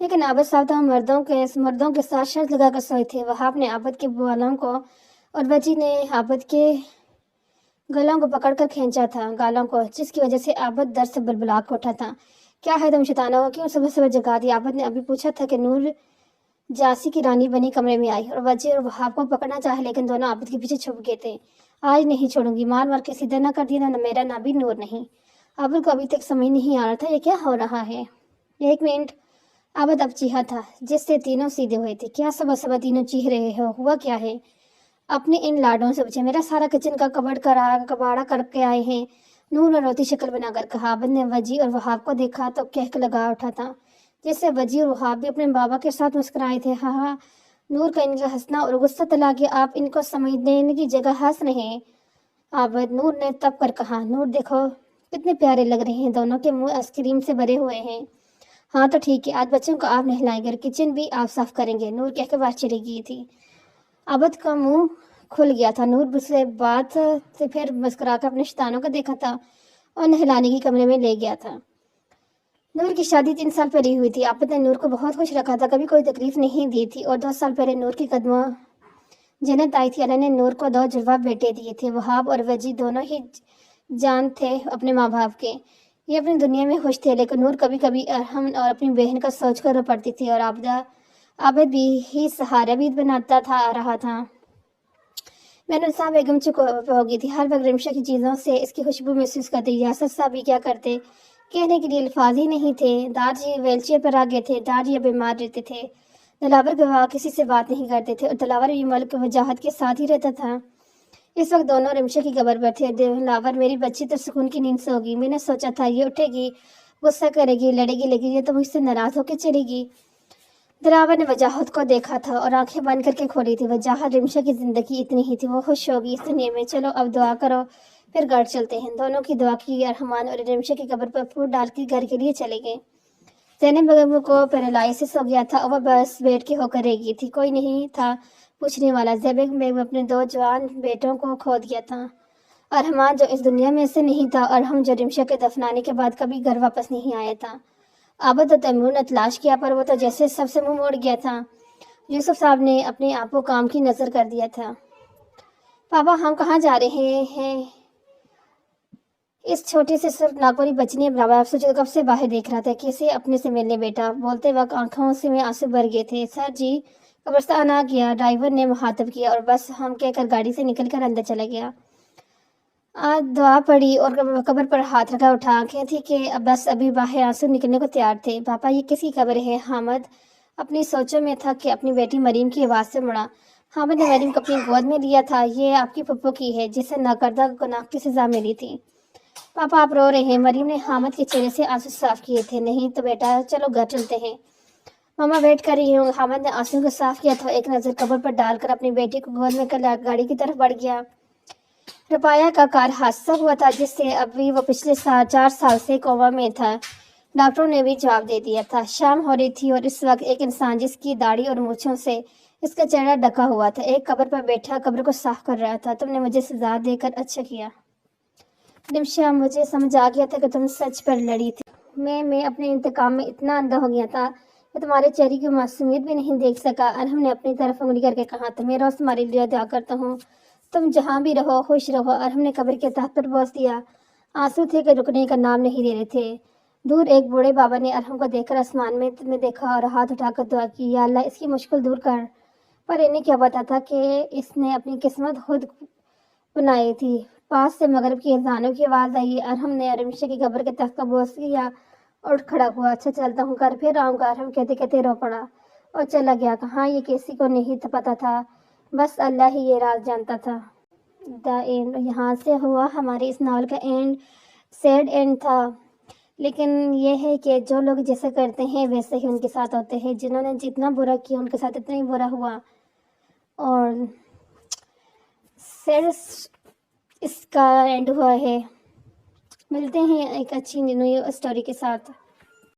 لیکن عابد صاحب تو مردوں کے ساتھ شرط لگا کر سوئے تھے۔ وہاب نے عابد کے بالوں کو اور وجی نے عابد کے گالوں کو پکڑ کر کھینچا تھا، جس کی وجہ سے عابد درد سے بلبلا کے اٹھا تھا۔ کیا ہے تم شیطانوں کو کیوں صبح صبح جگا دیا؟ عابد نے ابھی پوچھا تھا کہ نور جاسی کی رانی بنی کمرے میں آئی اور وجی اور وہاب کو پکڑنا چاہے، لیکن دونوں عابد کے پیچھے چھپ گئے تھے۔ آج نہیں چھوڑوں گی، مار مار کے سیدھا نہ کر دیا، نہ میرا نہ بھی نور نہیں۔ عابد کو ابھی تک سمجھ نہیں آ رہا تھا یہ کیا ہو رہا ہے۔ 1 منٹ، عابد اب چیخا تھا جس سے تینوں سیدھے ہوئے تھے۔ کیا صبح صبح تینوں چیخ رہے ہو؟ ہوا کیا ہے؟ اپنے ان لاڈوں سے پوچھے۔ میرا سارا کچن کا کباڑا کر کے آئے ہیں، نور نے روتی شکل بنا کر کہا۔ عابد نے وجی اور وہاب کو دیکھا تو کہہ لگا اٹھا تھا، جس سے وجی اور وہاب بھی اپنے بابا کے ساتھ مسکرائے تھے۔ ہاں ہاں، نور کا ان کا ہنسنا اور غصہ تلا کہ آپ ان کو سمجھنے کی جگہ ہنس رہے ہیں۔ عابد، نور نے تب کر کہا۔ نور دیکھو کتنے پیارے لگ رہے ہیں، دونوں کے منہ آئس کریم سے بھرے ہوئے ہیں۔ ہاں تو ٹھیک ہے، آج بچوں کو آپ نہلائیں گے اور کچن بھی آپ صاف کریں گے، نور کہہ کے بات چلی گئی تھی۔ عابد کا منہ کھل گیا تھا۔ نور سے بات سے پھر مسکرا کر اپنے شیطانوں کو دیکھا تھا اور نہلانے کی کمرے میں لے گیا تھا۔ نور کی شادی 3 سال پہلے ہوئی تھی۔ عابد نے نور کو بہت خوش رکھا تھا، کبھی کوئی تکلیف نہیں دی تھی، اور 2 سال پہلے نور کی قدموں جنت آئی تھی۔ اللہ نے نور کو 2 جڑواں بیٹے دیے تھے۔ وہاب اور وجی دونوں ہی جان تھے اپنے ماں باپ کے، یہ اپنی دنیا میں خوش تھے، لیکن نور کبھی کبھی ارحم اور اپنی بہن کا سوچ کر رو پڑتی تھی، اور عابد بھی ہی سہارا بھی بناتا رہا تھا۔ صاحب بیگم چپ ہو گئی تھی، ہر وقت رمشا کی چیزوں سے اس کی خوشبو محسوس کرتی۔ یاسر صاحب بھی کیا کرتے، کہنے کے لیے الفاظ ہی نہیں تھے۔ دار جی ویل چیئر پر آ گئے تھے، دار جی بیمار رہتے تھے، دلاور کے کسی سے بات نہیں کرتے تھے، اور دلاور بھی ملک وجاہت کے ساتھ ہی رہتا تھا۔ اس وقت دونوں رمشا کی قبر پر تھے۔ دلاور، میری بچی تو سکون کی نیند سو گئی، میں نے سوچا تھا یہ اٹھے گی، غصہ کرے گی، لڑے گی، لیکن یہ تو مجھ سے ناراض ہو کے چلے گی۔ دلاور نے وجاہت کو دیکھا تھا اور آنکھیں بند کر کے کھولی تھی۔ وجاہت، رمشا کی زندگی اتنی ہی تھی، وہ خوش ہوگی اس دنیا میں، چلو اب دعا کرو پھر گھر چلتے ہیں۔ دونوں کی دعا کی، ارحمان اور رمشا کی قبر پر پھول ڈال کے گھر کے لیے چلے گئے۔ زینب بیگم کو پیرالائسس ہو گیا تھا اور وہ بس بیڈ کے ہو کر رہ گئی تھی، کوئی نہیں تھا پوچھنے والا۔ زینب بیگم اپنے 2 جوان بیٹوں کو کھو دیا تھا، ارحمان جو اس دنیا میں سے نہیں تھا، ارحم جو رمشا کے دفنانے کے بعد کبھی گھر واپس نہیں آیا تھا۔ عابد اور تیمور نے تلاش کیا، پر وہ تو جیسے سب سے منہ موڑ گیا تھا۔ یوسف صاحب نے اپنے آپ کو کام کی نظر کر دیا تھا۔ پاپا، ہم کہاں جا رہے ہیں؟ اس چھوٹے سے سرخ ناگوری بچی نے برابر سے جو کب سے باہر دیکھ رہا تھا، کیسے اپنے سے ملنے بیٹا؟ بولتے وقت آنکھوں سے میں آنسو بھر گئے تھے۔ سر جی، قبرستان آ گیا، ڈرائیور نے مخاطب کیا، اور بس ہم کہہ کر گاڑی سے نکل کر اندر چلا گیا۔ آج دعا پڑی اور قبر پر ہاتھ رکھا، اٹھا آنکھیں تھی کہ بس ابھی باہر آنسو نکلنے کو تیار تھے۔ پاپا، یہ کس کی قبر ہے؟ حامد اپنی سوچوں میں تھا کہ اپنی بیٹی مریم کی آواز سے مڑا۔ حامد نے مریم کو اپنی گود میں لیا تھا۔ یہ آپ کی پھپھو کی ہے، جسے ناکردہ گناہ کی سزا ملی تھی۔ پاپا، آپ رو رہے ہیں؟ مریم نے حامد کے چہرے سے آنسو صاف کیے تھے۔ نہیں تو بیٹا، چلو گھر چلتے ہیں، ماما ویٹ کر رہی ہوں۔ حامد نے آنسو کو صاف کیا تھا، ایک نظر قبر پر ڈال کر اپنی بیٹی کو گود میں کر گاڑی کی طرف بڑھ گیا۔ رپایا کا کار حادثہ ہوا تھا، جس سے ابھی وہ پچھلے 4 سال سے کوما میں تھا، ڈاکٹروں نے بھی جواب دے دیا تھا۔ شام ہو رہی تھی اور اس وقت ایک انسان جس کی داڑھی اور مونچھوں سے اس کا چہرہ ڈھکا ہوا تھا، ایک قبر پر بیٹھا قبر کو صاف کر رہا تھا۔ تم نے مجھے سزا دے کر اچھا کیا رمشا، مجھے سمجھ آ گیا تھا کہ تم سچ پر لڑی تھی۔ میں اپنے انتقام میں اتنا اندھا ہو گیا تھا کہ تمہارے چہرے کی معصومیت بھی نہیں دیکھ سکا۔ ارحم نے اپنی طرف انگلی کر کے کہا تھا، میں روز تمہارے لیے دعا کرتا ہوں، تم جہاں بھی رہو خوش رہو۔ ارحم نے قبر کے تحت پر بوس دیا، آنسو تھے کہ رکنے کا نام نہیں لے رہے تھے۔ دور ایک بوڑھے بابا نے ارحم کو دیکھ کر آسمان میں دیکھا اور ہاتھ اٹھا کر دعا کی، یا اللہ اس کی مشکل دور کر۔ پر انہیں کیا پتا تھا کہ اس نے اپنی قسمت خود بنائی تھی۔ پاس سے مغرب کی اذانوں کی آواز آئی۔ ارحم نے رمشا کی قبر کے تحت کا بوس کیا اور اٹھ کھڑا ہوا۔ اچھا چلتا ہوں، کر پھر آؤں گا، ارحم کہتے کہتے رو پڑا اور چلا گیا۔ کہاں یہ کسی کو نہیں پتا تھا، بس اللہ ہی یہ راز جانتا تھا۔ دا اینڈ، یہاں سے ہوا ہمارے اس ناول کا اینڈ۔ سیڈ اینڈ تھا، لیکن یہ ہے کہ جو لوگ جیسا کرتے ہیں ویسے ہی ان کے ساتھ ہوتے ہیں، جنہوں نے جتنا برا کیا ان کے ساتھ اتنا ہی برا ہوا۔ اور سیڈ اس کا اینڈ ہوا ہے۔ ملتے ہیں ایک اچھی نیو اسٹوری کے ساتھ۔